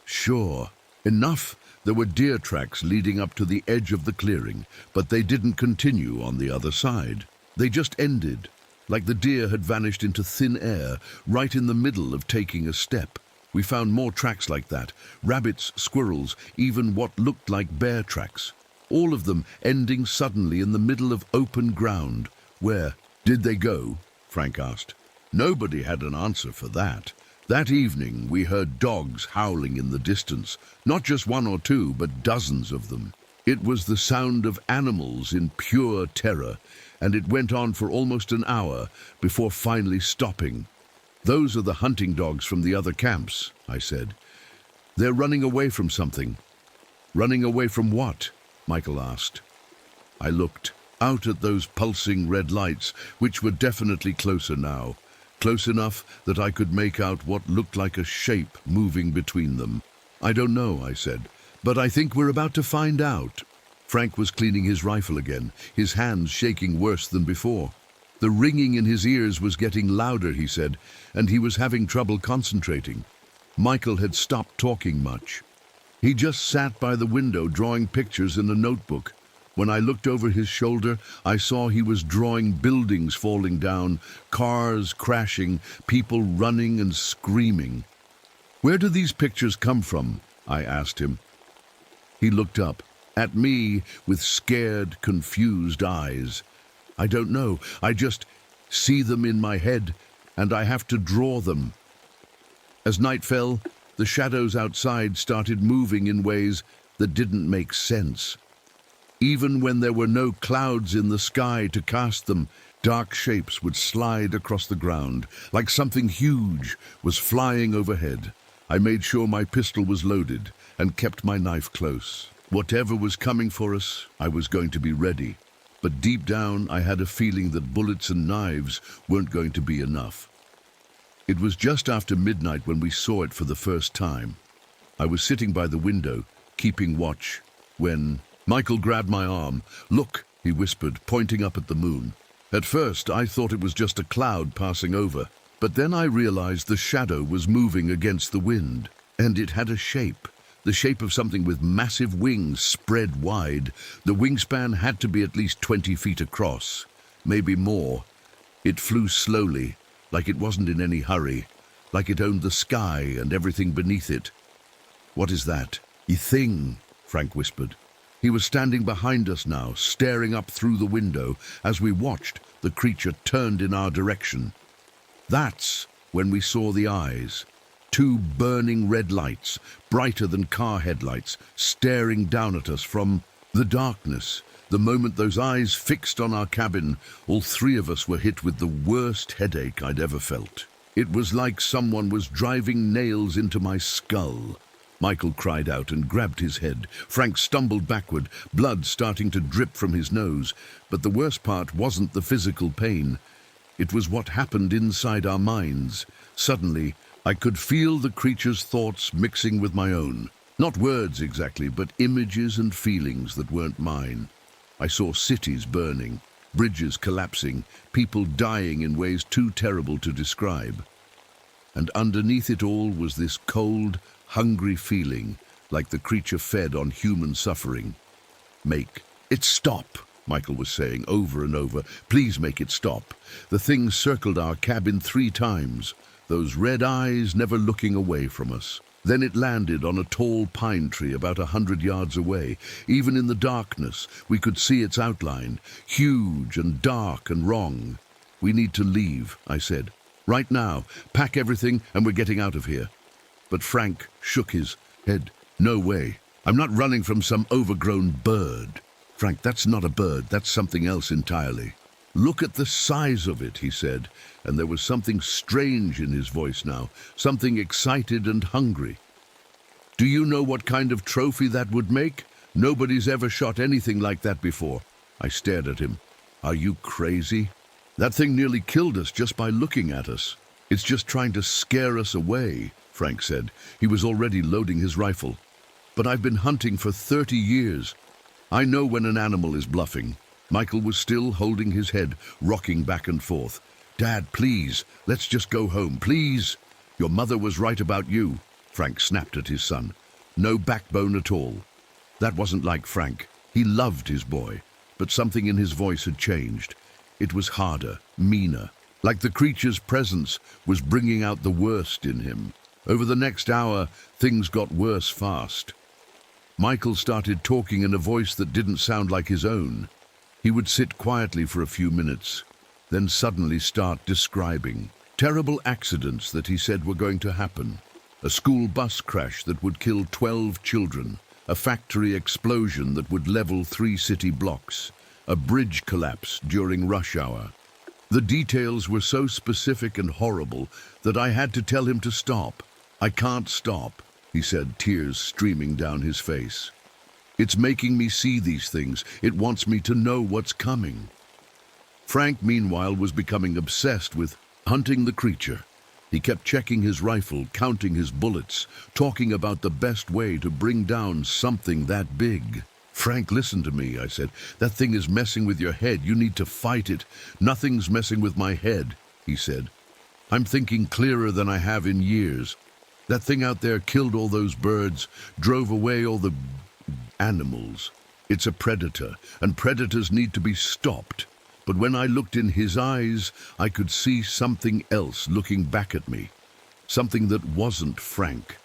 Sure, enough. There were deer tracks leading up to the edge of the clearing, but they didn't continue on the other side. They just ended, like the deer had vanished into thin air, right in the middle of taking a step. We found more tracks like that, rabbits, squirrels, even what looked like bear tracks. All of them ending suddenly in the middle of open ground. Where did they go? Frank asked. Nobody had an answer for that. That evening, we heard dogs howling in the distance, not just one or two, but dozens of them. It was the sound of animals in pure terror, and it went on for almost an hour before finally stopping. Those are the hunting dogs from the other camps, I said. They're running away from something. Running away from what? Michael asked. I looked. out at those pulsing red lights, which were definitely closer now. Close enough that I could make out what looked like a shape moving between them. "I don't know," I said, "but I think we're about to find out." Frank was cleaning his rifle again, his hands shaking worse than before. The ringing in his ears was getting louder, he said, and he was having trouble concentrating. Michael had stopped talking much. He just sat by the window drawing pictures in a notebook. When I looked over his shoulder, I saw he was drawing buildings falling down, cars crashing, people running and screaming. "Where do these pictures come from?" I asked him. He looked up at me with scared, confused eyes. "I don't know. I just see them in my head, and I have to draw them." As night fell, the shadows outside started moving in ways that didn't make sense. Even when there were no clouds in the sky to cast them, dark shapes would slide across the ground, like something huge was flying overhead. I made sure my pistol was loaded and kept my knife close. Whatever was coming for us, I was going to be ready. But deep down, I had a feeling that bullets and knives weren't going to be enough. It was just after midnight when we saw it for the first time. I was sitting by the window, keeping watch, when Michael grabbed my arm. "Look," he whispered, pointing up at the moon. At first, I thought it was just a cloud passing over, but then I realized the shadow was moving against the wind, and it had a shape. The shape of something with massive wings spread wide. The wingspan had to be at least 20 feet across, maybe more. It flew slowly, like it wasn't in any hurry, like it owned the sky and everything beneath it. "What is that?" "A thing," Frank whispered. He was standing behind us now, staring up through the window. As we watched, the creature turned in our direction. That's when we saw the eyes. Two burning red lights, brighter than car headlights, staring down at us from the darkness. The moment those eyes fixed on our cabin, all three of us were hit with the worst headache I'd ever felt. It was like someone was driving nails into my skull. Michael cried out and grabbed his head. Frank stumbled backward, blood starting to drip from his nose. But the worst part wasn't the physical pain. It was what happened inside our minds. Suddenly, I could feel the creature's thoughts mixing with my own. Not words exactly, but images and feelings that weren't mine. I saw cities burning, bridges collapsing, people dying in ways too terrible to describe. And underneath it all was this cold, hungry feeling, like the creature fed on human suffering. "Make it stop," Michael was saying over and over. "Please make it stop." The thing circled our cabin 3 times, those red eyes never looking away from us. Then it landed on a tall pine tree about 100 yards away. Even in the darkness, we could see its outline, huge and dark and wrong. "We need to leave," I said. "Right now. Pack everything and we're getting out of here." But Frank shook his head. "No way. I'm not running from some overgrown bird." "Frank, that's not a bird. That's something else entirely." "Look at the size of it," he said, and there was something strange in his voice now, something excited and hungry. "Do you know what kind of trophy that would make? Nobody's ever shot anything like that before." I stared at him. "Are you crazy? That thing nearly killed us just by looking at us. It's just trying to scare us away," Frank said. He was already loading his rifle. "But I've been hunting for 30 years. I know when an animal is bluffing." Michael was still holding his head, rocking back and forth. "Dad, please, let's just go home, please." "Your mother was right about you," Frank snapped at his son. "No backbone at all." That wasn't like Frank. He loved his boy, but something in his voice had changed. It was harder, meaner, like the creature's presence was bringing out the worst in him. Over the next hour, things got worse fast. Michael started talking in a voice that didn't sound like his own. He would sit quietly for a few minutes, then suddenly start describing terrible accidents that he said were going to happen. A school bus crash that would kill 12 children, a factory explosion that would level 3 city blocks, a bridge collapse during rush hour. The details were so specific and horrible that I had to tell him to stop. "I can't stop," he said, tears streaming down his face. It's making me see these things. It wants me to know what's coming. Frank, meanwhile, was becoming obsessed with hunting the creature. He kept checking his rifle, counting his bullets, talking about the best way to bring down something that big. "Frank, listen to me," I said. "That thing is messing with your head. You need to fight it." "Nothing's messing with my head," he said. "I'm thinking clearer than I have in years. That thing out there killed all those birds, drove away all the animals. It's a predator, and predators need to be stopped." But when I looked in his eyes, I could see something else looking back at me. Something that wasn't Frank.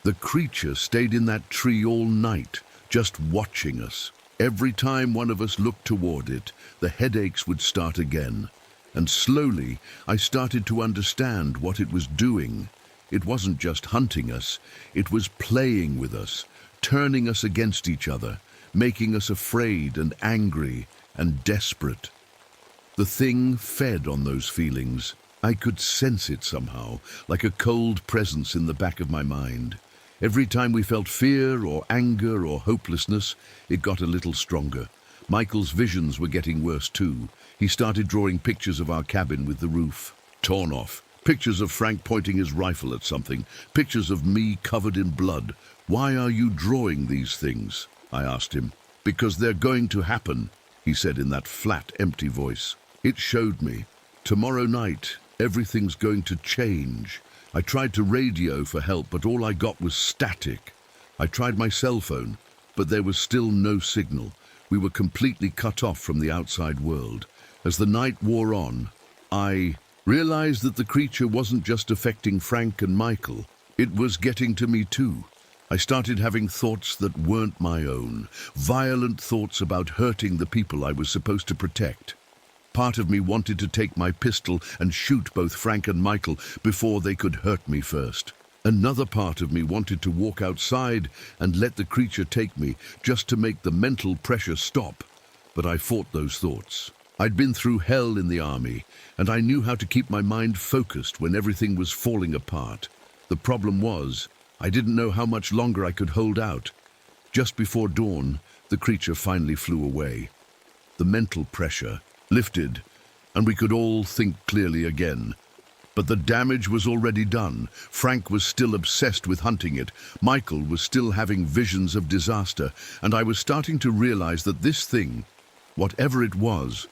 The creature stayed in that tree all night, just watching us. Every time one of us looked toward it, the headaches would start again. And slowly, I started to understand what it was doing. It wasn't just hunting us, it was playing with us, turning us against each other, making us afraid and angry and desperate. The thing fed on those feelings. I could sense it somehow, like a cold presence in the back of my mind. Every time we felt fear or anger or hopelessness, it got a little stronger. Michael's visions were getting worse too. He started drawing pictures of our cabin with the roof torn off, pictures of Frank pointing his rifle at something, pictures of me covered in blood. "Why are you drawing these things?" I asked him. "Because they're going to happen," he said in that flat, empty voice. It showed me. Tomorrow night, everything's going to change. I tried to radio for help, but all I got was static. I tried my cell phone, but there was still no signal. We were completely cut off from the outside world. As the night wore on, I realized that the creature wasn't just affecting Frank and Michael. It was getting to me too. I started having thoughts that weren't my own, violent thoughts about hurting the people I was supposed to protect. Part of me wanted to take my pistol and shoot both Frank and Michael before they could hurt me first. Another part of me wanted to walk outside and let the creature take me, just to make the mental pressure stop. But I fought those thoughts. I'd been through hell in the army, and I knew how to keep my mind focused when everything was falling apart. The problem was, I didn't know how much longer I could hold out. Just before dawn, the creature finally flew away. The mental pressure lifted, and we could all think clearly again. But the damage was already done. Frank was still obsessed with hunting it. Michael was still having visions of disaster, and I was starting to realize that this thing, whatever it was,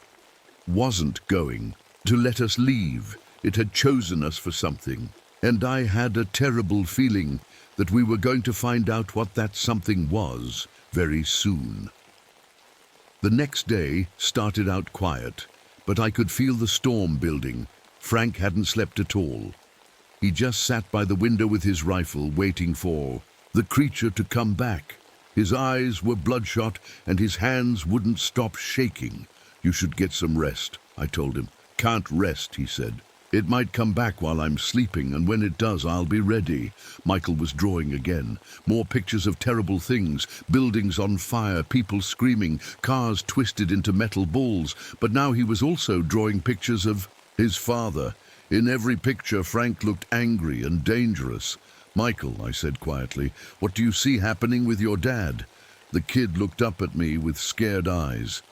wasn't going to let us leave. It had chosen us for something, and I had a terrible feeling that we were going to find out what that something was very soon. The next day started out quiet, but I could feel the storm building. Frank hadn't slept at all. He just sat by the window with his rifle, waiting for the creature to come back. His eyes were bloodshot, and his hands wouldn't stop shaking. "You should get some rest," I told him. "Can't rest," he said. "It might come back while I'm sleeping, and when it does, I'll be ready." Michael was drawing again. More pictures of terrible things, buildings on fire, people screaming, cars twisted into metal balls. But now he was also drawing pictures of his father. In every picture, Frank looked angry and dangerous. "Michael," I said quietly, "what do you see happening with your dad?" The kid looked up at me with scared eyes.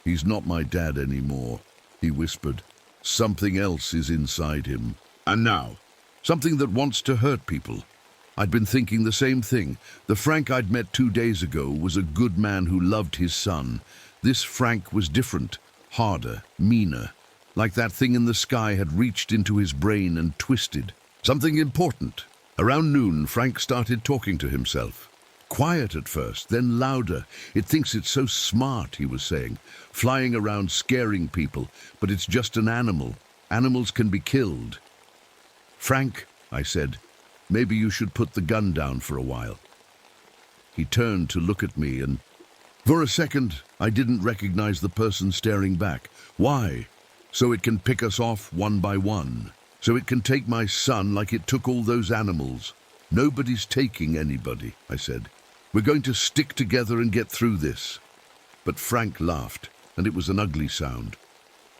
"He's not my dad anymore," he whispered. "Something else is inside him. And now, something that wants to hurt people." I'd been thinking the same thing. The Frank I'd met 2 days ago was a good man who loved his son. This Frank was different, harder, meaner. Like that thing in the sky had reached into his brain and twisted. Something important. Around noon, Frank started talking to himself. Quiet at first, then louder. "It thinks it's so smart," he was saying, "flying around scaring people, but it's just an animal. Animals can be killed." "Frank," I said, "maybe you should put the gun down for a while." He turned to look at me, and for a second, I didn't recognize the person staring back. "Why?" "So it can pick us off one by one. So it can take my son like it took all those animals." "Nobody's taking anybody," I said. "We're going to stick together and get through this." But Frank laughed, and it was an ugly sound.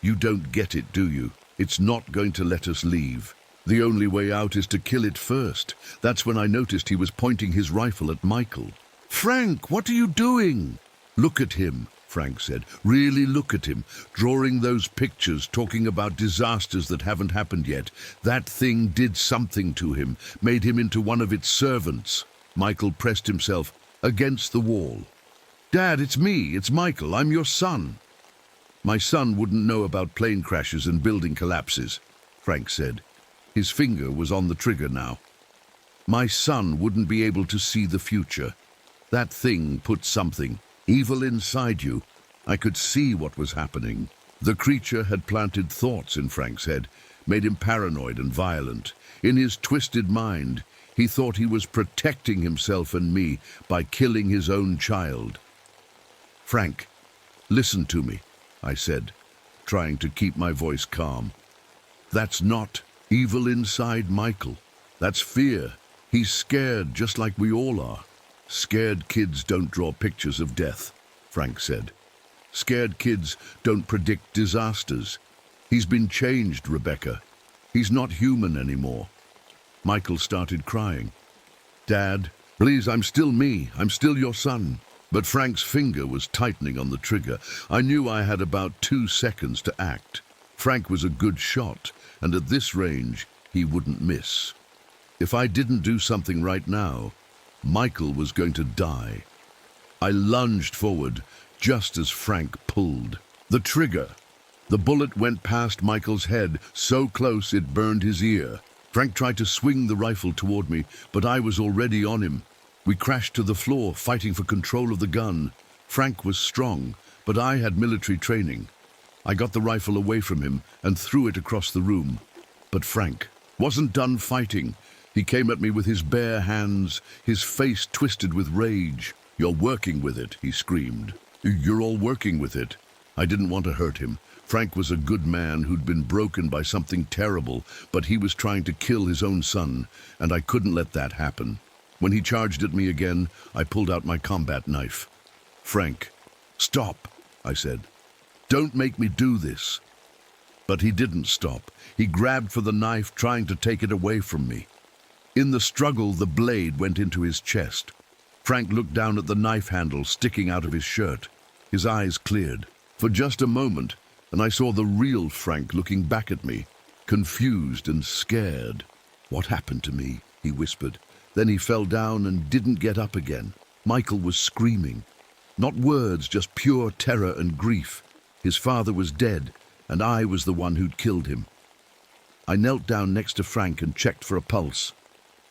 "You don't get it, do you? It's not going to let us leave. The only way out is to kill it first." That's when I noticed he was pointing his rifle at Michael. Frank, what are you doing? Look at him, Frank said. Really look at him, drawing those pictures, talking about disasters that haven't happened yet. That thing did something to him, made him into one of its servants. Michael pressed himself against the wall. Dad, it's me, it's Michael, I'm your son. My son wouldn't know about plane crashes and building collapses, Frank said. His finger was on the trigger now. My son wouldn't be able to see the future. That thing put something evil inside you. I could see what was happening. The creature had planted thoughts in Frank's head, made him paranoid and violent. In his twisted mind, he thought he was protecting himself and me by killing his own child. Frank, listen to me, I said, trying to keep my voice calm. That's not evil inside Michael. That's fear. He's scared just like we all are. Scared kids don't draw pictures of death, Frank said. Scared kids don't predict disasters. He's been changed, Rebecca. He's not human anymore. Michael started crying. Dad, please, I'm still me. I'm still your son. But Frank's finger was tightening on the trigger. I knew I had about 2 seconds to act. Frank was a good shot, and at this range, he wouldn't miss. If I didn't do something right now, Michael was going to die. I lunged forward just as Frank pulled the trigger. The bullet went past Michael's head, so close it burned his ear. Frank tried to swing the rifle toward me, but I was already on him. We crashed to the floor, fighting for control of the gun. Frank was strong, but I had military training. I got the rifle away from him and threw it across the room. But Frank wasn't done fighting. He came at me with his bare hands, his face twisted with rage. You're working with it, he screamed. You're all working with it. I didn't want to hurt him. Frank was a good man who'd been broken by something terrible, but he was trying to kill his own son, and I couldn't let that happen. When he charged at me again, I pulled out my combat knife. Frank, stop, I said. Don't make me do this. But he didn't stop. He grabbed for the knife, trying to take it away from me. In the struggle, the blade went into his chest. Frank looked down at the knife handle sticking out of his shirt. His eyes cleared. For just a moment, and I saw the real Frank looking back at me, confused and scared. What happened to me? He whispered. Then he fell down and didn't get up again. Michael was screaming. Not words, just pure terror and grief. His father was dead, and I was the one who'd killed him. I knelt down next to Frank and checked for a pulse.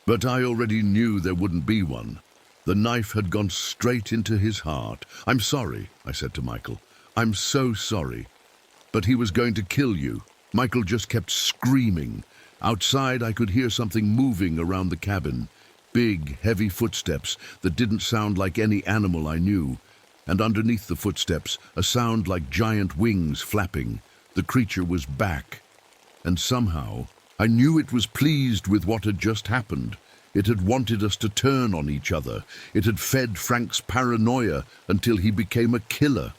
But I already knew there wouldn't be one. The knife had gone straight into his heart. I'm sorry, I said to Michael. I'm so sorry. But he was going to kill you. Michael just kept screaming. Outside, I could hear something moving around the cabin. Big, heavy footsteps that didn't sound like any animal I knew. And underneath the footsteps, a sound like giant wings flapping. The creature was back. And somehow, I knew it was pleased with what had just happened. It had wanted us to turn on each other. It had fed Frank's paranoia until he became a killer.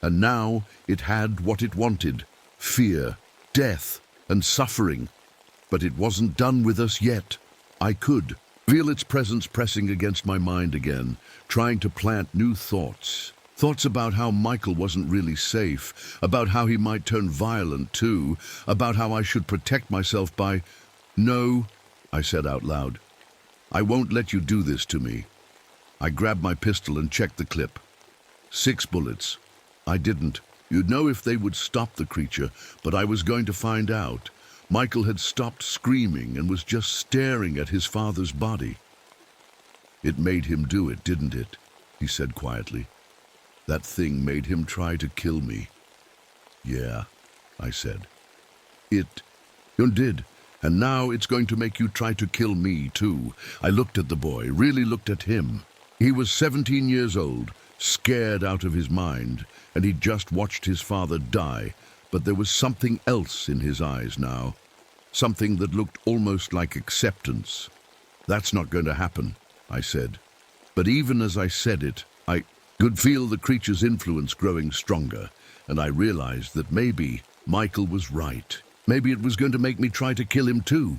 And now it had what it wanted: fear, death, and suffering. But it wasn't done with us yet. I could feel its presence pressing against my mind again, trying to plant new thoughts. Thoughts about how Michael wasn't really safe, about how he might turn violent too, about how I should protect myself by... No, I said out loud. I won't let you do this to me. I grabbed my pistol and checked the clip. 6 bullets. I didn't. You'd know if they would stop the creature, but I was going to find out. Michael had stopped screaming and was just staring at his father's body. It made him do it, didn't it? He said quietly. That thing made him try to kill me. Yeah, I said. It did. And now it's going to make you try to kill me, too. I looked at the boy, really looked at him. He was 17 years old, scared out of his mind, and he'd just watched his father die. But there was something else in his eyes now. Something that looked almost like acceptance. That's not going to happen, I said. But even as I said it, I could feel the creature's influence growing stronger, and I realized that maybe Michael was right. Maybe it was going to make me try to kill him too.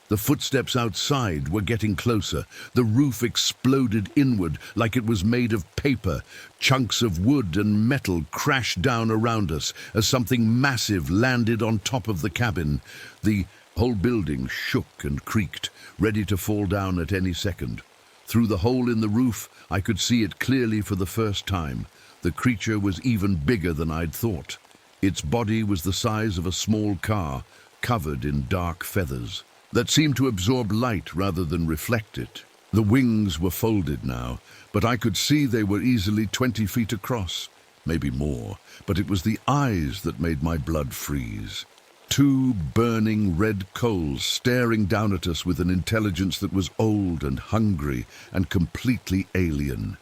The footsteps outside were getting closer. The roof exploded inward like it was made of paper. Chunks of wood and metal crashed down around us as something massive landed on top of the cabin. The whole building shook and creaked, ready to fall down at any second. Through the hole in the roof, I could see it clearly for the first time. The creature was even bigger than I'd thought. Its body was the size of a small car, covered in dark feathers that seemed to absorb light rather than reflect it. The wings were folded now, but I could see they were easily 20 feet across, maybe more, but it was the eyes that made my blood freeze. Two burning red coals staring down at us with an intelligence that was old and hungry and completely alien.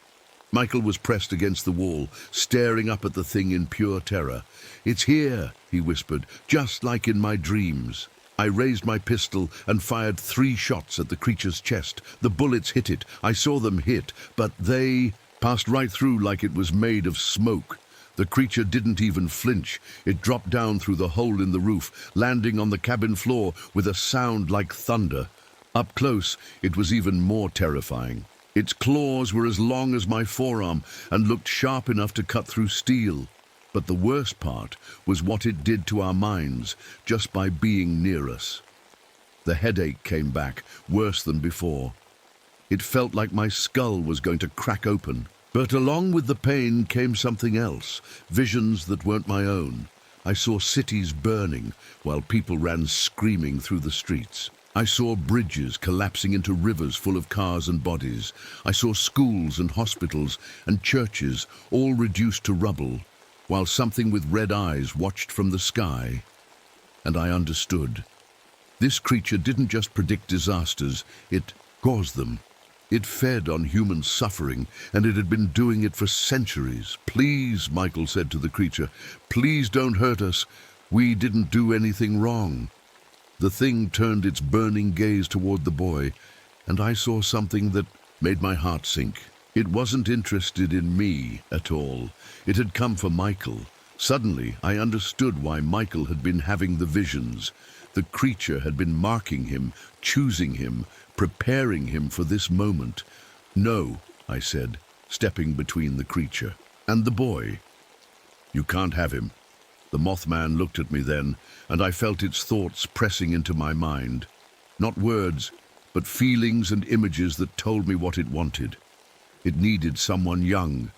Michael was pressed against the wall, staring up at the thing in pure terror. "It's here," he whispered, "just like in my dreams." I raised my pistol and fired 3 shots at the creature's chest. The bullets hit it. I saw them hit, but they passed right through like it was made of smoke. The creature didn't even flinch. It dropped down through the hole in the roof, landing on the cabin floor with a sound like thunder. Up close, it was even more terrifying. Its claws were as long as my forearm and looked sharp enough to cut through steel. But the worst part was what it did to our minds just by being near us. The headache came back, worse than before. It felt like my skull was going to crack open. But along with the pain came something else, visions that weren't my own. I saw cities burning while people ran screaming through the streets. I saw bridges collapsing into rivers full of cars and bodies. I saw schools and hospitals and churches all reduced to rubble, while something with red eyes watched from the sky. And I understood. This creature didn't just predict disasters, it caused them. It fed on human suffering, and it had been doing it for centuries. "Please," Michael said to the creature, "please don't hurt us. We didn't do anything wrong." The thing turned its burning gaze toward the boy, and I saw something that made my heart sink. It wasn't interested in me at all. It had come for Michael. Suddenly, I understood why Michael had been having the visions. The creature had been marking him, choosing him, preparing him for this moment. "No," I said, stepping between the creature and the boy. "You can't have him." The Mothman looked at me then, and I felt its thoughts pressing into my mind. Not words, but feelings and images that told me what it wanted. It needed someone young,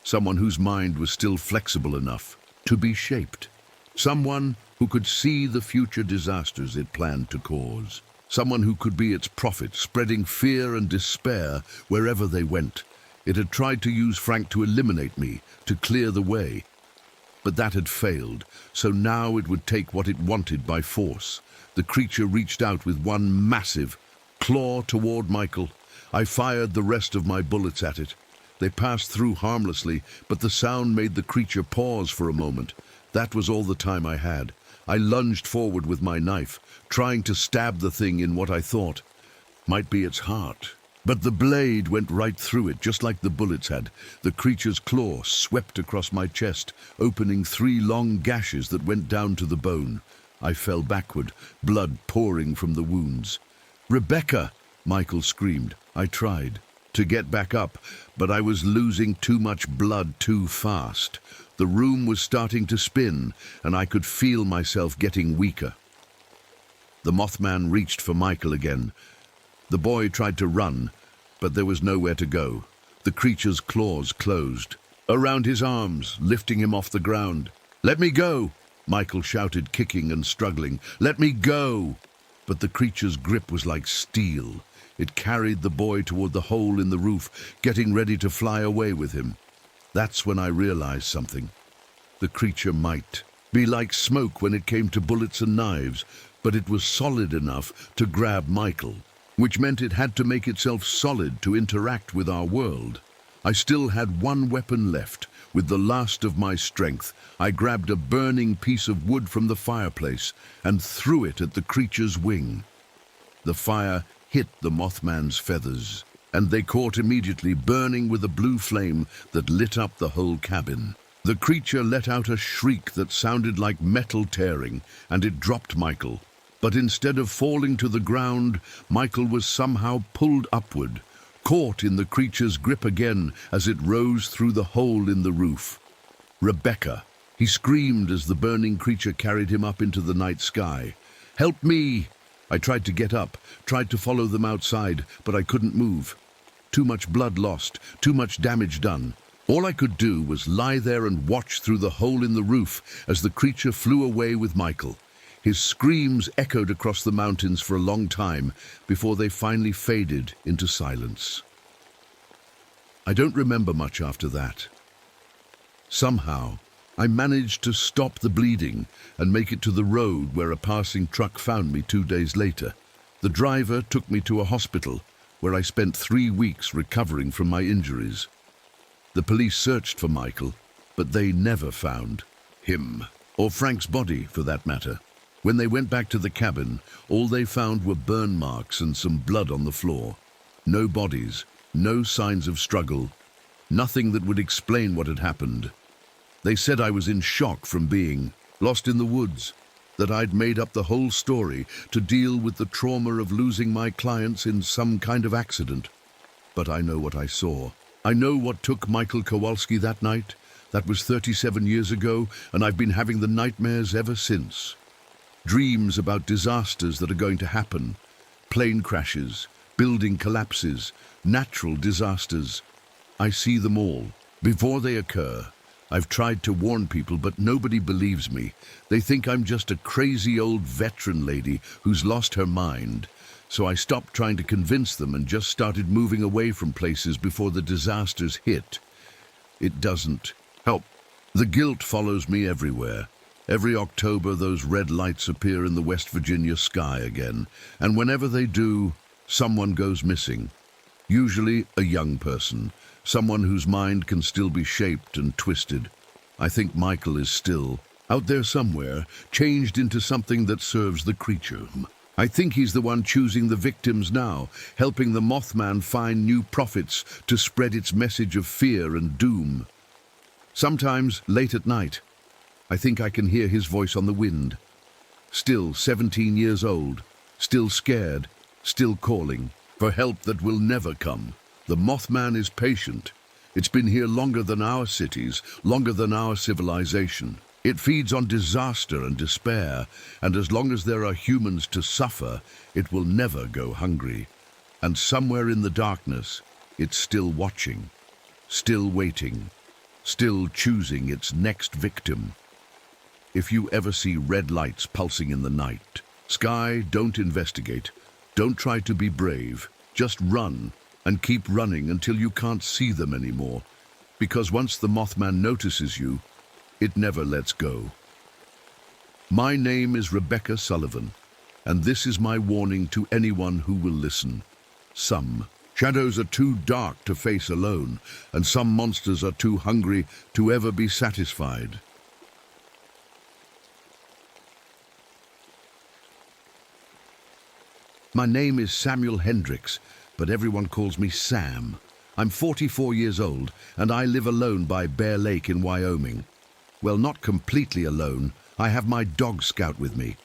someone whose mind was still flexible enough to be shaped, someone who could see the future disasters it planned to cause, someone who could be its prophet, spreading fear and despair wherever they went. It had tried to use Frank to eliminate me, to clear the way, but that had failed, so now it would take what it wanted by force. The creature reached out with one massive claw toward Michael. I fired the rest of my bullets at it. They passed through harmlessly, but the sound made the creature pause for a moment. That was all the time I had. I lunged forward with my knife, trying to stab the thing in what I thought might be its heart. But the blade went right through it, just like the bullets had. The creature's claw swept across my chest, opening 3 long gashes that went down to the bone. I fell backward, blood pouring from the wounds. "Rebecca!" Michael screamed. I tried to get back up, but I was losing too much blood too fast. The room was starting to spin, and I could feel myself getting weaker. The Mothman reached for Michael again. The boy tried to run, but there was nowhere to go. The creature's claws closed around his arms, lifting him off the ground. "Let me go!" Michael shouted, kicking and struggling. "Let me go!" But the creature's grip was like steel. It carried the boy toward the hole in the roof, getting ready to fly away with him. That's when I realized something. The creature might be like smoke when it came to bullets and knives, but it was solid enough to grab Michael, which meant it had to make itself solid to interact with our world. I still had one weapon left. With the last of my strength, I grabbed a burning piece of wood from the fireplace and threw it at the creature's wing. The fire hit the Mothman's feathers, and they caught immediately, burning with a blue flame that lit up the whole cabin. The creature let out a shriek that sounded like metal tearing, and it dropped Michael. But instead of falling to the ground, Michael was somehow pulled upward, caught in the creature's grip again as it rose through the hole in the roof. Rebecca! He screamed as the burning creature carried him up into the night sky. "Help me!" I tried to get up, tried to follow them outside, but I couldn't move. Too much blood lost, too much damage done. All I could do was lie there and watch through the hole in the roof as the creature flew away with Michael. His screams echoed across the mountains for a long time before they finally faded into silence. I don't remember much after that. Somehow, I managed to stop the bleeding and make it to the road where a passing truck found me 2 days later. The driver took me to a hospital where I spent 3 weeks recovering from my injuries. The police searched for Michael, but they never found him, or Frank's body for that matter. When they went back to the cabin, all they found were burn marks and some blood on the floor. No bodies, no signs of struggle, nothing that would explain what had happened. They said I was in shock from being lost in the woods, that I'd made up the whole story to deal with the trauma of losing my clients in some kind of accident. But I know what I saw. I know what took Michael Kowalski that night. That was 37 years ago, and I've been having the nightmares ever since. Dreams about disasters that are going to happen. Plane crashes, building collapses, natural disasters. I see them all before they occur. I've tried to warn people, but nobody believes me. They think I'm just a crazy old veteran lady who's lost her mind. So I stopped trying to convince them and just started moving away from places before the disasters hit. It doesn't help. The guilt follows me everywhere. Every October, those red lights appear in the West Virginia sky again, and whenever they do, someone goes missing. Usually a young person, someone whose mind can still be shaped and twisted. I think Michael is still out there somewhere, changed into something that serves the creature. I think he's the one choosing the victims now, helping the Mothman find new prophets to spread its message of fear and doom. Sometimes, late at night, I think I can hear his voice on the wind. Still 17 years old, still scared, still calling for help that will never come. The Mothman is patient. It's been here longer than our cities, longer than our civilization. It feeds on disaster and despair, and as long as there are humans to suffer, it will never go hungry. And somewhere in the darkness, it's still watching, still waiting, still choosing its next victim. If you ever see red lights pulsing in the night sky, don't investigate. Don't try to be brave. Just run, and keep running until you can't see them anymore. Because once the Mothman notices you, it never lets go. My name is Rebecca Sullivan, and this is my warning to anyone who will listen. Some shadows are too dark to face alone, and some monsters are too hungry to ever be satisfied. My name is Samuel Hendricks, but everyone calls me Sam. I'm 44 years old, and I live alone by Bear Lake in Wyoming. Well, not completely alone. I have my dog Scout with me.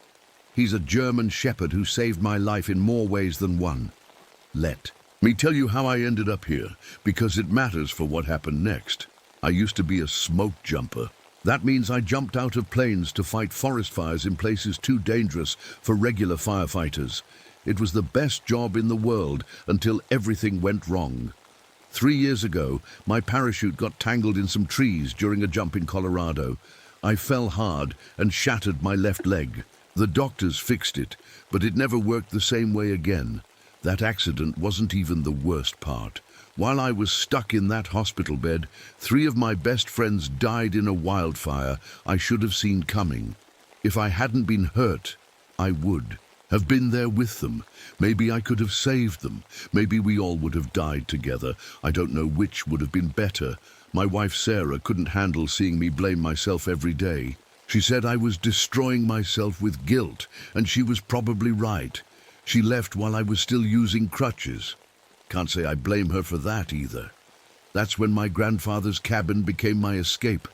He's a German Shepherd who saved my life in more ways than one. Let me tell you how I ended up here, because it matters for what happened next. I used to be a smoke jumper. That means I jumped out of planes to fight forest fires in places too dangerous for regular firefighters. It was the best job in the world until everything went wrong. 3 years ago, my parachute got tangled in some trees during a jump in Colorado. I fell hard and shattered my left leg. The doctors fixed it, but it never worked the same way again. That accident wasn't even the worst part. While I was stuck in that hospital bed, 3 of my best friends died in a wildfire I should have seen coming. If I hadn't been hurt, I would have been there with them. Maybe I could have saved them. Maybe we all would have died together. I don't know which would have been better. My wife Sarah couldn't handle seeing me blame myself every day. She said I was destroying myself with guilt, and she was probably right. She left while I was still using crutches. Can't say I blame her for that either. That's when my grandfather's cabin became my escape.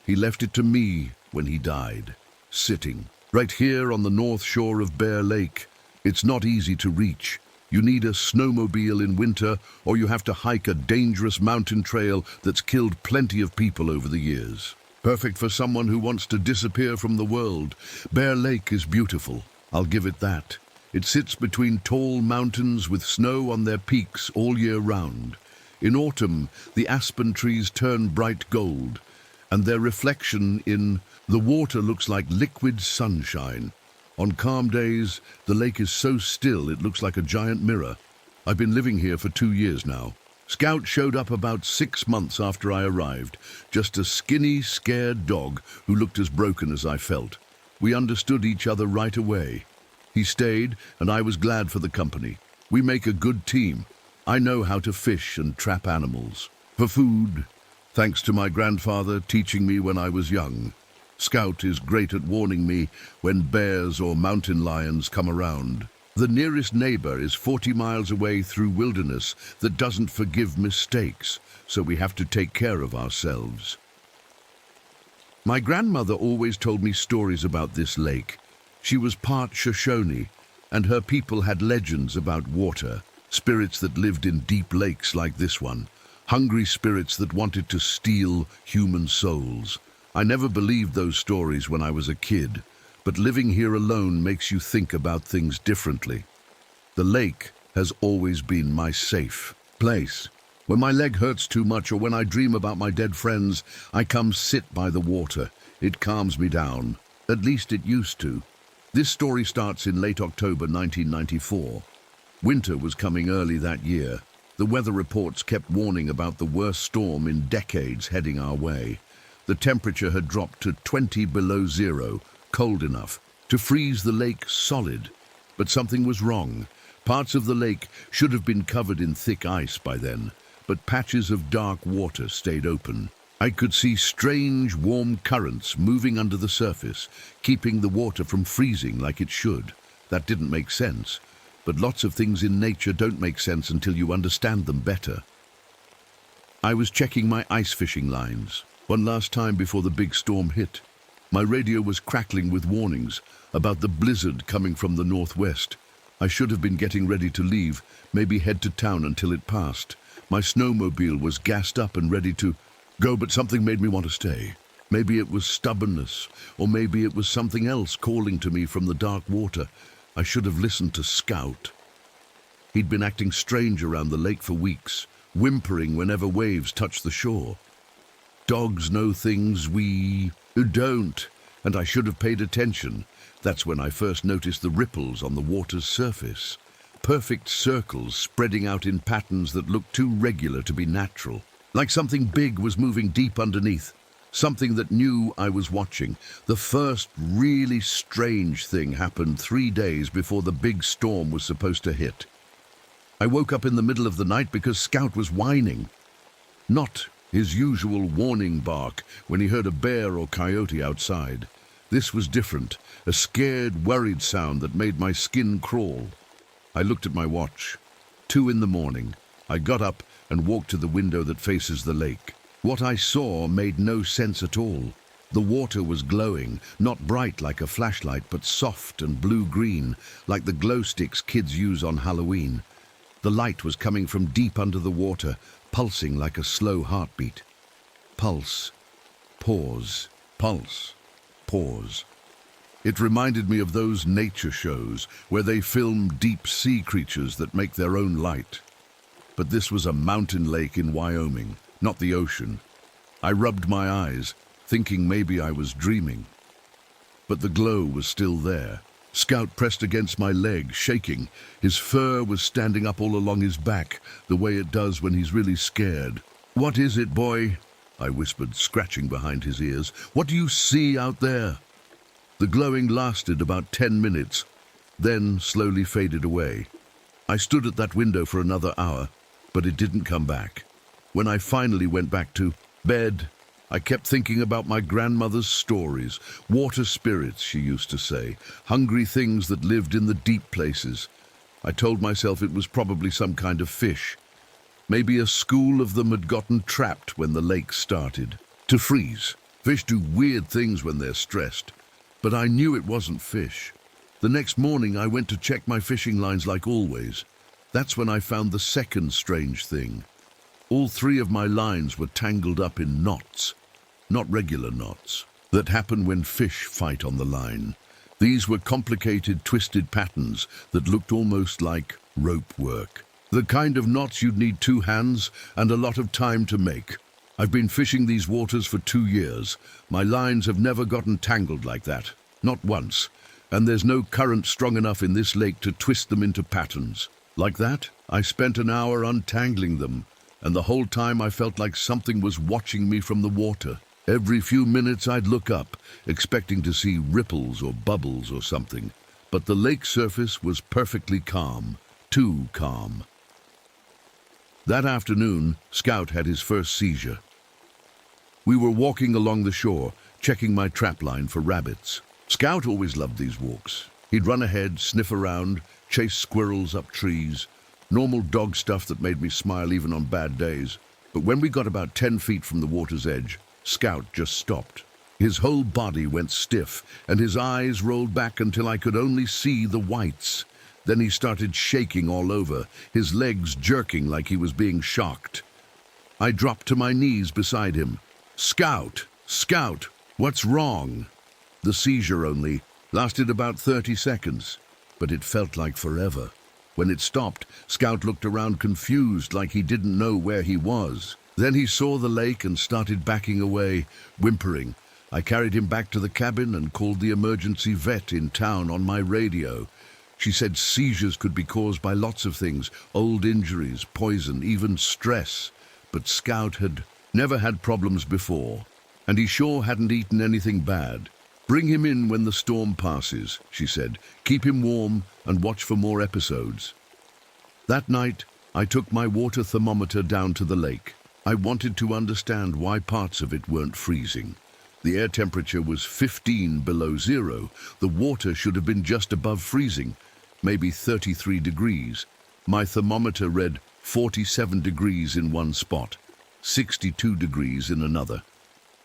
He left it to me when he died, sitting, right here on the north shore of Bear Lake. It's not easy to reach. You need a snowmobile in winter, or you have to hike a dangerous mountain trail that's killed plenty of people over the years. Perfect for someone who wants to disappear from the world. Bear Lake is beautiful, I'll give it that. It sits between tall mountains with snow on their peaks all year round. In autumn, the aspen trees turn bright gold, and their reflection in the water looks like liquid sunshine. On calm days, the lake is so still it looks like a giant mirror. I've been living here for 2 years now. Scout showed up about 6 months after I arrived, just a skinny, scared dog who looked as broken as I felt. We understood each other right away. He stayed, and I was glad for the company. We make a good team. I know how to fish and trap animals. For food, thanks to my grandfather teaching me when I was young. Scout is great at warning me when bears or mountain lions come around. The nearest neighbor is 40 miles away through wilderness that doesn't forgive mistakes, so we have to take care of ourselves. My grandmother always told me stories about this lake. She was part Shoshone, and her people had legends about water, spirits that lived in deep lakes like this one, hungry spirits that wanted to steal human souls. I never believed those stories when I was a kid, but living here alone makes you think about things differently. The lake has always been my safe place. When my leg hurts too much or when I dream about my dead friends, I come sit by the water. It calms me down. At least it used to. This story starts in late October 1994. Winter was coming early that year. The weather reports kept warning about the worst storm in decades heading our way. The temperature had dropped to 20 below zero, cold enough to freeze the lake solid. But something was wrong. Parts of the lake should have been covered in thick ice by then, but patches of dark water stayed open. I could see strange, warm currents moving under the surface, keeping the water from freezing like it should. That didn't make sense, but lots of things in nature don't make sense until you understand them better. I was checking my ice fishing lines one last time before the big storm hit. My radio was crackling with warnings about the blizzard coming from the northwest. I should have been getting ready to leave, maybe head to town until it passed. My snowmobile was gassed up and ready to go, but something made me want to stay. Maybe it was stubbornness, or maybe it was something else calling to me from the dark water. I should have listened to Scout. He'd been acting strange around the lake for weeks, whimpering whenever waves touched the shore. Dogs know things we don't, and I should have paid attention. That's when I first noticed the ripples on the water's surface. Perfect circles spreading out in patterns that looked too regular to be natural. Like something big was moving deep underneath. Something that knew I was watching. The first really strange thing happened 3 days before the big storm was supposed to hit. I woke up in the middle of the night because Scout was whining. Not his usual warning bark when he heard a bear or coyote outside. This was different, a scared, worried sound that made my skin crawl. I looked at my watch. 2 in the morning. I got up and walked to the window that faces the lake. What I saw made no sense at all. The water was glowing, not bright like a flashlight, but soft and blue-green, like the glow sticks kids use on Halloween. The light was coming from deep under the water, pulsing like a slow heartbeat. Pulse, pause, pulse, pause. It reminded me of those nature shows where they film deep sea creatures that make their own light. But this was a mountain lake in Wyoming, not the ocean. I rubbed my eyes, thinking maybe I was dreaming. But the glow was still there. Scout pressed against my leg, shaking. His fur was standing up all along his back, the way it does when he's really scared. "What is it, boy?" I whispered, scratching behind his ears. "What do you see out there?" The glowing lasted about 10 minutes, then slowly faded away. I stood at that window for another hour, but it didn't come back. When I finally went back to bed, I kept thinking about my grandmother's stories. Water spirits, she used to say, hungry things that lived in the deep places. I told myself it was probably some kind of fish. Maybe a school of them had gotten trapped when the lake started to freeze. Fish do weird things when they're stressed. but I knew it wasn't fish. The next morning I went to check my fishing lines like always. That's when I found the second strange thing. All three of my lines were tangled up in knots, not regular knots, that happen when fish fight on the line. These were complicated, twisted patterns that looked almost like rope work. The kind of knots you'd need 2 hands and a lot of time to make. I've been fishing these waters for 2 years. My lines have never gotten tangled like that, not once. And there's no current strong enough in this lake to twist them into patterns. Like that, I spent an hour untangling them, and the whole time I felt like something was watching me from the water. Every few minutes I'd look up, expecting to see ripples or bubbles or something. But the lake surface was perfectly calm, too calm. That afternoon, Scout had his first seizure. We were walking along the shore, checking my trap line for rabbits. Scout always loved these walks. He'd run ahead, sniff around, chase squirrels up trees. Normal dog stuff that made me smile even on bad days. But when we got about 10 feet from the water's edge, Scout just stopped. His whole body went stiff, and his eyes rolled back until I could only see the whites. Then he started shaking all over, his legs jerking like he was being shocked. I dropped to my knees beside him. "Scout! Scout! What's wrong?" The seizure only lasted about 30 seconds, but it felt like forever. When it stopped, Scout looked around confused, like he didn't know where he was. Then he saw the lake and started backing away, whimpering. I carried him back to the cabin and called the emergency vet in town on my radio. She said seizures could be caused by lots of things, old injuries, poison, even stress. But Scout had never had problems before, and he sure hadn't eaten anything bad. "Bring him in when the storm passes," she said. "Keep him warm and watch for more episodes." That night, I took my water thermometer down to the lake. I wanted to understand why parts of it weren't freezing. The air temperature was 15 below zero. The water should have been just above freezing, maybe 33 degrees. My thermometer read 47 degrees in one spot, 62 degrees in another.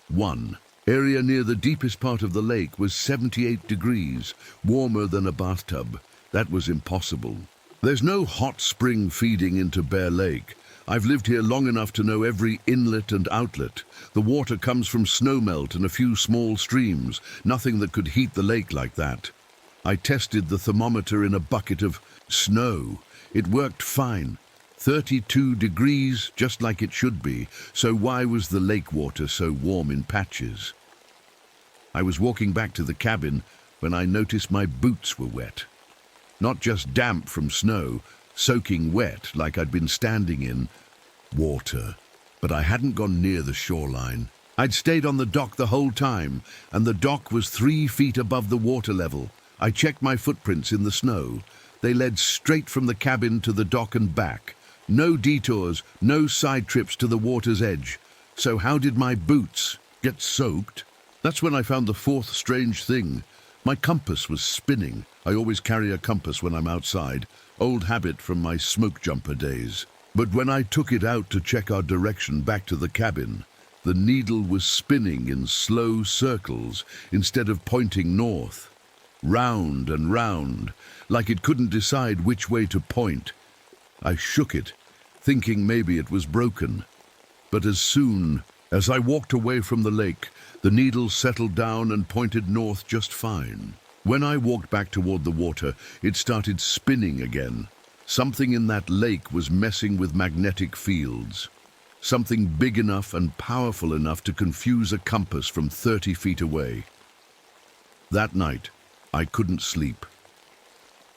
One area near the deepest part of the lake was 78 degrees, warmer than a bathtub. That was impossible. There's no hot spring feeding into Bear Lake. I've lived here long enough to know every inlet and outlet. The water comes from snowmelt and a few small streams, nothing that could heat the lake like that. I tested the thermometer in a bucket of snow. It worked fine. 32 degrees, just like it should be. So why was the lake water so warm in patches? I was walking back to the cabin when I noticed my boots were wet. Not just damp from snow, soaking wet like I'd been standing in water. But I hadn't gone near the shoreline. I'd stayed on the dock the whole time, and the dock was 3 feet above the water level. I checked my footprints in the snow. They led straight from the cabin to the dock and back. No detours, no side trips to the water's edge. So how did my boots get soaked? That's when I found the fourth strange thing. My compass was spinning. I always carry a compass when I'm outside, old habit from my smoke jumper days. But when I took it out to check our direction back to the cabin, the needle was spinning in slow circles instead of pointing north. Round and round, like it couldn't decide which way to point. I shook it, thinking maybe it was broken. But as soon as I walked away from the lake, the needle settled down and pointed north just fine. When I walked back toward the water, it started spinning again. Something in that lake was messing with magnetic fields. Something big enough and powerful enough to confuse a compass from 30 feet away. That night, I couldn't sleep.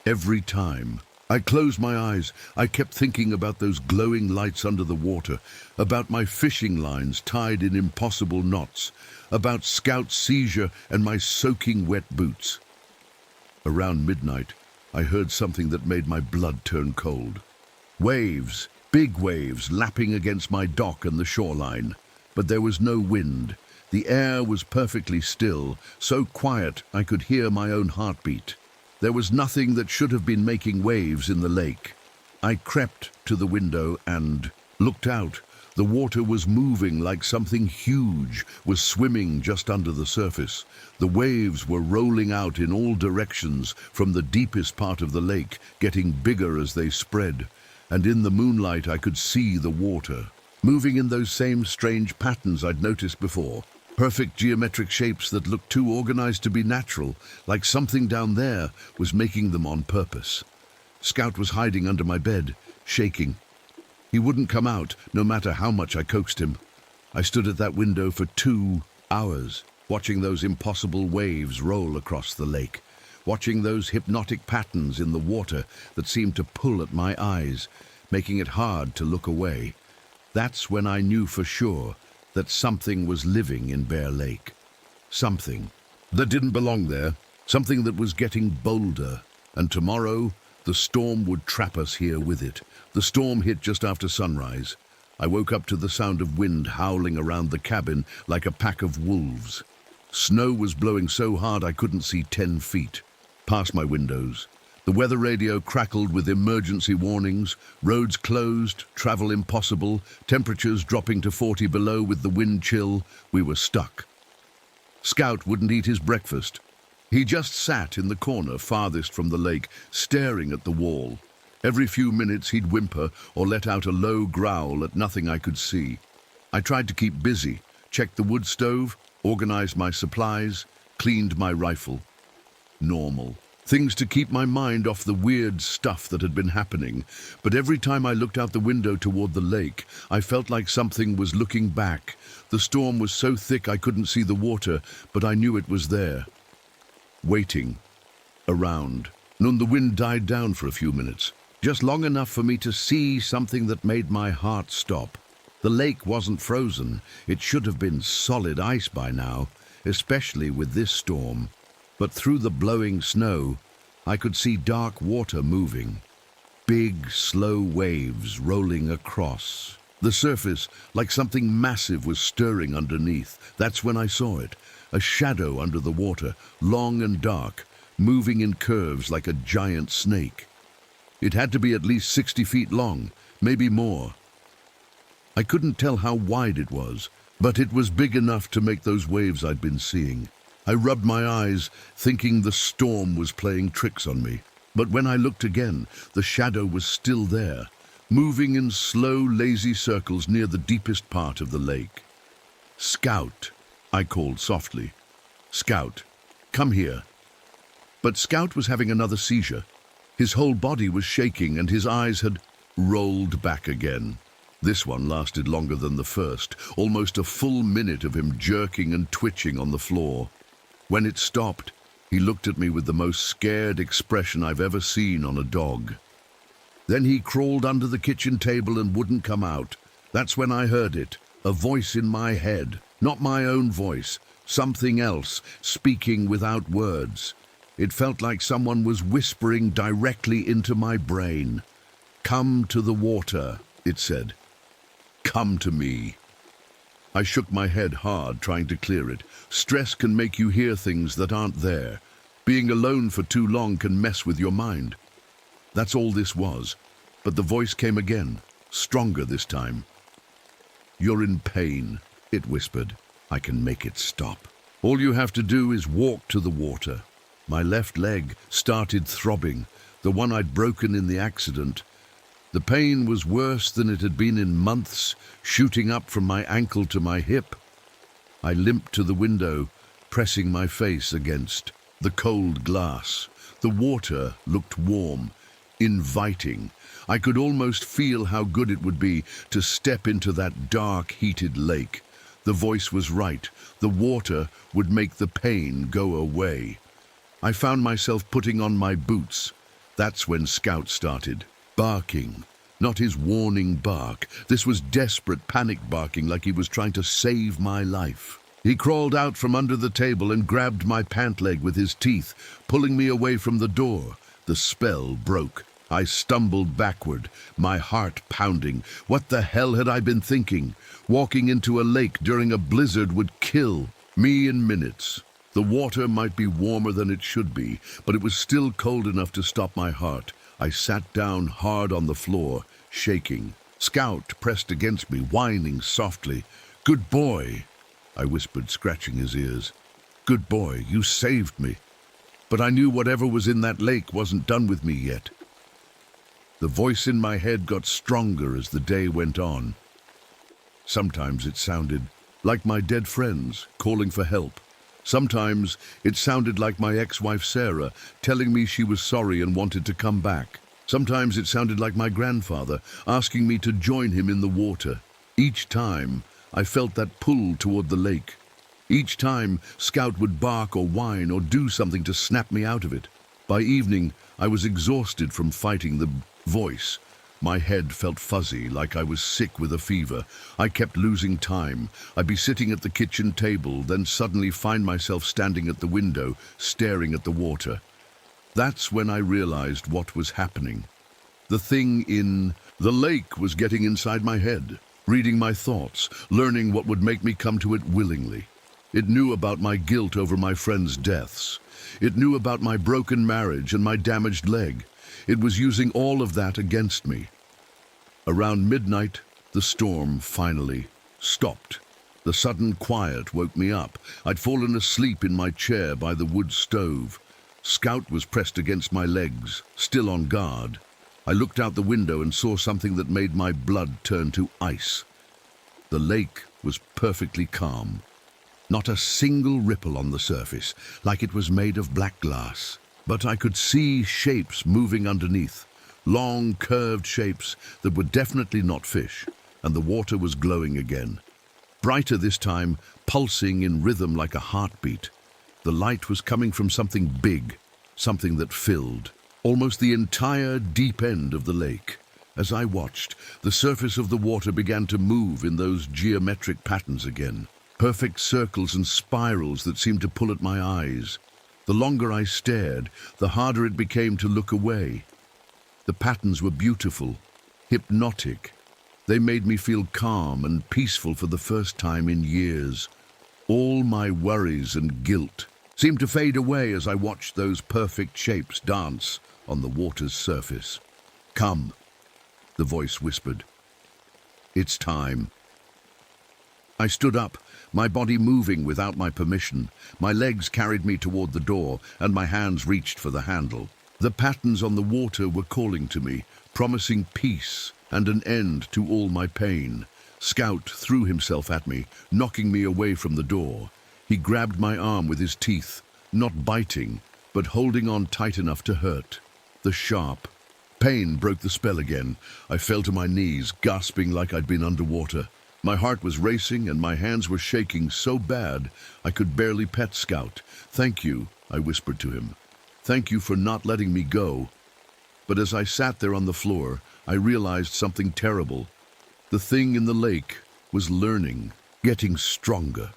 Every time I closed my eyes, I kept thinking about those glowing lights under the water, about my fishing lines tied in impossible knots, about Scout's seizure and my soaking wet boots. Around midnight, I heard something that made my blood turn cold. Waves, big waves, lapping against my dock and the shoreline. But there was no wind. The air was perfectly still, so quiet I could hear my own heartbeat. There was nothing that should have been making waves in the lake. I crept to the window and looked out. The water was moving like something huge was swimming just under the surface. The waves were rolling out in all directions from the deepest part of the lake, getting bigger as they spread. And in the moonlight I could see the water, moving in those same strange patterns I'd noticed before. Perfect geometric shapes that looked too organized to be natural, like something down there was making them on purpose. Scout was hiding under my bed, shaking. He wouldn't come out, no matter how much I coaxed him. I stood at that window for 2 hours, watching those impossible waves roll across the lake, watching those hypnotic patterns in the water that seemed to pull at my eyes, making it hard to look away. That's when I knew for sure that something was living in Bear Lake. Something that didn't belong there, something that was getting bolder, and tomorrow the storm would trap us here with it. The storm hit just after sunrise. I woke up to the sound of wind howling around the cabin like a pack of wolves. Snow was blowing so hard I couldn't see 10 feet past my windows. The weather radio crackled with emergency warnings, roads closed, travel impossible, temperatures dropping to 40 below with the wind chill. We were stuck. Scout wouldn't eat his breakfast. He just sat in the corner farthest from the lake, staring at the wall. Every few minutes he'd whimper or let out a low growl at nothing I could see. I tried to keep busy, checked the wood stove, organized my supplies, cleaned my rifle. Normal. Things to keep my mind off the weird stuff that had been happening. But every time I looked out the window toward the lake, I felt like something was looking back. The storm was so thick I couldn't see the water, but I knew it was there. Waiting. Around. Then the wind died down for a few minutes, just long enough for me to see something that made my heart stop. The lake wasn't frozen. It should have been solid ice by now, especially with this storm. But through the blowing snow, I could see dark water moving. Big, slow waves rolling across. The surface, like something massive, was stirring underneath. That's when I saw it. A shadow under the water, long and dark, moving in curves like a giant snake. It had to be at least 60 feet long, maybe more. I couldn't tell how wide it was, but it was big enough to make those waves I'd been seeing. I rubbed my eyes, thinking the storm was playing tricks on me. But when I looked again, the shadow was still there, moving in slow, lazy circles near the deepest part of the lake. "Scout," I called softly. "Scout, come here." But Scout was having another seizure. His whole body was shaking and his eyes had rolled back again. This one lasted longer than the first, almost a full minute of him jerking and twitching on the floor. When it stopped, he looked at me with the most scared expression I've ever seen on a dog. Then he crawled under the kitchen table and wouldn't come out. That's when I heard it, a voice in my head, not my own voice, something else, speaking without words. It felt like someone was whispering directly into my brain. "Come to the water," it said. "Come to me." I shook my head hard, trying to clear it. Stress can make you hear things that aren't there. Being alone for too long can mess with your mind. That's all this was. But the voice came again, stronger this time. "You're in pain," it whispered. "I can make it stop. All you have to do is walk to the water." My left leg started throbbing, the one I'd broken in the accident. The pain was worse than it had been in months, shooting up from my ankle to my hip. I limped to the window, pressing my face against the cold glass. The water looked warm, inviting. I could almost feel how good it would be to step into that dark, heated lake. The voice was right. The water would make the pain go away. I found myself putting on my boots. That's when Scout started. Barking. Not his warning bark. This was desperate panic barking, like he was trying to save my life. He crawled out from under the table and grabbed my pant leg with his teeth, pulling me away from the door. The spell broke. I stumbled backward, my heart pounding. What the hell had I been thinking? Walking into a lake during a blizzard would kill me in minutes. The water might be warmer than it should be, but it was still cold enough to stop my heart. I sat down hard on the floor, shaking. Scout pressed against me, whining softly. "Good boy," I whispered, scratching his ears. "Good boy, you saved me." But I knew whatever was in that lake wasn't done with me yet. The voice in my head got stronger as the day went on. Sometimes it sounded like my dead friends calling for help. Sometimes it sounded like my ex-wife Sarah telling me she was sorry and wanted to come back. Sometimes it sounded like my grandfather asking me to join him in the water. Each time I felt that pull toward the lake. Each time Scout would bark or whine or do something to snap me out of it. By evening I was exhausted from fighting the voice. My head felt fuzzy, like I was sick with a fever. I kept losing time. I'd be sitting at the kitchen table, then suddenly find myself standing at the window, staring at the water. That's when I realized what was happening. The thing in the lake was getting inside my head, reading my thoughts, learning what would make me come to it willingly. It knew about my guilt over my friends' deaths. It knew about my broken marriage and my damaged leg. It was using all of that against me. Around midnight, the storm finally stopped. The sudden quiet woke me up. I'd fallen asleep in my chair by the wood stove. Scout was pressed against my legs, still on guard. I looked out the window and saw something that made my blood turn to ice. The lake was perfectly calm. Not a single ripple on the surface, like it was made of black glass. But I could see shapes moving underneath, long, curved shapes that were definitely not fish, and the water was glowing again. Brighter this time, pulsing in rhythm like a heartbeat. The light was coming from something big, something that filled almost the entire deep end of the lake. As I watched, the surface of the water began to move in those geometric patterns again. Perfect circles and spirals that seemed to pull at my eyes. The longer I stared, the harder it became to look away. The patterns were beautiful, hypnotic. They made me feel calm and peaceful for the first time in years. All my worries and guilt seemed to fade away as I watched those perfect shapes dance on the water's surface. "Come," the voice whispered. "It's time." I stood up, my body moving without my permission. My legs carried me toward the door, and my hands reached for the handle. The patterns on the water were calling to me, promising peace and an end to all my pain. Scout threw himself at me, knocking me away from the door. He grabbed my arm with his teeth, not biting, but holding on tight enough to hurt. The sharp pain broke the spell again. I fell to my knees, gasping like I'd been underwater. My heart was racing and my hands were shaking so bad I could barely pet Scout. "Thank you," I whispered to him. "Thank you for not letting me go." But as I sat there on the floor, I realized something terrible. The thing in the lake was learning, getting stronger.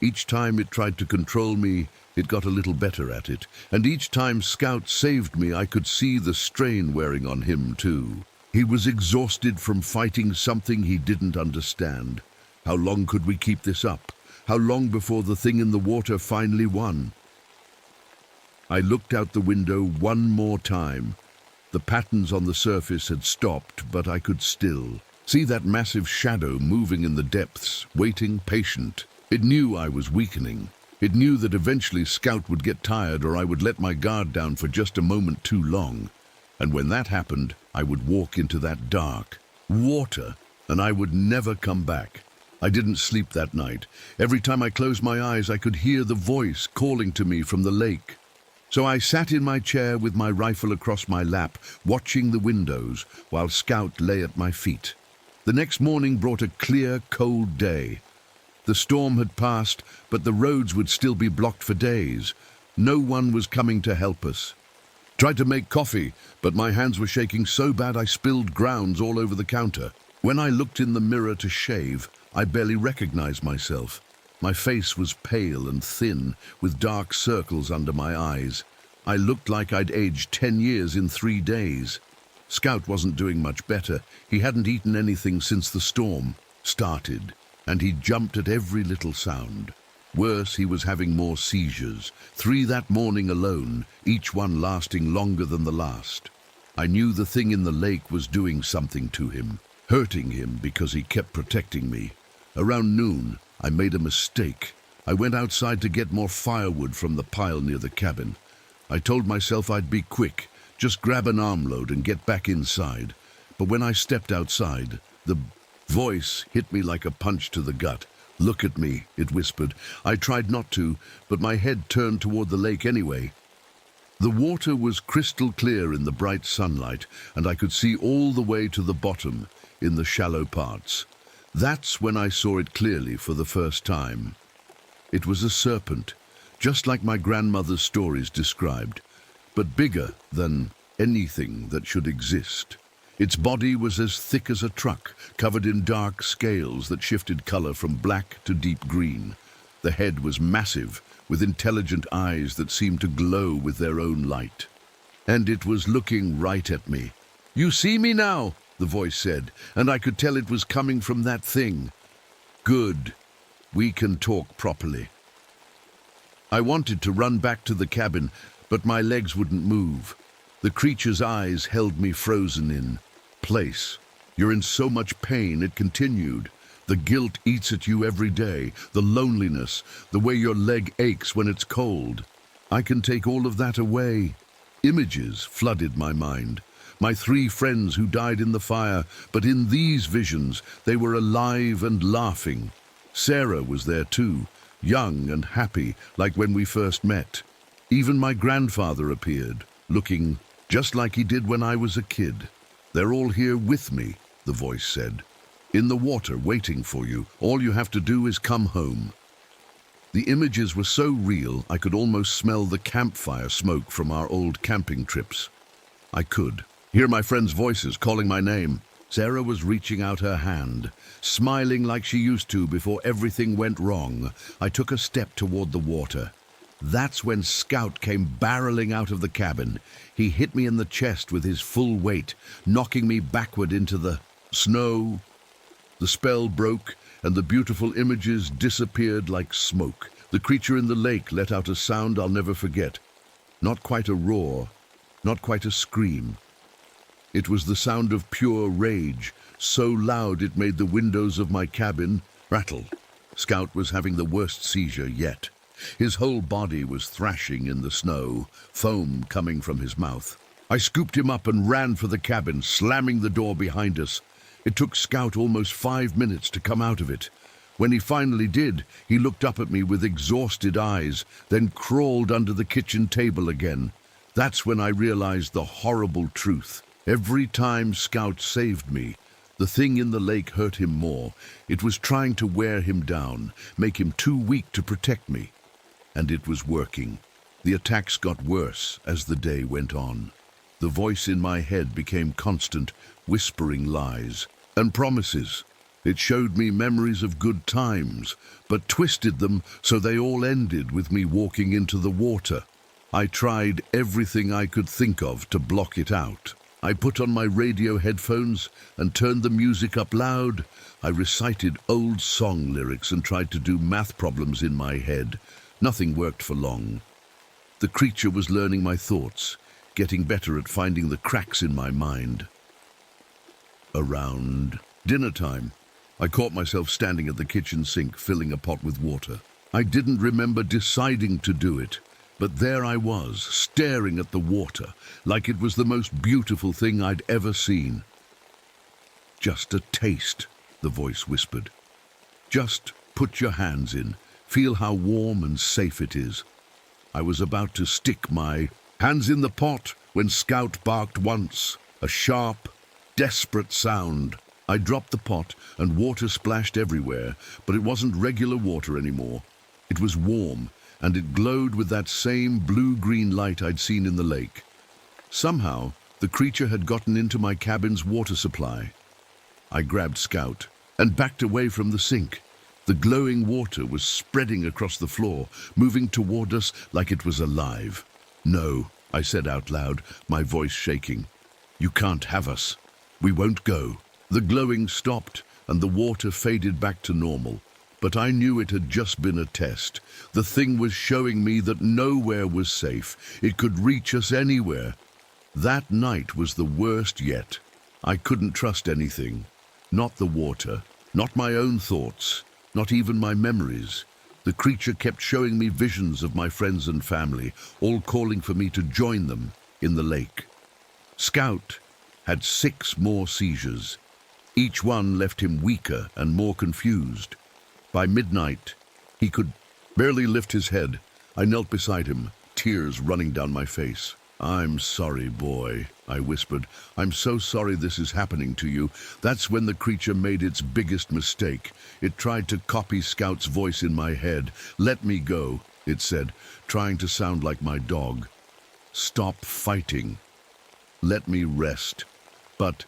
Each time it tried to control me, it got a little better at it. And each time Scout saved me, I could see the strain wearing on him too. He was exhausted from fighting something he didn't understand. How long could we keep this up? How long before the thing in the water finally won? I looked out the window one more time. The patterns on the surface had stopped, but I could still see that massive shadow moving in the depths, waiting, patient. It knew I was weakening. It knew that eventually Scout would get tired or I would let my guard down for just a moment too long. And when that happened, I would walk into that dark water, and I would never come back. I didn't sleep that night. Every time I closed my eyes, I could hear the voice calling to me from the lake. So I sat in my chair with my rifle across my lap, watching the windows, while Scout lay at my feet. The next morning brought a clear, cold day. The storm had passed, but the roads would still be blocked for days. No one was coming to help us. Tried to make coffee, but my hands were shaking so bad I spilled grounds all over the counter. When I looked in the mirror to shave, I barely recognized myself. My face was pale and thin, with dark circles under my eyes. I looked like I'd aged 10 years in 3 days. Scout wasn't doing much better. He hadn't eaten anything since the storm started, and he jumped at every little sound. Worse, he was having more seizures, 3 that morning alone, each one lasting longer than the last. I knew the thing in the lake was doing something to him, hurting him because he kept protecting me. Around noon, I made a mistake. I went outside to get more firewood from the pile near the cabin. I told myself I'd be quick, just grab an armload and get back inside. But when I stepped outside, the voice hit me like a punch to the gut. "Look at me," it whispered. I tried not to, but my head turned toward the lake anyway. The water was crystal clear in the bright sunlight, and I could see all the way to the bottom in the shallow parts. That's when I saw it clearly for the first time. It was a serpent, just like my grandmother's stories described, but bigger than anything that should exist. Its body was as thick as a truck, covered in dark scales that shifted color from black to deep green. The head was massive, with intelligent eyes that seemed to glow with their own light. And it was looking right at me. "You see me now," the voice said, and I could tell it was coming from that thing. "Good. We can talk properly." I wanted to run back to the cabin, but my legs wouldn't move. The creature's eyes held me frozen in place. "You're in so much pain," it continued. "The guilt eats at you every day, the loneliness, the way your leg aches when it's cold. I can take all of that away." Images flooded my mind. My 3 friends who died in the fire, but in these visions, they were alive and laughing. Sarah was there too, young and happy, like when we first met. Even my grandfather appeared, looking just like he did when I was a kid. "They're all here with me," the voice said. "In the water, waiting for you. All you have to do is come home." The images were so real, I could almost smell the campfire smoke from our old camping trips. I could hear my friends' voices calling my name. Sarah was reaching out her hand, smiling like she used to before everything went wrong. I took a step toward the water. That's when Scout came barreling out of the cabin. He hit me in the chest with his full weight, knocking me backward into the snow. The spell broke, and the beautiful images disappeared like smoke. The creature in the lake let out a sound I'll never forget. Not quite a roar, not quite a scream. It was the sound of pure rage, so loud it made the windows of my cabin rattle. Scout was having the worst seizure yet. His whole body was thrashing in the snow, foam coming from his mouth. I scooped him up and ran for the cabin, slamming the door behind us. It took Scout almost 5 minutes to come out of it. When he finally did, he looked up at me with exhausted eyes, then crawled under the kitchen table again. That's when I realized the horrible truth. Every time Scout saved me, the thing in the lake hurt him more. It was trying to wear him down, make him too weak to protect me. And it was working. The attacks got worse as the day went on. The voice in my head became constant, whispering lies and promises. It showed me memories of good times, but twisted them so they all ended with me walking into the water. I tried everything I could think of to block it out. I put on my radio headphones and turned the music up loud. I recited old song lyrics and tried to do math problems in my head. Nothing worked for long. The creature was learning my thoughts, getting better at finding the cracks in my mind. Around dinner time, I caught myself standing at the kitchen sink, filling a pot with water. I didn't remember deciding to do it, but there I was, staring at the water, like it was the most beautiful thing I'd ever seen. "Just a taste," the voice whispered. "Just put your hands in, feel how warm and safe it is." I was about to stick my hands in the pot when Scout barked once, a sharp, desperate sound. I dropped the pot and water splashed everywhere, but it wasn't regular water anymore. It was warm, and it glowed with that same blue-green light I'd seen in the lake. Somehow, the creature had gotten into my cabin's water supply. I grabbed Scout and backed away from the sink. The glowing water was spreading across the floor, moving toward us like it was alive. "No," I said out loud, my voice shaking. "You can't have us. We won't go." The glowing stopped, and the water faded back to normal. But I knew it had just been a test. The thing was showing me that nowhere was safe. It could reach us anywhere. That night was the worst yet. I couldn't trust anything. Not the water, not my own thoughts, not even my memories. The creature kept showing me visions of my friends and family, all calling for me to join them in the lake. Scout had 6 more seizures. Each one left him weaker and more confused. By midnight, he could barely lift his head. I knelt beside him, tears running down my face. "I'm sorry, boy," I whispered. "I'm so sorry this is happening to you." That's when the creature made its biggest mistake. It tried to copy Scout's voice in my head. "Let me go," it said, trying to sound like my dog. "Stop fighting. Let me rest." But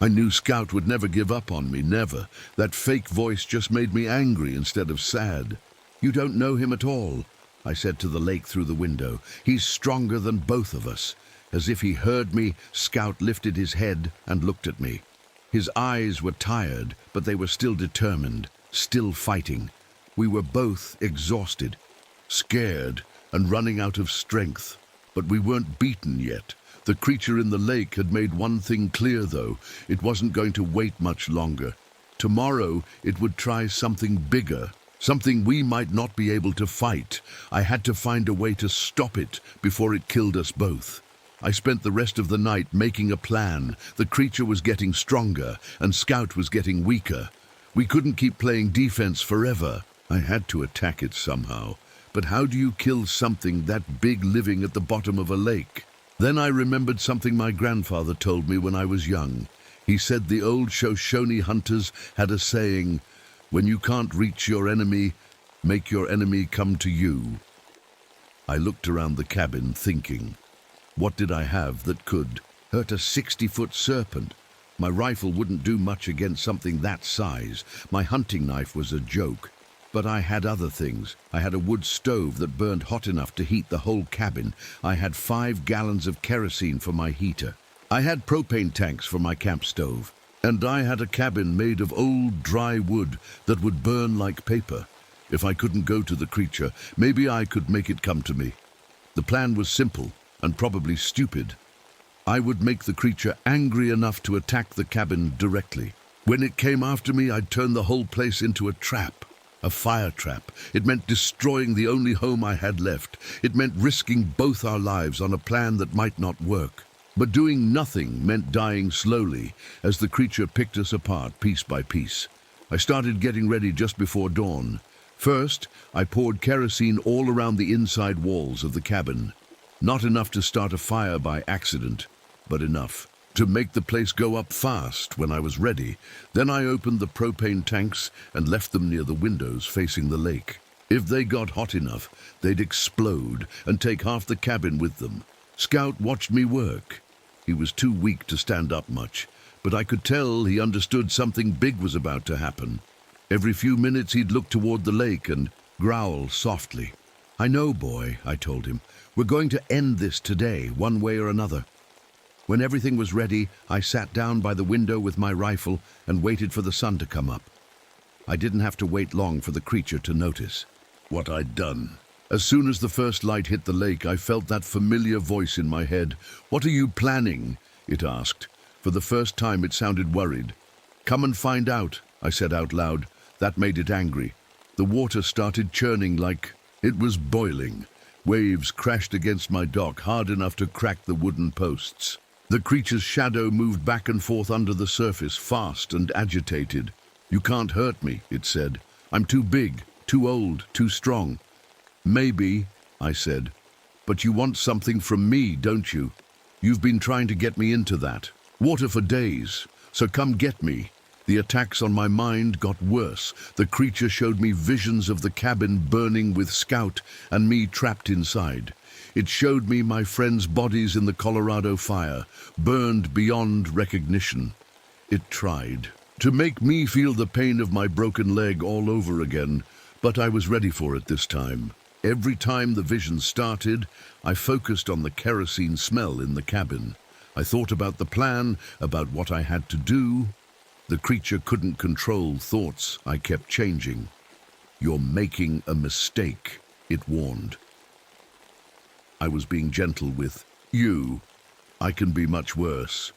I knew Scout would never give up on me, never. That fake voice just made me angry instead of sad. "You don't know him at all," I said to the lake through the window. "He's stronger than both of us." As if he heard me, Scout lifted his head and looked at me. His eyes were tired, but they were still determined, still fighting. We were both exhausted, scared, and running out of strength. But we weren't beaten yet. The creature in the lake had made one thing clear, though. It wasn't going to wait much longer. Tomorrow, it would try something bigger. Something we might not be able to fight. I had to find a way to stop it before it killed us both. I spent the rest of the night making a plan. The creature was getting stronger, and Scout was getting weaker. We couldn't keep playing defense forever. I had to attack it somehow. But how do you kill something that big living at the bottom of a lake? Then I remembered something my grandfather told me when I was young. He said the old Shoshone hunters had a saying, "When you can't reach your enemy, make your enemy come to you." I looked around the cabin thinking, what did I have that could hurt a 60-foot serpent? My rifle wouldn't do much against something that size. My hunting knife was a joke. But I had other things. I had a wood stove that burned hot enough to heat the whole cabin. I had 5 gallons of kerosene for my heater. I had propane tanks for my camp stove. And I had a cabin made of old dry wood that would burn like paper. If I couldn't go to the creature, maybe I could make it come to me. The plan was simple and probably stupid. I would make the creature angry enough to attack the cabin directly. When it came after me, I'd turn the whole place into a trap. A fire trap. It meant destroying the only home I had left. It meant risking both our lives on a plan that might not work. But doing nothing meant dying slowly as the creature picked us apart piece by piece. I started getting ready just before dawn. First, I poured kerosene all around the inside walls of the cabin. Not enough to start a fire by accident, but enough to make the place go up fast when I was ready. Then I opened the propane tanks and left them near the windows facing the lake. If they got hot enough, they'd explode and take half the cabin with them. Scout watched me work. He was too weak to stand up much, but I could tell he understood something big was about to happen. Every few minutes he'd look toward the lake and growl softly. "I know, boy," I told him. "We're going to end this today, one way or another." When everything was ready, I sat down by the window with my rifle and waited for the sun to come up. I didn't have to wait long for the creature to notice what I'd done. As soon as the first light hit the lake, I felt that familiar voice in my head. "What are you planning?" it asked. For the first time, it sounded worried. "Come and find out," I said out loud. That made it angry. The water started churning like it was boiling. Waves crashed against my dock hard enough to crack the wooden posts. The creature's shadow moved back and forth under the surface, fast and agitated. "You can't hurt me," it said. "I'm too big, too old, too strong." "Maybe," I said. "But you want something from me, don't you? You've been trying to get me into that. Water for days. So come get me." The attacks on my mind got worse. The creature showed me visions of the cabin burning with Scout and me trapped inside. It showed me my friends' bodies in the Colorado fire, burned beyond recognition. It tried to make me feel the pain of my broken leg all over again, but I was ready for it this time. Every time the vision started, I focused on the kerosene smell in the cabin. I thought about the plan, about what I had to do. The creature couldn't control thoughts I kept changing. "You're making a mistake," it warned. I was being gentle with you. "I can be much worse."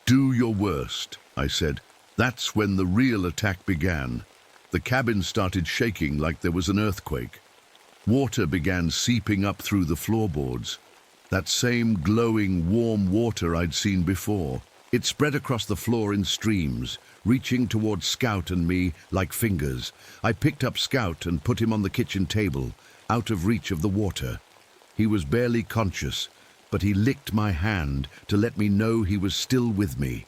"Do your worst," I said. That's when the real attack began. The cabin started shaking like there was an earthquake. Water began seeping up through the floorboards. That same glowing, warm water I'd seen before. It spread across the floor in streams, reaching toward Scout and me like fingers. I picked up Scout and put him on the kitchen table, out of reach of the water. He was barely conscious, but he licked my hand to let me know he was still with me.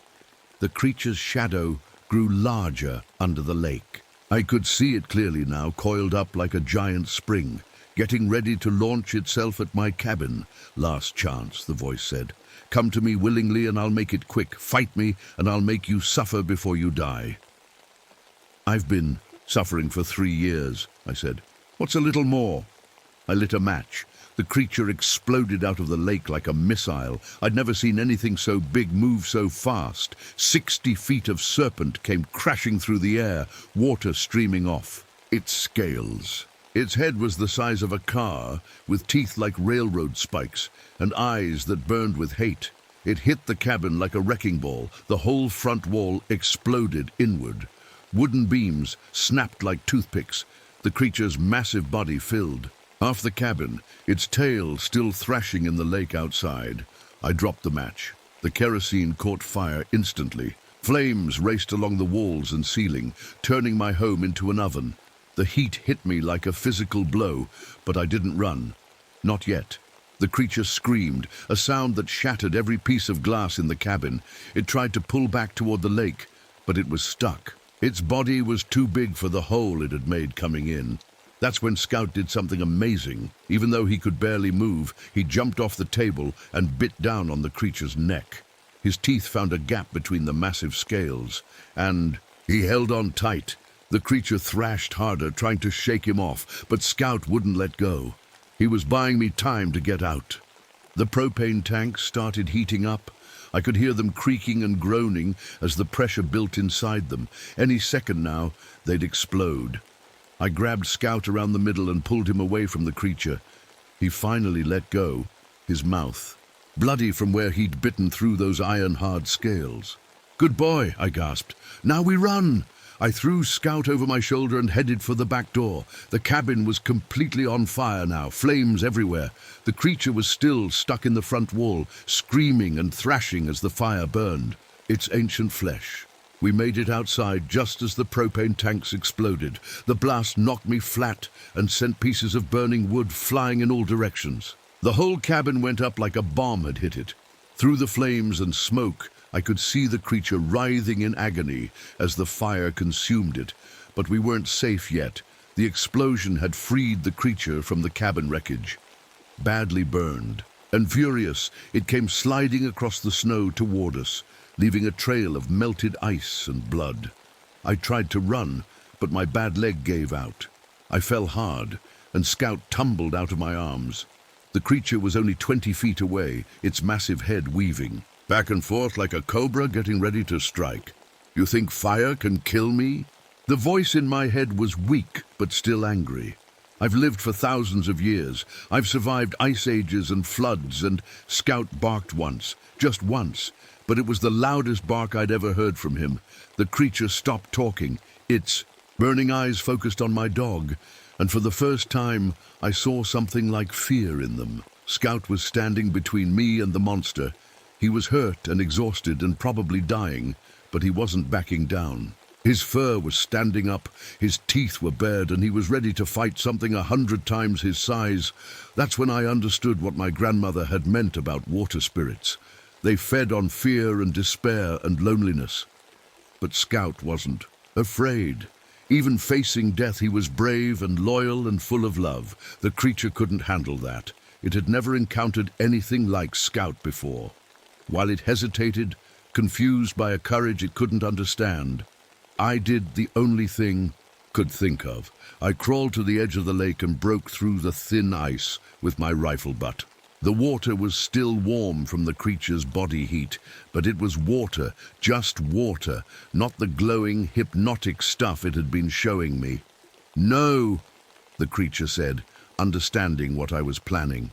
The creature's shadow grew larger under the lake. I could see it clearly now, coiled up like a giant spring, getting ready to launch itself at my cabin. Last chance, the voice said. Come to me willingly and I'll make it quick. Fight me and I'll make you suffer before you die. I've been suffering for 3 years, I said. What's a little more? I lit a match. The creature exploded out of the lake like a missile. I'd never seen anything so big move so fast. 60 feet of serpent came crashing through the air, water streaming off. Its scales. Its head was the size of a car, with teeth like railroad spikes, and eyes that burned with hate. It hit the cabin like a wrecking ball. The whole front wall exploded inward. Wooden beams snapped like toothpicks. The creature's massive body filled half the cabin, its tail still thrashing in the lake outside. I dropped the match. The kerosene caught fire instantly. Flames raced along the walls and ceiling, turning my home into an oven. The heat hit me like a physical blow, but I didn't run. Not yet. The creature screamed, a sound that shattered every piece of glass in the cabin. It tried to pull back toward the lake, but it was stuck. Its body was too big for the hole it had made coming in. That's when Scout did something amazing. Even though he could barely move, he jumped off the table and bit down on the creature's neck. His teeth found a gap between the massive scales, and he held on tight. The creature thrashed harder, trying to shake him off, but Scout wouldn't let go. He was buying me time to get out. The propane tanks started heating up. I could hear them creaking and groaning as the pressure built inside them. Any second now, they'd explode. I grabbed Scout around the middle and pulled him away from the creature. He finally let go, his mouth bloody from where he'd bitten through those iron-hard scales. "Good boy," I gasped. "Now we run!" I threw Scout over my shoulder and headed for the back door. The cabin was completely on fire now, flames everywhere. The creature was still stuck in the front wall, screaming and thrashing as the fire burned. Its ancient flesh. We made it outside just as the propane tanks exploded. The blast knocked me flat and sent pieces of burning wood flying in all directions. The whole cabin went up like a bomb had hit it. Through the flames and smoke, I could see the creature writhing in agony as the fire consumed it. But we weren't safe yet. The explosion had freed the creature from the cabin wreckage. Badly burned and furious, it came sliding across the snow toward us, leaving a trail of melted ice and blood. I tried to run, but my bad leg gave out. I fell hard, and Scout tumbled out of my arms. The creature was only 20 feet away, its massive head weaving, back and forth like a cobra getting ready to strike. "You think fire can kill me?" The voice in my head was weak, but still angry. "I've lived for thousands of years. I've survived ice ages and floods, and Scout barked once, just once. But it was the loudest bark I'd ever heard from him. The creature stopped talking. Its burning eyes focused on my dog, and for the first time, I saw something like fear in them. Scout was standing between me and the monster. He was hurt and exhausted and probably dying, but he wasn't backing down. His fur was standing up, his teeth were bared, and he was ready to fight something 100 times his size. That's when I understood what my grandmother had meant about water spirits. They fed on fear and despair and loneliness. But Scout wasn't afraid. Even facing death, he was brave and loyal and full of love. The creature couldn't handle that. It had never encountered anything like Scout before. While it hesitated, confused by a courage it couldn't understand, I did the only thing could think of. I crawled to the edge of the lake and broke through the thin ice with my rifle butt. The water was still warm from the creature's body heat, but it was water, just water, not the glowing, hypnotic stuff it had been showing me. "No," the creature said, understanding what I was planning.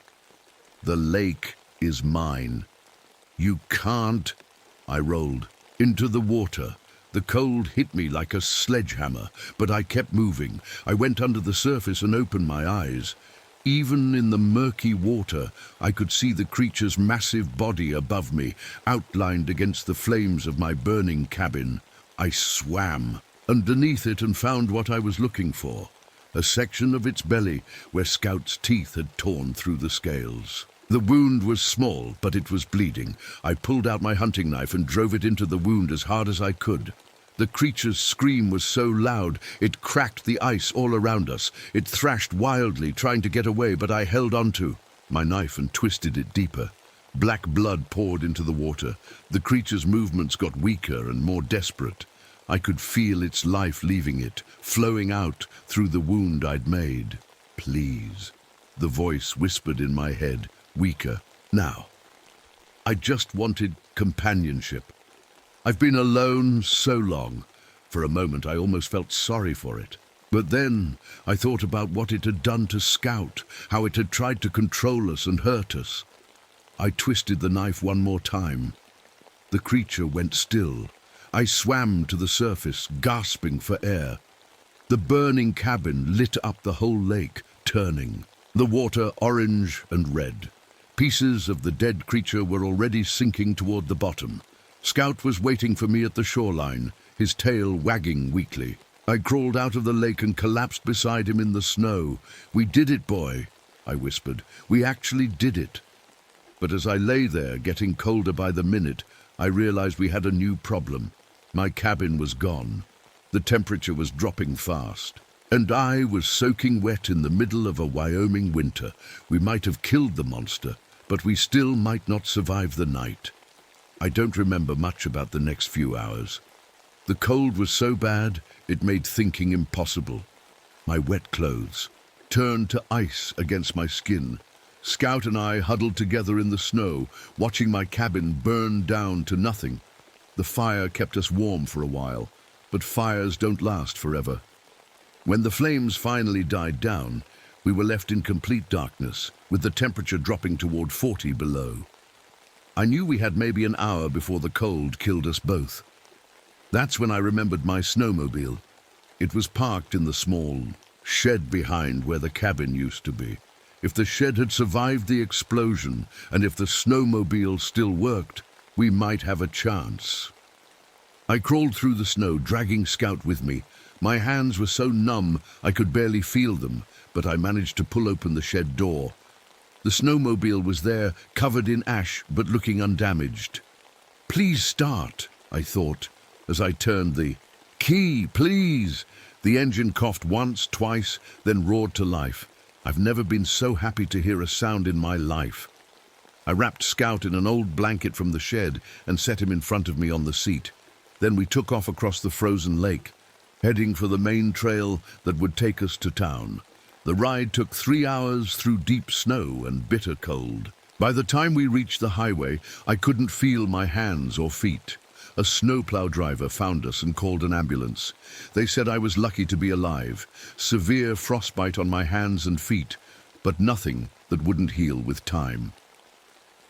"The lake is mine." "You can't." I rolled into the water, The cold hit me like a sledgehammer, but I kept moving. I went under the surface and opened my eyes. Even in the murky water, I could see the creature's massive body above me, outlined against the flames of my burning cabin. I swam underneath it and found what I was looking for, a section of its belly where Scout's teeth had torn through the scales. The wound was small, but it was bleeding. I pulled out my hunting knife and drove it into the wound as hard as I could. The creature's scream was so loud, it cracked the ice all around us. It thrashed wildly, trying to get away, but I held onto my knife and twisted it deeper. Black blood poured into the water. The creature's movements got weaker and more desperate. I could feel its life leaving it, flowing out through the wound I'd made. "Please," the voice whispered in my head, weaker. "Now." I just wanted companionship. I've been alone so long. For a moment, I almost felt sorry for it. But then I thought about what it had done to Scout, how it had tried to control us and hurt us. I twisted the knife one more time. The creature went still. I swam to the surface, gasping for air. The burning cabin lit up the whole lake, turning, the water orange and red. Pieces of the dead creature were already sinking toward the bottom. Scout was waiting for me at the shoreline, his tail wagging weakly. I crawled out of the lake and collapsed beside him in the snow. "We did it, boy," I whispered. "We actually did it." But as I lay there, getting colder by the minute, I realized we had a new problem. My cabin was gone. The temperature was dropping fast. And I was soaking wet in the middle of a Wyoming winter. We might have killed the monster, but we still might not survive the night. I don't remember much about the next few hours. The cold was so bad, it made thinking impossible. My wet clothes turned to ice against my skin. Scout and I huddled together in the snow, watching my cabin burn down to nothing. The fire kept us warm for a while, but fires don't last forever. When the flames finally died down, we were left in complete darkness, with the temperature dropping toward 40 below. I knew we had maybe an hour before the cold killed us both. That's when I remembered my snowmobile. It was parked in the small shed behind where the cabin used to be. If the shed had survived the explosion, and if the snowmobile still worked, we might have a chance. I crawled through the snow, dragging Scout with me. My hands were so numb I could barely feel them, but I managed to pull open the shed door. The snowmobile was there, covered in ash, but looking undamaged. "Please start," I thought, as I turned the key, "please." The engine coughed once, twice, then roared to life. I've never been so happy to hear a sound in my life. I wrapped Scout in an old blanket from the shed and set him in front of me on the seat. Then we took off across the frozen lake, heading for the main trail that would take us to town. The ride took 3 hours through deep snow and bitter cold. By the time we reached the highway, I couldn't feel my hands or feet. A snowplow driver found us and called an ambulance. They said I was lucky to be alive. Severe frostbite on my hands and feet, but nothing that wouldn't heal with time.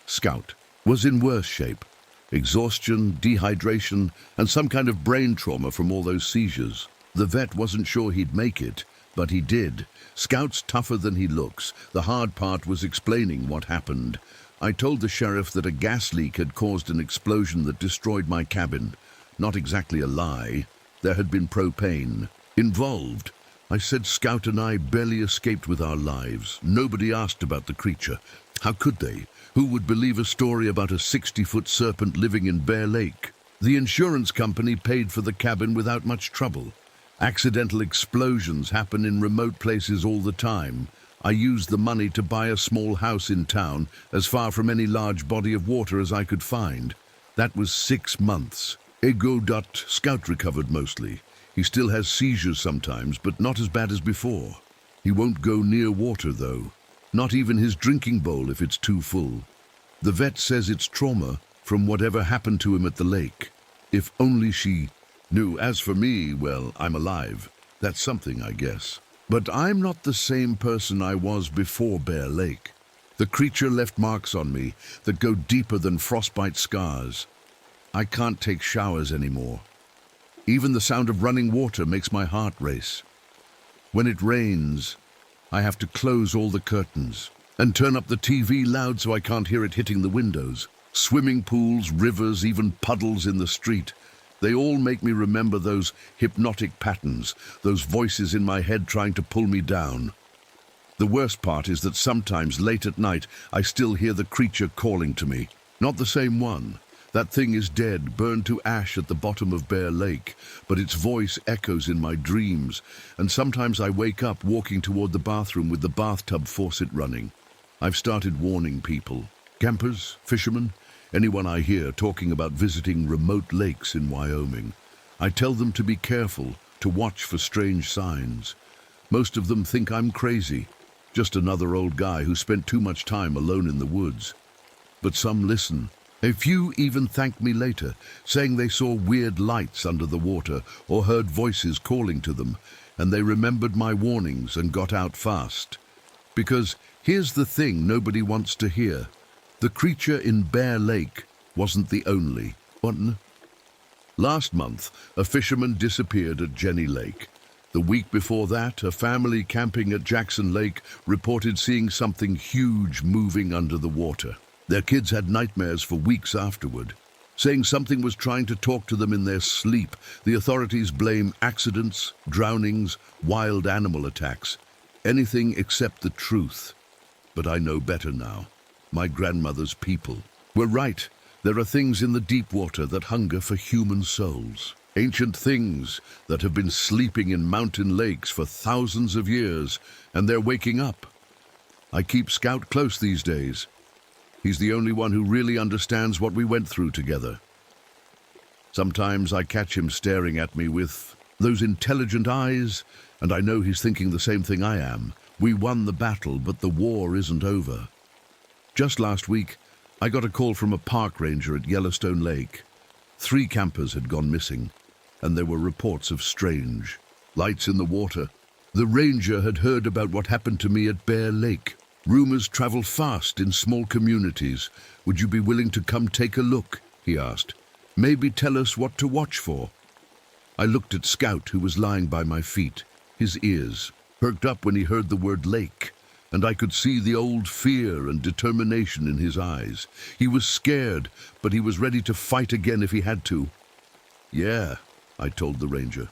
Scout was in worse shape. Exhaustion, dehydration, and some kind of brain trauma from all those seizures. The vet wasn't sure he'd make it, but he did. Scout's tougher than he looks. The hard part was explaining what happened. I told the sheriff that a gas leak had caused an explosion that destroyed my cabin. Not exactly a lie. There had been propane involved. I said Scout and I barely escaped with our lives. Nobody asked about the creature. How could they? Who would believe a story about a 60-foot serpent living in Bear Lake? The insurance company paid for the cabin without much trouble. Accidental explosions happen in remote places all the time. I used the money to buy a small house in town, as far from any large body of water as I could find. That was 6 months. Scout recovered mostly. He still has seizures sometimes, but not as bad as before. He won't go near water, though. Not even his drinking bowl if it's too full. The vet says it's trauma from whatever happened to him at the lake. If only she knew. As for me, well, I'm alive. That's something, I guess. But I'm not the same person I was before Bear Lake. The creature left marks on me that go deeper than frostbite scars. I can't take showers anymore. Even the sound of running water makes my heart race. When it rains, I have to close all the curtains and turn up the TV loud so I can't hear it hitting the windows. Swimming pools, rivers, even puddles in the street. They all make me remember those hypnotic patterns, those voices in my head trying to pull me down. The worst part is that sometimes late at night I still hear the creature calling to me. Not the same one. That thing is dead, burned to ash at the bottom of Bear Lake, but its voice echoes in my dreams, and sometimes I wake up walking toward the bathroom with the bathtub faucet running. I've started warning people, campers, fishermen, anyone I hear talking about visiting remote lakes in Wyoming. I tell them to be careful, to watch for strange signs. Most of them think I'm crazy, just another old guy who spent too much time alone in the woods. But some listen. A few even thank me later, saying they saw weird lights under the water or heard voices calling to them, and they remembered my warnings and got out fast. Because here's the thing nobody wants to hear. The creature in Bear Lake wasn't the only one. Last month, a fisherman disappeared at Jenny Lake. The week before that, a family camping at Jackson Lake reported seeing something huge moving under the water. Their kids had nightmares for weeks afterward, saying something was trying to talk to them in their sleep. The authorities blame accidents, drownings, wild animal attacks, anything except the truth. But I know better now. My grandmother's people were right. There are things in the deep water that hunger for human souls. Ancient things that have been sleeping in mountain lakes for thousands of years, and they're waking up. I keep Scout close these days. He's the only one who really understands what we went through together. Sometimes I catch him staring at me with those intelligent eyes, and I know he's thinking the same thing I am. We won the battle, but the war isn't over. Just last week, I got a call from a park ranger at Yellowstone Lake. 3 campers had gone missing, and there were reports of strange lights in the water. The ranger had heard about what happened to me at Bear Lake. Rumors travel fast in small communities. Would you be willing to come take a look? He asked. Maybe tell us what to watch for. I looked at Scout, who was lying by my feet. His ears perked up when he heard the word lake, and I could see the old fear and determination in his eyes. He was scared, but he was ready to fight again if he had to. Yeah, I told the ranger.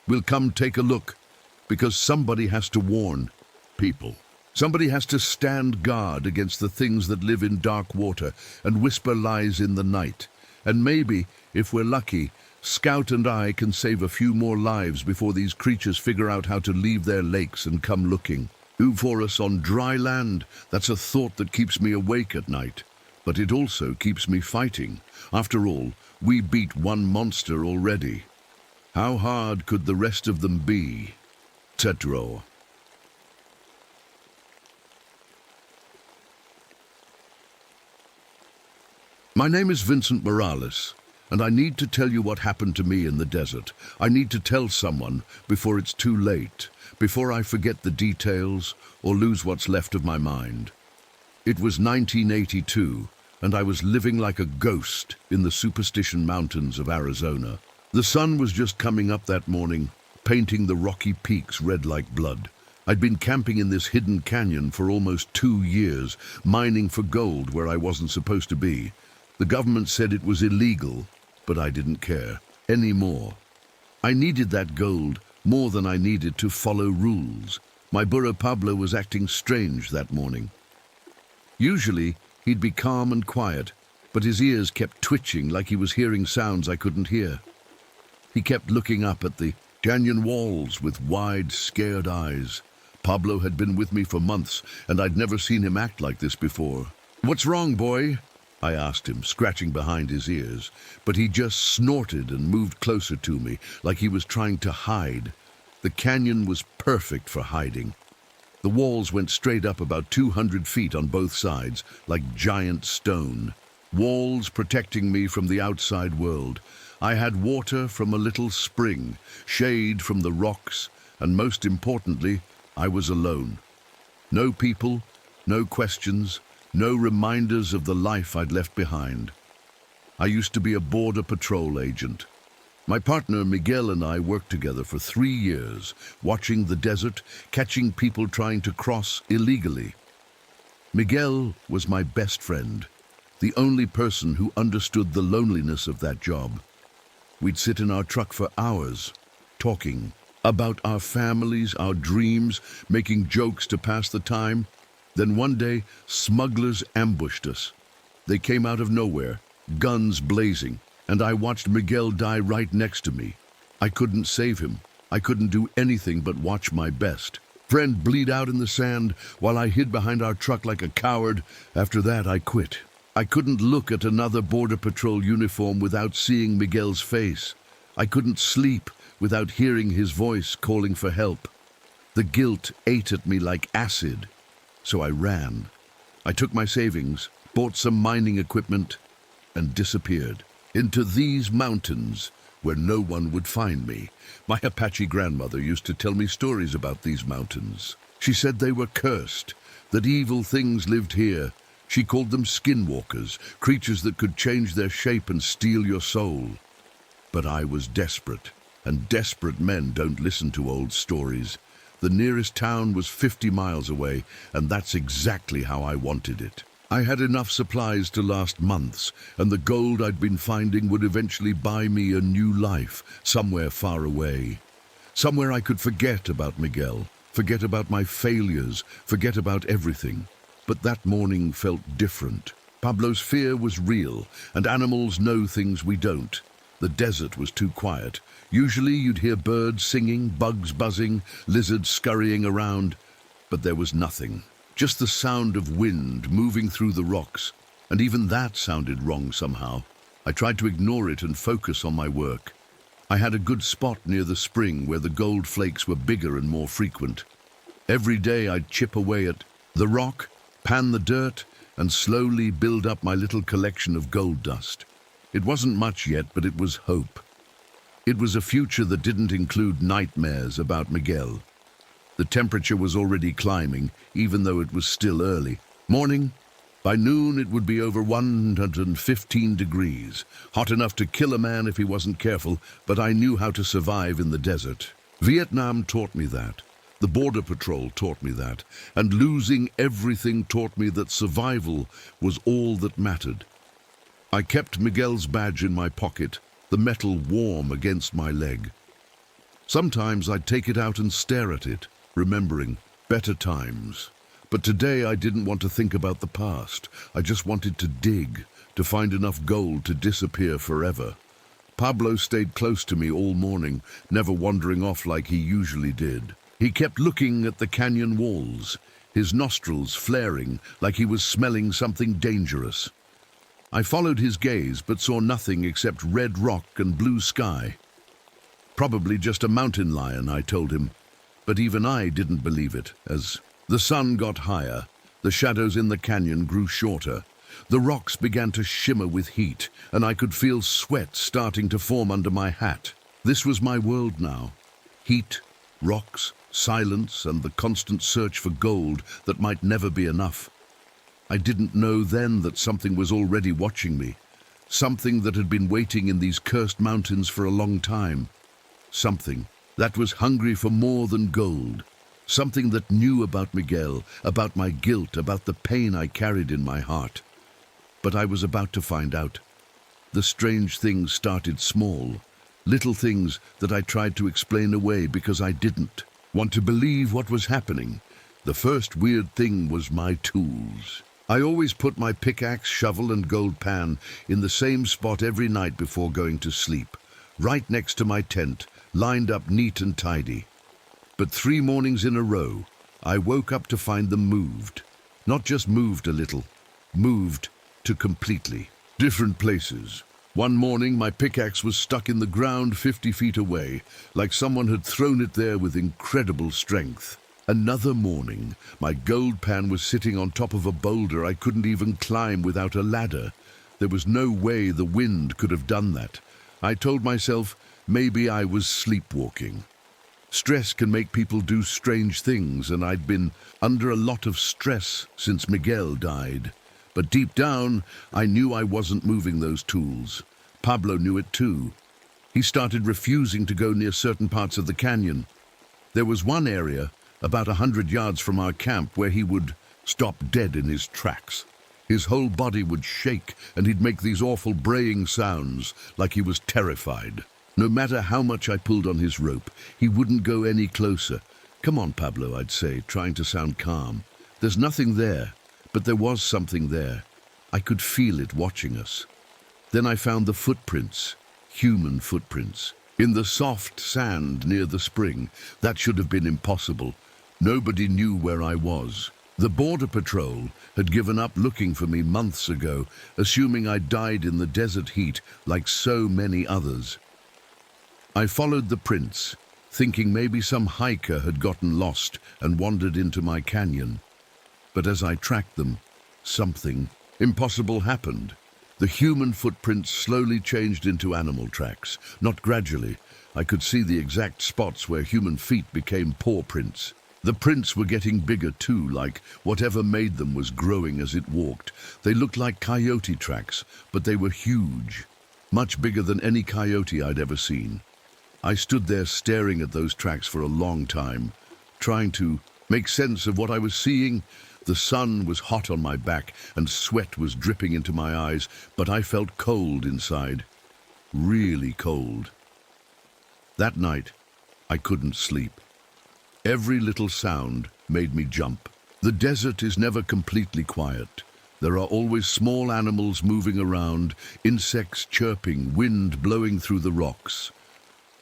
We'll come take a look, because somebody has to warn people. Somebody has to stand guard against the things that live in dark water and whisper lies in the night. And maybe, if we're lucky, Scout and I can save a few more lives before these creatures figure out how to leave their lakes and come looking. Who for us on dry land? That's a thought that keeps me awake at night. But it also keeps me fighting. After all, we beat one monster already. How hard could the rest of them be? Tetro. My name is Vincent Morales, and I need to tell you what happened to me in the desert. I need to tell someone before it's too late, before I forget the details or lose what's left of my mind. It was 1982, and I was living like a ghost in the Superstition Mountains of Arizona. The sun was just coming up that morning, painting the rocky peaks red like blood. I'd been camping in this hidden canyon for almost 2 years, mining for gold where I wasn't supposed to be. The government said it was illegal, but I didn't care anymore. I needed that gold more than I needed to follow rules. My burro Pablo was acting strange that morning. Usually, he'd be calm and quiet, but his ears kept twitching like he was hearing sounds I couldn't hear. He kept looking up at the canyon walls with wide, scared eyes. Pablo had been with me for months, and I'd never seen him act like this before. "What's wrong, boy?" I asked him, scratching behind his ears, but he just snorted and moved closer to me, like he was trying to hide. The canyon was perfect for hiding. The walls went straight up about 200 feet on both sides, like giant stone. Walls protecting me from the outside world. I had water from a little spring, shade from the rocks, and most importantly, I was alone. No people, no questions, no reminders of the life I'd left behind. I used to be a border patrol agent. My partner Miguel and I worked together for 3 years, watching the desert, catching people trying to cross illegally. Miguel was my best friend, the only person who understood the loneliness of that job. We'd sit in our truck for hours, talking about our families, our dreams, making jokes to pass the time. Then one day, smugglers ambushed us. They came out of nowhere, guns blazing, and I watched Miguel die right next to me. I couldn't save him. I couldn't do anything but watch my best friend bleed out in the sand while I hid behind our truck like a coward. After that, I quit. I couldn't look at another Border Patrol uniform without seeing Miguel's face. I couldn't sleep without hearing his voice calling for help. The guilt ate at me like acid, so I ran. I took my savings, bought some mining equipment, and disappeared into these mountains where no one would find me. My Apache grandmother used to tell me stories about these mountains. She said they were cursed, that evil things lived here. She called them skinwalkers, creatures that could change their shape and steal your soul. But I was desperate, and desperate men don't listen to old stories. The nearest town was 50 miles away, and that's exactly how I wanted it. I had enough supplies to last months, and the gold I'd been finding would eventually buy me a new life, somewhere far away. Somewhere I could forget about Miguel, forget about my failures, forget about everything. But that morning felt different. Pablo's fear was real, and animals know things we don't. The desert was too quiet. Usually you'd hear birds singing, bugs buzzing, lizards scurrying around, but there was nothing. Just the sound of wind moving through the rocks, and even that sounded wrong somehow. I tried to ignore it and focus on my work. I had a good spot near the spring where the gold flakes were bigger and more frequent. Every day I'd chip away at the rock, pan the dirt, and slowly build up my little collection of gold dust. It wasn't much yet, but it was hope. It was a future that didn't include nightmares about Miguel. The temperature was already climbing, even though it was still early. Morning. By noon, it would be over 115 degrees. Hot enough to kill a man if he wasn't careful, but I knew how to survive in the desert. Vietnam taught me that. The Border Patrol taught me that. And losing everything taught me that survival was all that mattered. I kept Miguel's badge in my pocket, the metal warm against my leg. Sometimes I'd take it out and stare at it, remembering better times. But today I didn't want to think about the past. I just wanted to dig, to find enough gold to disappear forever. Pablo stayed close to me all morning, never wandering off like he usually did. He kept looking at the canyon walls, his nostrils flaring like he was smelling something dangerous. I followed his gaze but saw nothing except red rock and blue sky. Probably just a mountain lion, I told him. But even I didn't believe it. As the sun got higher, the shadows in the canyon grew shorter. The rocks began to shimmer with heat, and I could feel sweat starting to form under my hat. This was my world now. Heat, rocks, silence, and the constant search for gold that might never be enough. I didn't know then that something was already watching me. Something that had been waiting in these cursed mountains for a long time. Something that was hungry for more than gold. Something that knew about Miguel, about my guilt, about the pain I carried in my heart. But I was about to find out. The strange things started small. Little things that I tried to explain away because I didn't want to believe what was happening. The first weird thing was my tools. I always put my pickaxe, shovel, and gold pan in the same spot every night before going to sleep, right next to my tent, lined up neat and tidy. But 3 mornings in a row, I woke up to find them moved. Not just moved a little, moved to completely different places. One morning, my pickaxe was stuck in the ground 50 feet away, like someone had thrown it there with incredible strength. Another morning, my gold pan was sitting on top of a boulder I couldn't even climb without a ladder. There was no way the wind could have done that. I told myself maybe I was sleepwalking. Stress can make people do strange things, and I'd been under a lot of stress since Miguel died. But deep down, I knew I wasn't moving those tools. Pablo knew it too. He started refusing to go near certain parts of the canyon. There was one area, about 100 yards from our camp, where he would stop dead in his tracks. His whole body would shake, and he'd make these awful braying sounds, like he was terrified. No matter how much I pulled on his rope, he wouldn't go any closer. "Come on, Pablo," I'd say, trying to sound calm. "There's nothing there," but there was something there. I could feel it watching us. Then I found the footprints, human footprints, in the soft sand near the spring. That should have been impossible. Nobody knew where I was. The Border Patrol had given up looking for me months ago, assuming I'd died in the desert heat like so many others. I followed the prints, thinking maybe some hiker had gotten lost and wandered into my canyon. But as I tracked them, something impossible happened. The human footprints slowly changed into animal tracks, not gradually. I could see the exact spots where human feet became paw prints. The prints were getting bigger too, like whatever made them was growing as it walked. They looked like coyote tracks, but they were huge, much bigger than any coyote I'd ever seen. I stood there staring at those tracks for a long time, trying to make sense of what I was seeing. The sun was hot on my back and sweat was dripping into my eyes, but I felt cold inside, really cold. That night, I couldn't sleep. Every little sound made me jump. The desert is never completely quiet. There are always small animals moving around, insects chirping, wind blowing through the rocks.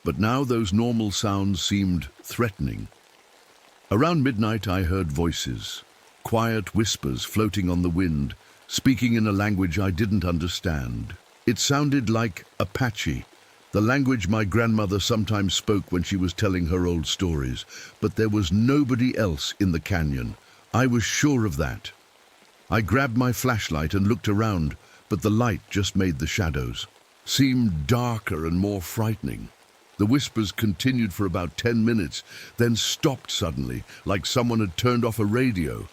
But now those normal sounds seemed threatening. Around midnight I heard voices, quiet whispers floating on the wind, speaking in a language I didn't understand. It sounded like Apache, the language my grandmother sometimes spoke when she was telling her old stories. But there was nobody else in the canyon. I was sure of that. I grabbed my flashlight and looked around, but the light just made the shadows seem darker and more frightening. The whispers continued for about 10 minutes, then stopped suddenly, like someone had turned off a radio.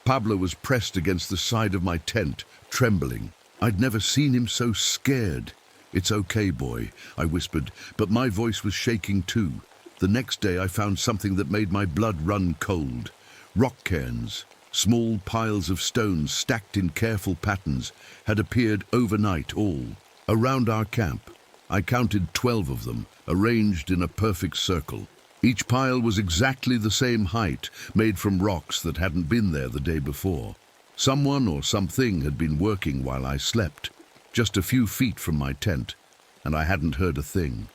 Pablo was pressed against the side of my tent, trembling. I'd never seen him so scared. "It's okay, boy," I whispered, but my voice was shaking too. The next day I found something that made my blood run cold. Rock cairns, small piles of stones stacked in careful patterns, had appeared overnight all around our camp. I counted 12 of them, arranged in a perfect circle. Each pile was exactly the same height, made from rocks that hadn't been there the day before. Someone or something had been working while I slept, just a few feet from my tent, and I hadn't heard a thing.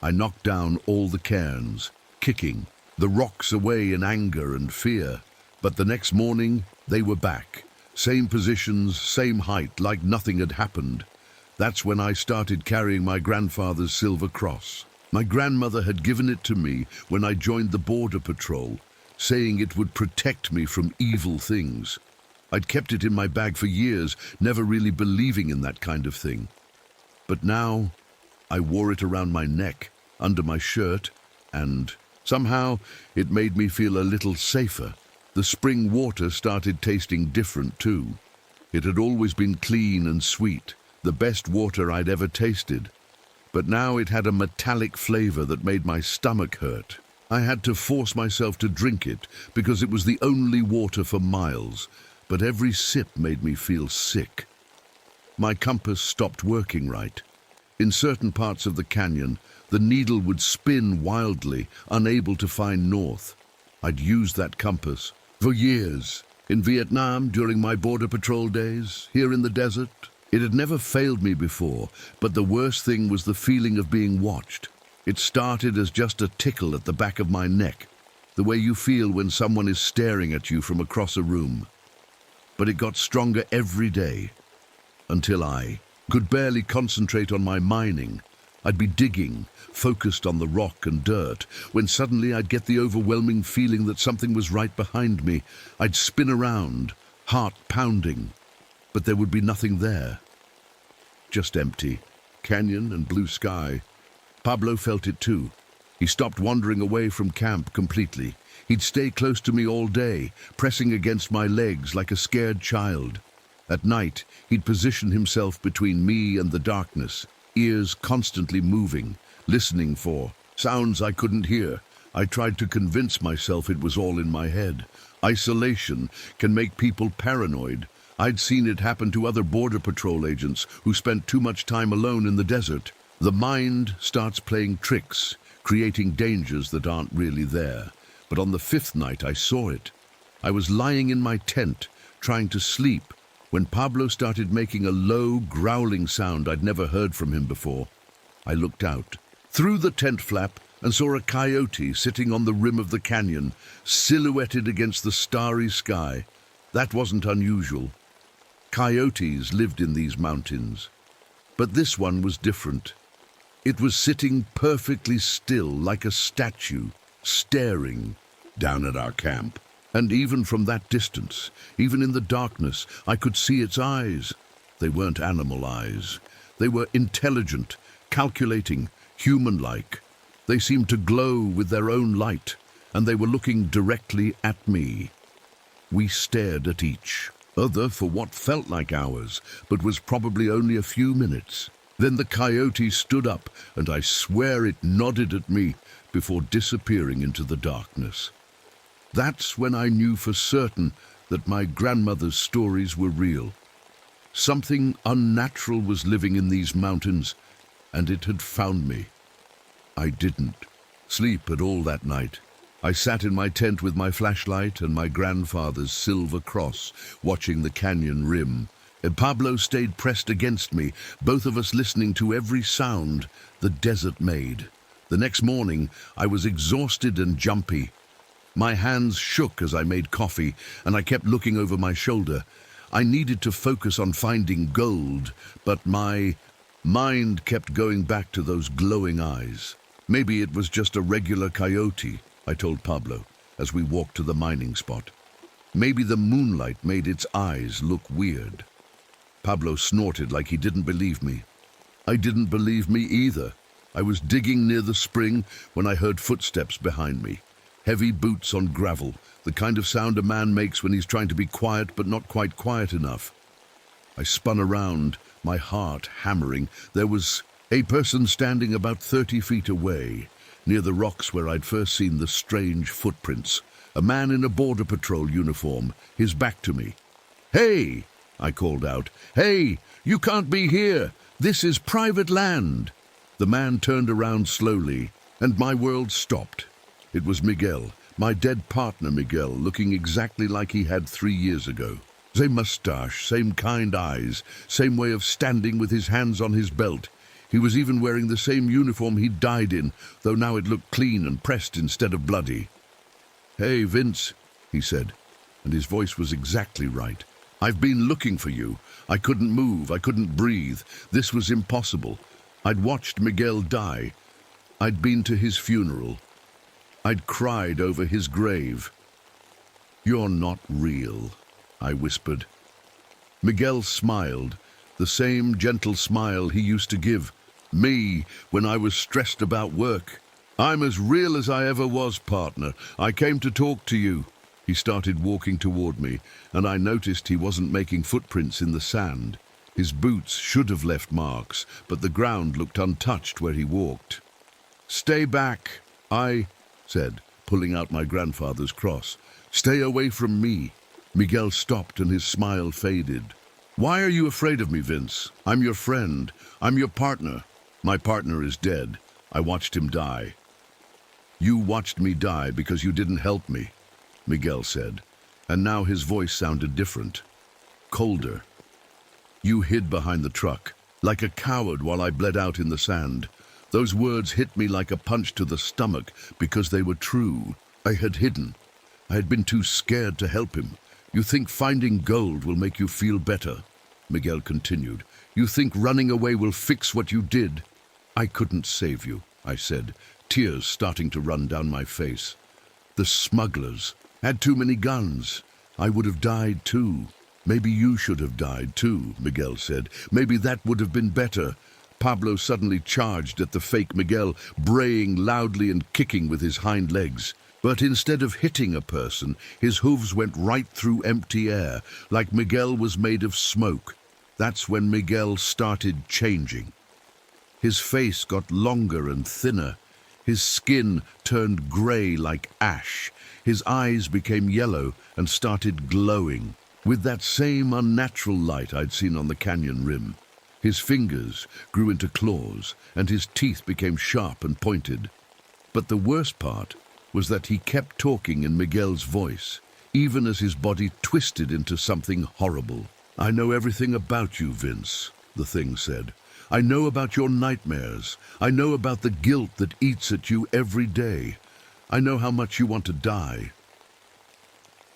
I knocked down all the cairns, kicking the rocks away in anger and fear. But the next morning, they were back. Same positions, same height, like nothing had happened. That's when I started carrying my grandfather's silver cross. My grandmother had given it to me when I joined the Border Patrol, saying it would protect me from evil things. I'd kept it in my bag for years, never really believing in that kind of thing. But now, I wore it around my neck, under my shirt, and somehow it made me feel a little safer. The spring water started tasting different too. It had always been clean and sweet, the best water I'd ever tasted. But now it had a metallic flavor that made my stomach hurt. I had to force myself to drink it because it was the only water for miles, but every sip made me feel sick. My compass stopped working right. In certain parts of the canyon, the needle would spin wildly, unable to find north. I'd used that compass for years. In Vietnam, during my Border Patrol days, here in the desert, it had never failed me before, but the worst thing was the feeling of being watched. It started as just a tickle at the back of my neck, the way you feel when someone is staring at you from across a room. But it got stronger every day, until I could barely concentrate on my mining. I'd be digging, focused on the rock and dirt, when suddenly I'd get the overwhelming feeling that something was right behind me. I'd spin around, heart pounding, but there would be nothing there. Just empty, canyon and blue sky. Pablo felt it too. He stopped wandering away from camp completely. He'd stay close to me all day, pressing against my legs like a scared child. At night, he'd position himself between me and the darkness. ears constantly moving, listening for sounds I couldn't hear. I tried to convince myself it was all in my head. Isolation can make people paranoid. I'd seen it happen to other Border Patrol agents who spent too much time alone in the desert. The mind starts playing tricks, creating dangers that aren't really there. But on the fifth night, I saw it. I was lying in my tent, trying to sleep, when Pablo started making a low, growling sound I'd never heard from him before. I looked out, through the tent flap, and saw a coyote sitting on the rim of the canyon, silhouetted against the starry sky. That wasn't unusual. Coyotes lived in these mountains. But this one was different. It was sitting perfectly still, like a statue, staring down at our camp. And even from that distance, even in the darkness, I could see its eyes. They weren't animal eyes. They were intelligent, calculating, human-like. They seemed to glow with their own light, and they were looking directly at me. We stared at each other for what felt like hours, but was probably only a few minutes. Then the coyote stood up, and I swear it nodded at me before disappearing into the darkness. That's when I knew for certain that my grandmother's stories were real. Something unnatural was living in these mountains, and it had found me. I didn't sleep at all that night. I sat in my tent with my flashlight and my grandfather's silver cross, watching the canyon rim. And Pablo stayed pressed against me, both of us listening to every sound the desert made. The next morning, I was exhausted and jumpy. My hands shook as I made coffee, and I kept looking over my shoulder. I needed to focus on finding gold, but my mind kept going back to those glowing eyes. Maybe it was just a regular coyote, I told Pablo, as we walked to the mining spot. Maybe the moonlight made its eyes look weird. Pablo snorted like he didn't believe me. I didn't believe me either. I was digging near the spring when I heard footsteps behind me. Heavy boots on gravel, the kind of sound a man makes when he's trying to be quiet but not quite quiet enough. I spun around, my heart hammering. There was a person standing about 30 feet away, near the rocks where I'd first seen the strange footprints. A man in a Border Patrol uniform, his back to me. "Hey!" I called out. "Hey! You can't be here! This is private land!" The man turned around slowly, and my world stopped. It was Miguel, my dead partner Miguel, looking exactly like he had 3 years ago. Same mustache, same kind eyes, same way of standing with his hands on his belt. He was even wearing the same uniform he'd died in, though now it looked clean and pressed instead of bloody. "Hey, Vince," he said, and his voice was exactly right. "I've been looking for you. I couldn't move, I couldn't breathe. This was impossible. I'd watched Miguel die. I'd been to his funeral. I'd cried over his grave." "You're not real," I whispered. Miguel smiled, the same gentle smile he used to give me when I was stressed about work. "I'm as real as I ever was, partner. I came to talk to you." He started walking toward me, and I noticed he wasn't making footprints in the sand. His boots should have left marks, but the ground looked untouched where he walked. "Stay back," I said, pulling out my grandfather's cross. "Stay away from me." Miguel stopped and his smile faded. "Why are you afraid of me, Vince? I'm your friend. I'm your partner." "My partner is dead. I watched him die." "You watched me die because you didn't help me," Miguel said, and now his voice sounded different, colder. "You hid behind the truck, like a coward while I bled out in the sand." Those words hit me like a punch to the stomach because they were true. I had hidden. I had been too scared to help him. "You think finding gold will make you feel better," Miguel continued. "You think running away will fix what you did." "I couldn't save you," I said, tears starting to run down my face. "The smugglers had too many guns. I would have died too." "Maybe you should have died too," Miguel said. "Maybe that would have been better." Pablo suddenly charged at the fake Miguel, braying loudly and kicking with his hind legs. But instead of hitting a person, his hooves went right through empty air, like Miguel was made of smoke. That's when Miguel started changing. His face got longer and thinner. His skin turned grey like ash. His eyes became yellow and started glowing with that same unnatural light I'd seen on the canyon rim. His fingers grew into claws, and his teeth became sharp and pointed. But the worst part was that he kept talking in Miguel's voice, even as his body twisted into something horrible. "I know everything about you, Vince," the thing said. "I know about your nightmares. I know about the guilt that eats at you every day. I know how much you want to die."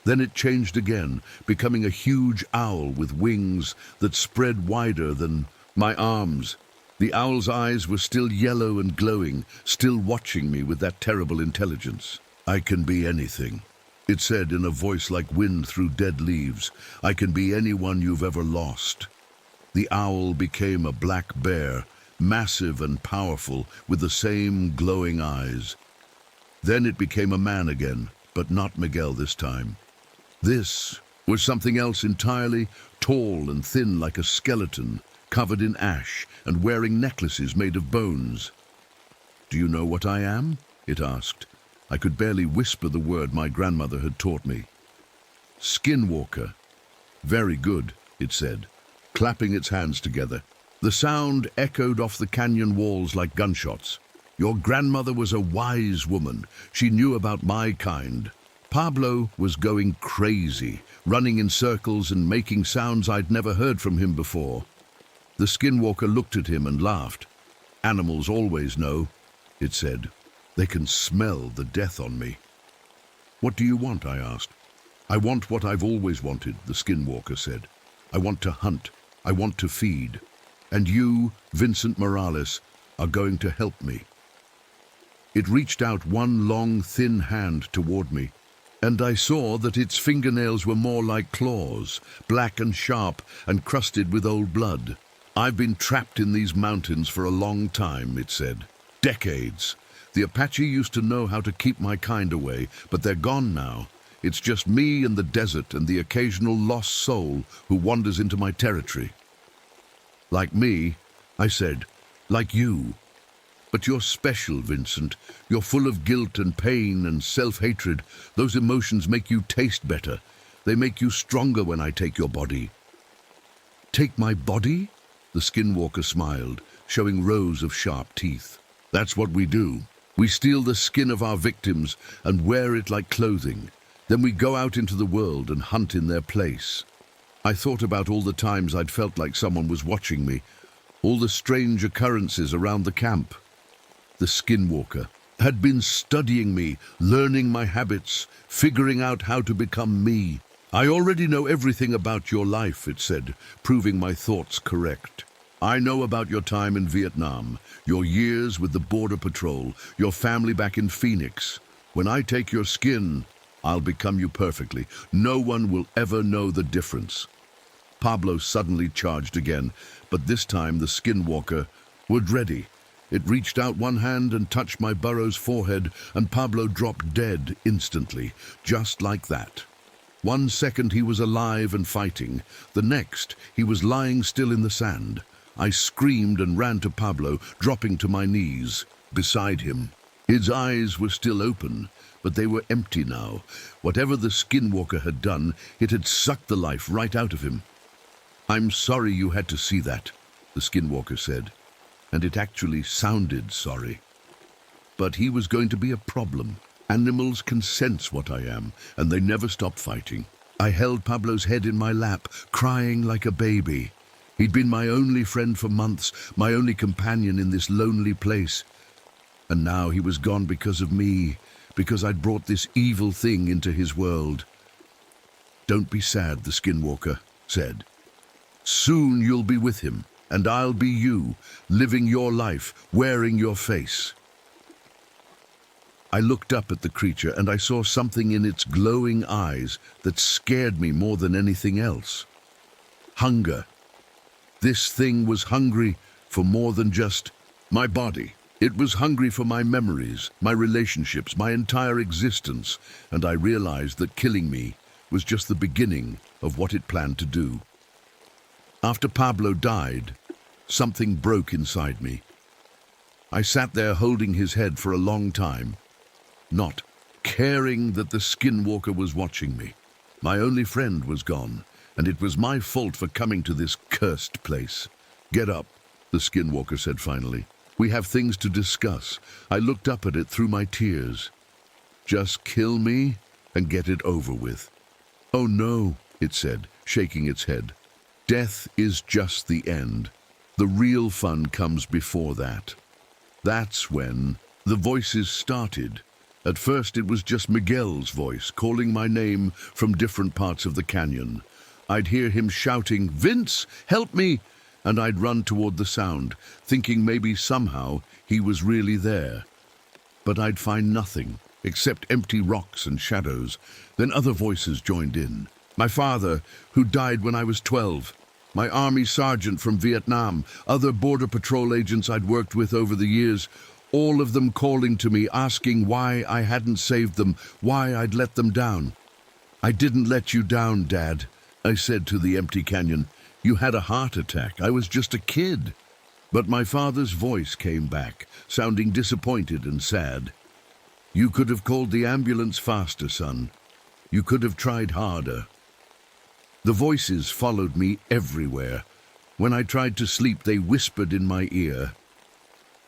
Then it changed again, becoming a huge owl with wings that spread wider than my arms. The owl's eyes were still yellow and glowing, still watching me with that terrible intelligence. "I can be anything," it said in a voice like wind through dead leaves. "I can be anyone you've ever lost." The owl became a black bear, massive and powerful, with the same glowing eyes. Then it became a man again, but not Miguel this time. This was something else entirely, tall and thin like a skeleton, covered in ash and wearing necklaces made of bones. "Do you know what I am?" it asked. I could barely whisper the word my grandmother had taught me. "Skinwalker." "Very good," it said, clapping its hands together. The sound echoed off the canyon walls like gunshots. "Your grandmother was a wise woman. She knew about my kind." Pablo was going crazy, running in circles and making sounds I'd never heard from him before. The skinwalker looked at him and laughed. "Animals always know," it said. "They can smell the death on me." "What do you want?" I asked. "I want what I've always wanted," the skinwalker said. "I want to hunt. I want to feed. And you, Vincent Morales, are going to help me." It reached out one long, thin hand toward me, and I saw that its fingernails were more like claws, black and sharp and crusted with old blood. "I've been trapped in these mountains for a long time," it said. "Decades. The Apache used to know how to keep my kind away, but they're gone now. It's just me and the desert and the occasional lost soul who wanders into my territory." "Like me," I said. "Like you. But you're special, Vincent. You're full of guilt and pain and self-hatred. Those emotions make you taste better. They make you stronger when I take your body." "Take my body?" The skinwalker smiled, showing rows of sharp teeth. "That's what we do. We steal the skin of our victims and wear it like clothing. Then we go out into the world and hunt in their place." I thought about all the times I'd felt like someone was watching me, all the strange occurrences around the camp. The skinwalker had been studying me, learning my habits, figuring out how to become me. "I already know everything about your life," it said, proving my thoughts correct. "I know about your time in Vietnam, your years with the Border Patrol, your family back in Phoenix. When I take your skin, I'll become you perfectly. No one will ever know the difference." Pablo suddenly charged again, but this time the skinwalker was ready. It reached out one hand and touched my burro's forehead, and Pablo dropped dead instantly, just like that. 1 second he was alive and fighting. The next, he was lying still in the sand. I screamed and ran to Pablo, dropping to my knees beside him. His eyes were still open, but they were empty now. Whatever the skinwalker had done, it had sucked the life right out of him. "I'm sorry you had to see that," the skinwalker said, and it actually sounded sorry. But he was going to be a problem. Animals can sense what I am, and they never stop fighting. I held Pablo's head in my lap, crying like a baby. He'd been my only friend for months, my only companion in this lonely place. And now he was gone because of me, because I'd brought this evil thing into his world. "Don't be sad," the skinwalker said. "Soon you'll be with him, and I'll be you, living your life, wearing your face." I looked up at the creature and I saw something in its glowing eyes that scared me more than anything else. Hunger. This thing was hungry for more than just my body. It was hungry for my memories, my relationships, my entire existence, and I realized that killing me was just the beginning of what it planned to do. After Pablo died, something broke inside me. I sat there holding his head for a long time, not caring that the skinwalker was watching me. My only friend was gone, and it was my fault for coming to this cursed place. "Get up," the skinwalker said finally. "We have things to discuss." I looked up at it through my tears. "Just kill me and get it over with." "Oh no," it said, shaking its head. "Death is just the end. The real fun comes before that." That's when the voices started. At first it was just Miguel's voice, calling my name from different parts of the canyon. I'd hear him shouting, "Vince, help me!" And I'd run toward the sound, thinking maybe somehow he was really there. But I'd find nothing, except empty rocks and shadows. Then other voices joined in. My father, who died when I was 12. My army sergeant from Vietnam, other border patrol agents I'd worked with over the years, all of them calling to me, asking why I hadn't saved them, why I'd let them down. "I didn't let you down, Dad," I said to the empty canyon. "You had a heart attack. I was just a kid." But my father's voice came back, sounding disappointed and sad. "You could have called the ambulance faster, son. You could have tried harder." The voices followed me everywhere. When I tried to sleep, they whispered in my ear.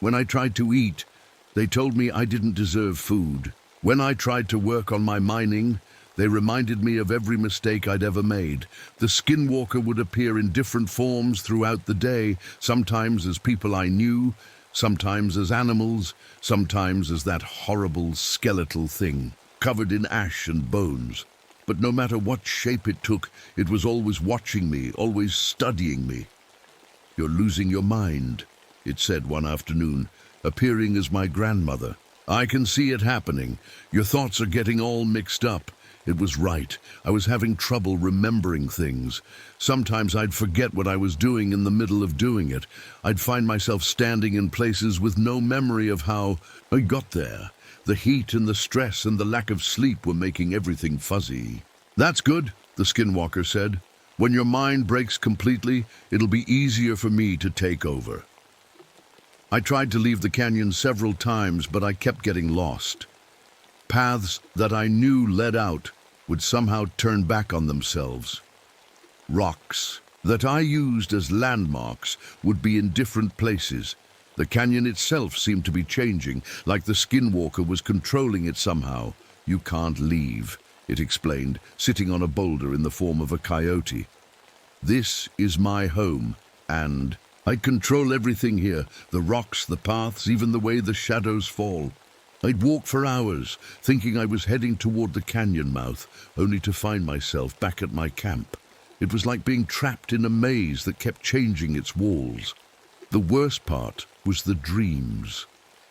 When I tried to eat, they told me I didn't deserve food. When I tried to work on my mining, they reminded me of every mistake I'd ever made. The skinwalker would appear in different forms throughout the day, sometimes as people I knew, sometimes as animals, sometimes as that horrible skeletal thing, covered in ash and bones. But no matter what shape it took, it was always watching me, always studying me. "You're losing your mind," it said one afternoon, appearing as my grandmother. "I can see it happening. Your thoughts are getting all mixed up." It was right. I was having trouble remembering things. Sometimes I'd forget what I was doing in the middle of doing it. I'd find myself standing in places with no memory of how I got there. The heat and the stress and the lack of sleep were making everything fuzzy. "That's good," the skinwalker said. "When your mind breaks completely, it'll be easier for me to take over." I tried to leave the canyon several times, but I kept getting lost. Paths that I knew led out would somehow turn back on themselves. Rocks that I used as landmarks would be in different places. The canyon itself seemed to be changing, like the skinwalker was controlling it somehow. "You can't leave," it explained, sitting on a boulder in the form of a coyote. "This is my home, and I control everything here, the rocks, the paths, even the way the shadows fall." I'd walk for hours, thinking I was heading toward the canyon mouth, only to find myself back at my camp. It was like being trapped in a maze that kept changing its walls. The worst part was the dreams.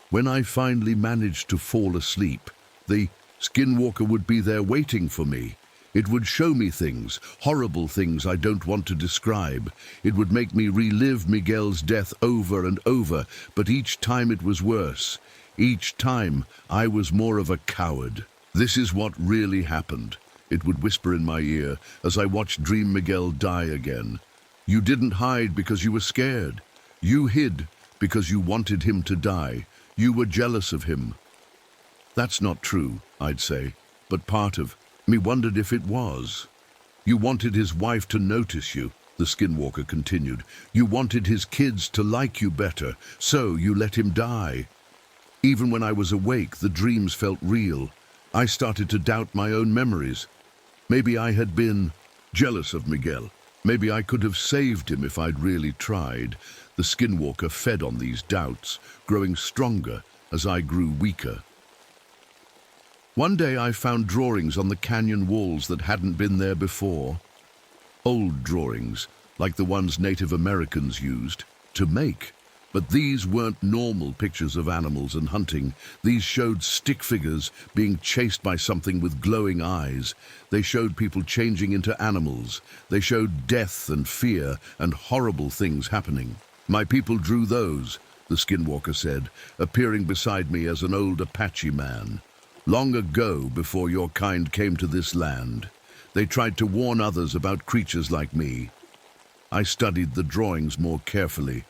When I finally managed to fall asleep, the skinwalker would be there waiting for me. It would show me things, horrible things I don't want to describe. It would make me relive Miguel's death over and over, but each time it was worse. Each time I was more of a coward. "This is what really happened," it would whisper in my ear as I watched Dream Miguel die again. "You didn't hide because you were scared. You hid because you wanted him to die. You were jealous of him." "That's not true," I'd say, but part of me wondered if it was. "You wanted his wife to notice you," the skinwalker continued. "You wanted his kids to like you better, so you let him die." Even when I was awake, the dreams felt real. I started to doubt my own memories. Maybe I had been jealous of Miguel. Maybe I could have saved him if I'd really tried. The skinwalker fed on these doubts, growing stronger as I grew weaker. One day I found drawings on the canyon walls that hadn't been there before. Old drawings, like the ones Native Americans used to make. But these weren't normal pictures of animals and hunting. These showed stick figures being chased by something with glowing eyes. They showed people changing into animals. They showed death and fear and horrible things happening. "My people drew those," the skinwalker said, appearing beside me as an old Apache man. "Long ago, before your kind came to this land, they tried to warn others about creatures like me." I studied the drawings more carefully.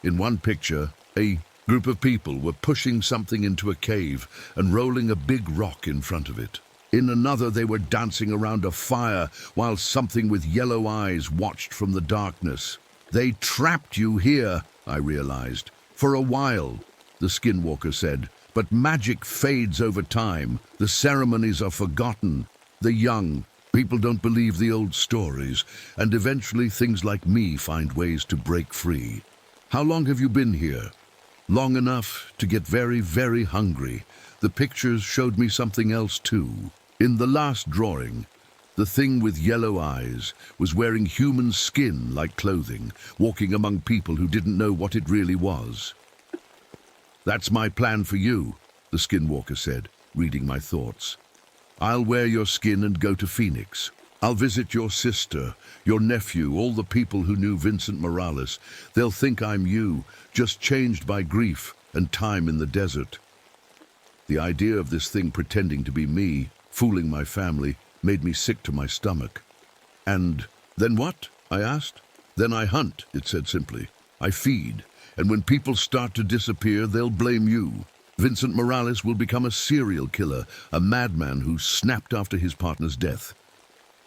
In one picture, a Group of people were pushing something into a cave and rolling a big rock in front of it. In another, they were dancing around a fire while something with yellow eyes watched from the darkness. They trapped you here, I realized. For a while, the Skinwalker said, but magic fades over time. The ceremonies are forgotten. The young, people don't believe the old stories, and eventually things like me find ways to break free. How long have you been here? Long enough to get very, very hungry. The pictures showed me something else too. In the last drawing, the thing with yellow eyes was wearing human skin like clothing, walking among people who didn't know what it really was. That's my plan for you, the Skinwalker said, reading my thoughts. I'll wear your skin and go to Phoenix. I'll visit your sister, your nephew, all the people who knew Vincent Morales. They'll think I'm you, just changed by grief and time in the desert. The idea of this thing pretending to be me, fooling my family, made me sick to my stomach. And then what? I asked. Then I hunt, it said simply. I feed, and when people start to disappear, they'll blame you. Vincent Morales will become a serial killer, a madman who snapped after his partner's death.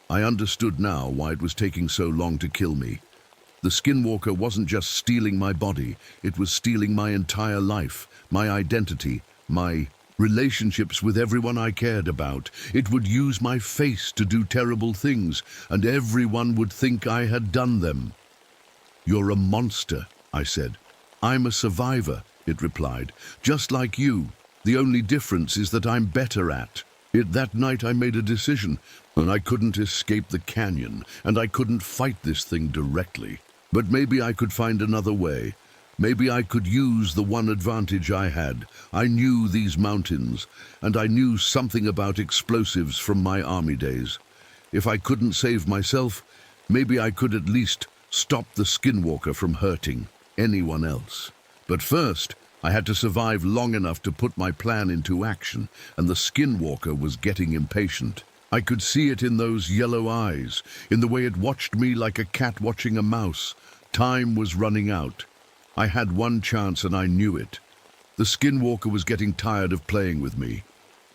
I understood now why it was taking so long to kill me. The Skinwalker wasn't just stealing my body, it was stealing my entire life, my identity, my relationships with everyone I cared about. It would use my face to do terrible things, and everyone would think I had done them. You're a monster, I said. I'm a survivor, it replied, just like you. The only difference is that I'm better at it. That night I made a decision, and I couldn't escape the canyon, and I couldn't fight this thing directly. But maybe I could find another way. Maybe I could use the one advantage I had. I knew these mountains, and I knew something about explosives from my army days. If I couldn't save myself, maybe I could at least stop the Skinwalker from hurting anyone else. But first, I had to survive long enough to put my plan into action, and the Skinwalker was getting impatient. I could see it in those yellow eyes, in the way it watched me like a cat watching a mouse. Time was running out. I had one chance and I knew it. The Skinwalker was getting tired of playing with me.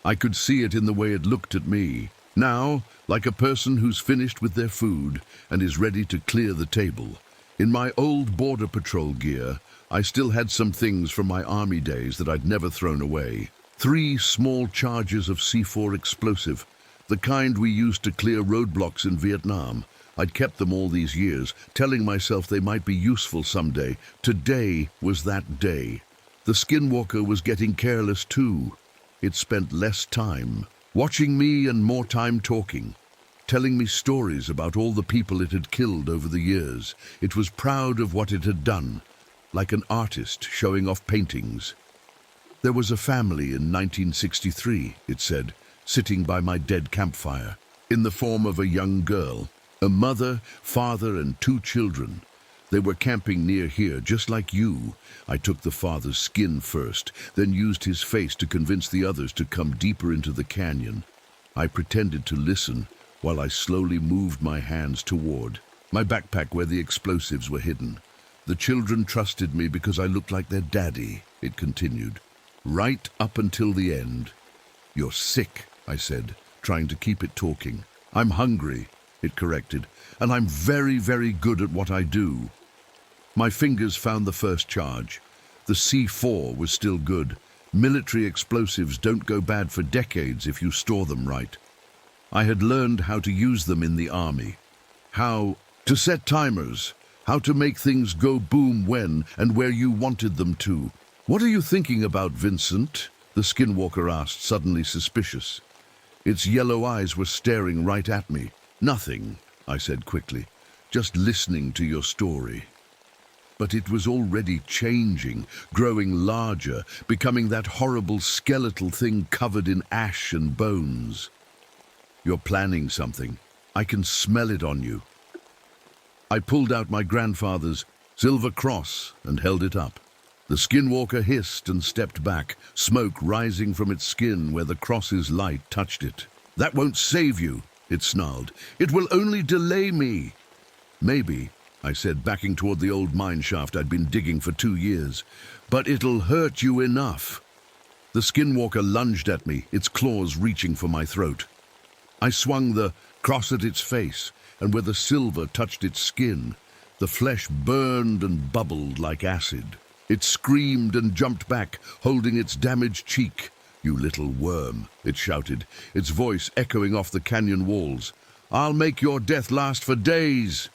I could see it in the way it looked at me. Now, like a person who's finished with their food and is ready to clear the table. In my old Border Patrol gear, I still had some things from my army days that I'd never thrown away. 3 small charges of C4 explosive, the kind we used to clear roadblocks in Vietnam. I'd kept them all these years, telling myself they might be useful someday. Today was that day. The Skinwalker was getting careless too. It spent less time watching me and more time talking, telling me stories about all the people it had killed over the years. It was proud of what it had done, like an artist showing off paintings. There was a family in 1963, it said, sitting by my dead campfire, in the form of a young girl. A mother, father, and 2 children. They were camping near here, just like you. I took the father's skin first, then used his face to convince the others to come deeper into the canyon. I pretended to listen while I slowly moved my hands toward my backpack where the explosives were hidden. The children trusted me because I looked like their daddy, it continued. Right up until the end. You're sick, I said, trying to keep it talking. I'm hungry, it corrected, and I'm very, very good at what I do. My fingers found the first charge. The C4 was still good. Military explosives don't go bad for decades if you store them right. I had learned how to use them in the army. How to set timers, how to make things go boom when and where you wanted them to. What are you thinking about, Vincent? The Skinwalker asked, suddenly suspicious. Its yellow eyes were staring right at me. Nothing, I said quickly, just listening to your story. But it was already changing, growing larger, becoming that horrible skeletal thing covered in ash and bones. You're planning something. I can smell it on you. I pulled out my grandfather's silver cross and held it up. The Skinwalker hissed and stepped back, smoke rising from its skin where the cross's light touched it. That won't save you, it snarled. It will only delay me. Maybe, I said, backing toward the old mine shaft I'd been digging for 2 years. "But it'll hurt you enough." The skinwalker lunged at me, its claws reaching for my throat. I swung the cross at its face, and where the silver touched its skin, the flesh burned and bubbled like acid. It screamed and jumped back, holding its damaged cheek. "You little worm," it shouted, its voice echoing off the canyon walls. "I'll make your death last for days."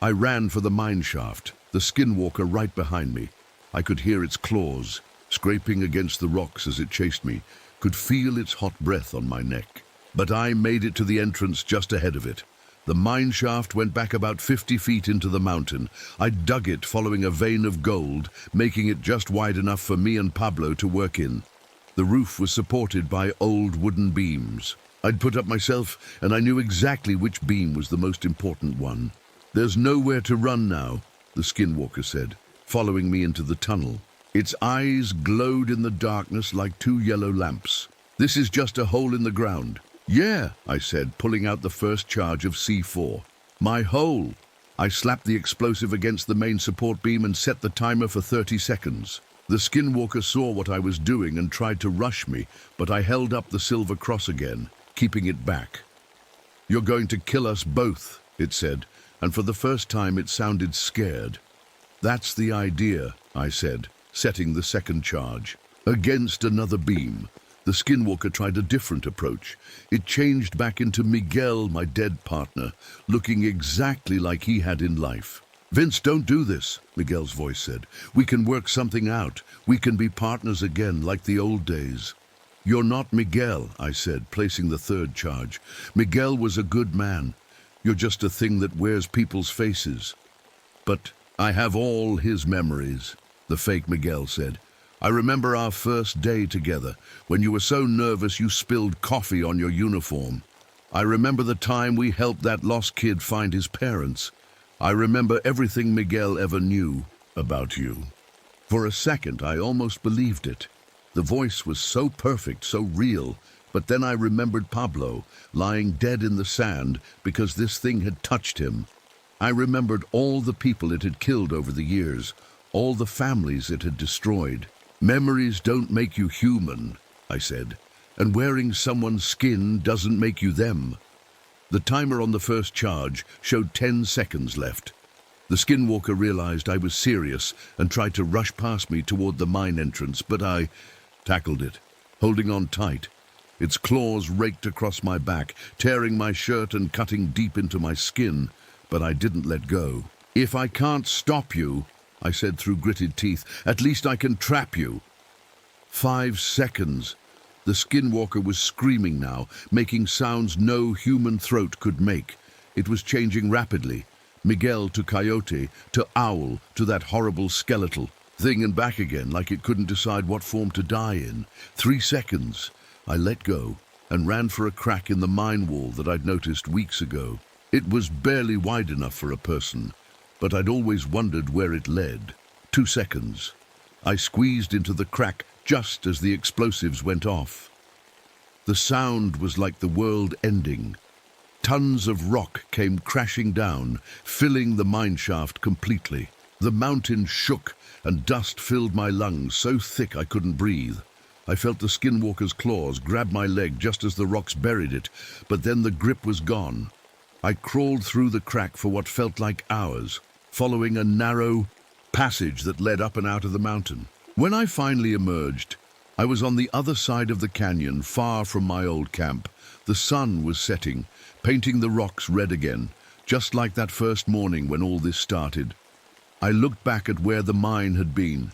I ran for the mine shaft, the skinwalker right behind me. I could hear its claws, scraping against the rocks as it chased me, could feel its hot breath on my neck. But I made it to the entrance just ahead of it. The mine shaft went back about 50 feet into the mountain. I dug it following a vein of gold, making it just wide enough for me and Pablo to work in. The roof was supported by old wooden beams. I'd put up myself, and I knew exactly which beam was the most important one. "There's nowhere to run now," the skinwalker said, following me into the tunnel. Its eyes glowed in the darkness like 2 yellow lamps. "This is just a hole in the ground." "Yeah," I said, pulling out the first charge of C4. "My hole." I slapped the explosive against the main support beam and set the timer for 30 seconds. The skinwalker saw what I was doing and tried to rush me, but I held up the silver cross again, keeping it back. "You're going to kill us both," it said, and for the first time it sounded scared. "That's the idea," I said, setting the second charge. Against another beam, the skinwalker tried a different approach. It changed back into Miguel, my dead partner, looking exactly like he had in life. "Vince, don't do this," Miguel's voice said. "We can work something out. We can be partners again, like the old days." "You're not Miguel," I said, placing the third charge. "Miguel was a good man. You're just a thing that wears people's faces." "But I have all his memories," the fake Miguel said. "I remember our first day together, when you were so nervous you spilled coffee on your uniform. I remember the time we helped that lost kid find his parents. I remember everything Miguel ever knew about you." For a second, I almost believed it. The voice was so perfect, so real. But then I remembered Pablo, lying dead in the sand because this thing had touched him. I remembered all the people it had killed over the years, all the families it had destroyed. "Memories don't make you human," I said, "and wearing someone's skin doesn't make you them." The timer on the first charge showed 10 seconds left. The skinwalker realized I was serious and tried to rush past me toward the mine entrance, but I tackled it, holding on tight. Its claws raked across my back, tearing my shirt and cutting deep into my skin, but I didn't let go. "If I can't stop you," I said through gritted teeth, "at least I can trap you." 5 seconds. The skinwalker was screaming now, making sounds no human throat could make. It was changing rapidly. Miguel to coyote, to owl, to that horrible skeletal thing and back again, like it couldn't decide what form to die in. 3 seconds. I let go and ran for a crack in the mine wall that I'd noticed weeks ago. It was barely wide enough for a person, but I'd always wondered where it led. 2 seconds. I squeezed into the crack just as the explosives went off. The sound was like the world ending. Tons of rock came crashing down, filling the mine shaft completely. The mountain shook and dust filled my lungs so thick I couldn't breathe. I felt the skinwalker's claws grab my leg just as the rocks buried it, but then the grip was gone. I crawled through the crack for what felt like hours, following a narrow passage that led up and out of the mountain. When I finally emerged, I was on the other side of the canyon, far from my old camp. The sun was setting, painting the rocks red again, just like that first morning when all this started. I looked back at where the mine had been.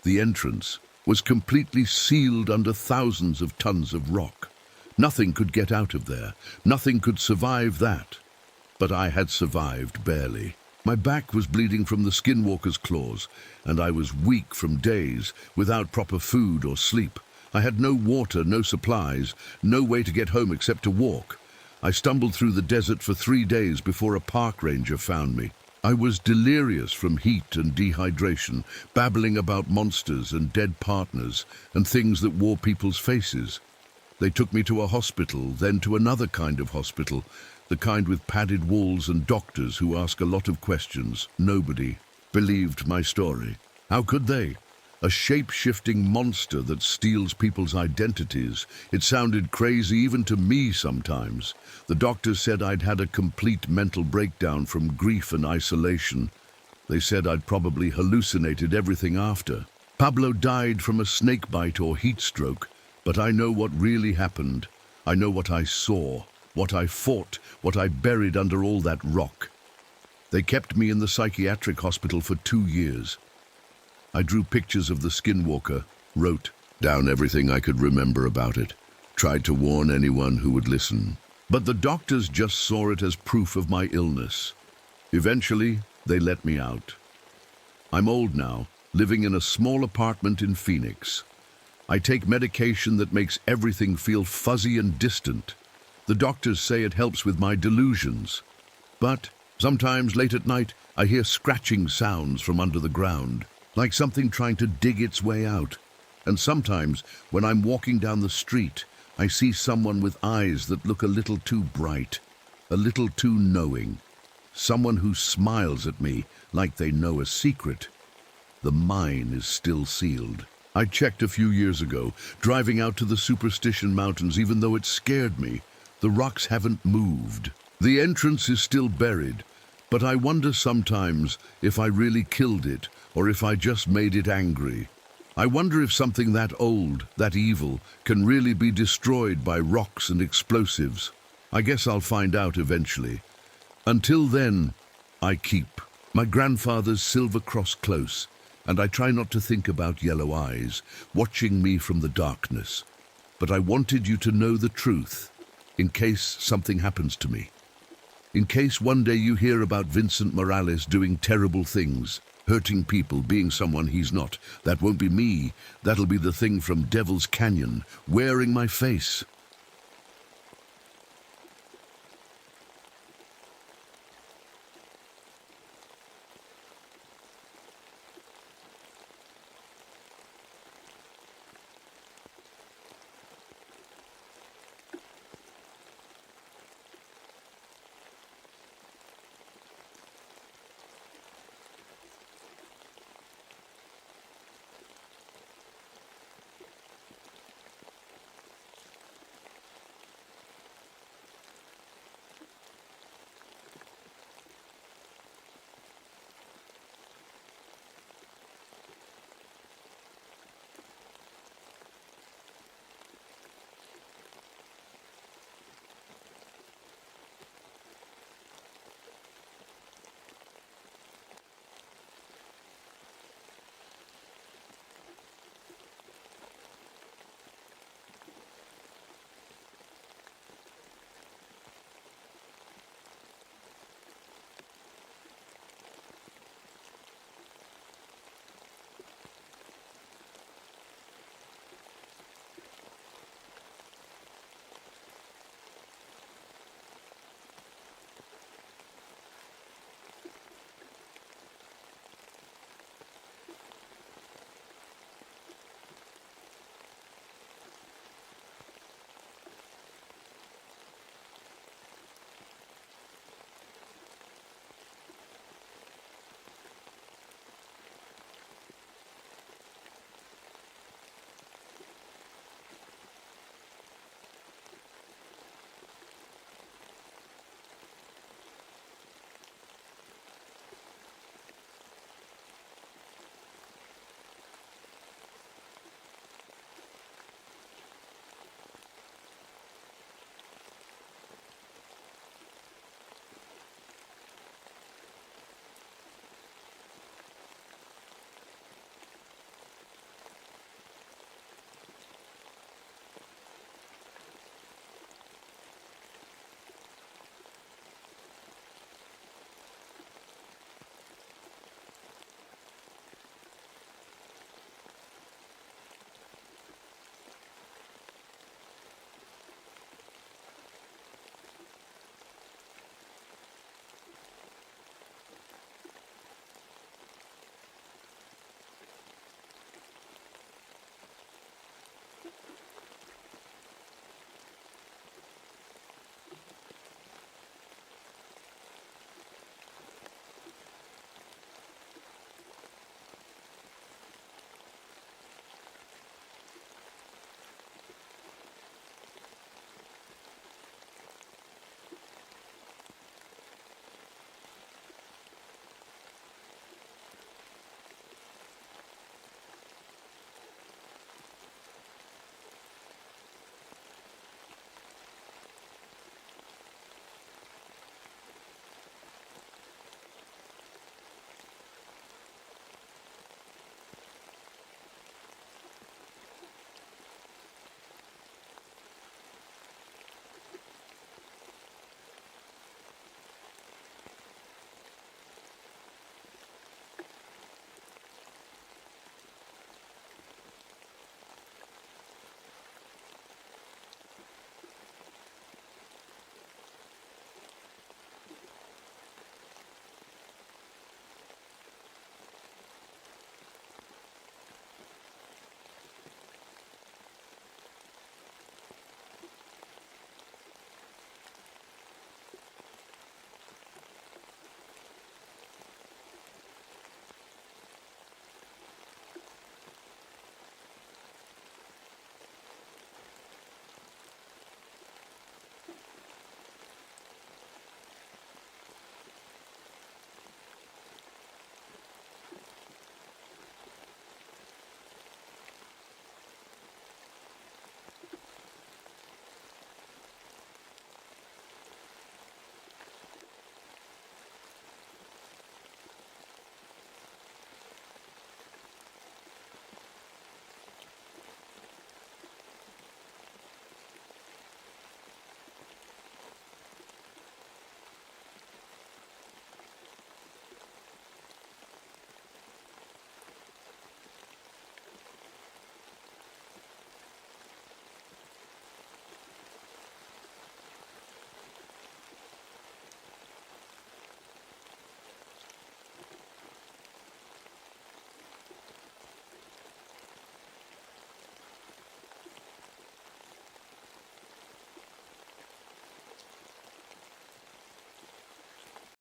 The entrance was completely sealed under thousands of tons of rock. Nothing could get out of there. Nothing could survive that. But I had survived barely. My back was bleeding from the skinwalker's claws, and I was weak from days, without proper food or sleep. I had no water, no supplies, no way to get home except to walk. I stumbled through the desert for 3 days before a park ranger found me. I was delirious from heat and dehydration, babbling about monsters and dead partners and things that wore people's faces. They took me to a hospital, then to another kind of hospital, the kind with padded walls and doctors who ask a lot of questions. Nobody believed my story. How could they? A shape-shifting monster that steals people's identities. It sounded crazy even to me sometimes. The doctors said I'd had a complete mental breakdown from grief and isolation. They said I'd probably hallucinated everything after. Pablo died from a snake bite or heat stroke, but I know what really happened. I know what I saw, what I fought, what I buried under all that rock. They kept me in the psychiatric hospital for 2 years. I drew pictures of the skinwalker, wrote down everything I could remember about it, tried to warn anyone who would listen. But the doctors just saw it as proof of my illness. Eventually, they let me out. I'm old now, living in a small apartment in Phoenix. I take medication that makes everything feel fuzzy and distant. The doctors say it helps with my delusions. But sometimes late at night, I hear scratching sounds from under the ground, like something trying to dig its way out. And sometimes, when I'm walking down the street, I see someone with eyes that look a little too bright, a little too knowing. Someone who smiles at me like they know a secret. The mine is still sealed. I checked a few years ago, driving out to the Superstition Mountains, even though it scared me. The rocks haven't moved. The entrance is still buried, but I wonder sometimes if I really killed it, or if I just made it angry. I wonder if something that old, that evil, can really be destroyed by rocks and explosives. I guess I'll find out eventually. Until then, I keep my grandfather's silver cross close, and I try not to think about yellow eyes, watching me from the darkness. But I wanted you to know the truth, in case something happens to me. In case one day you hear about Vincent Morales doing terrible things, hurting people, being someone he's not. That won't be me. That'll be the thing from Devil's Canyon, wearing my face.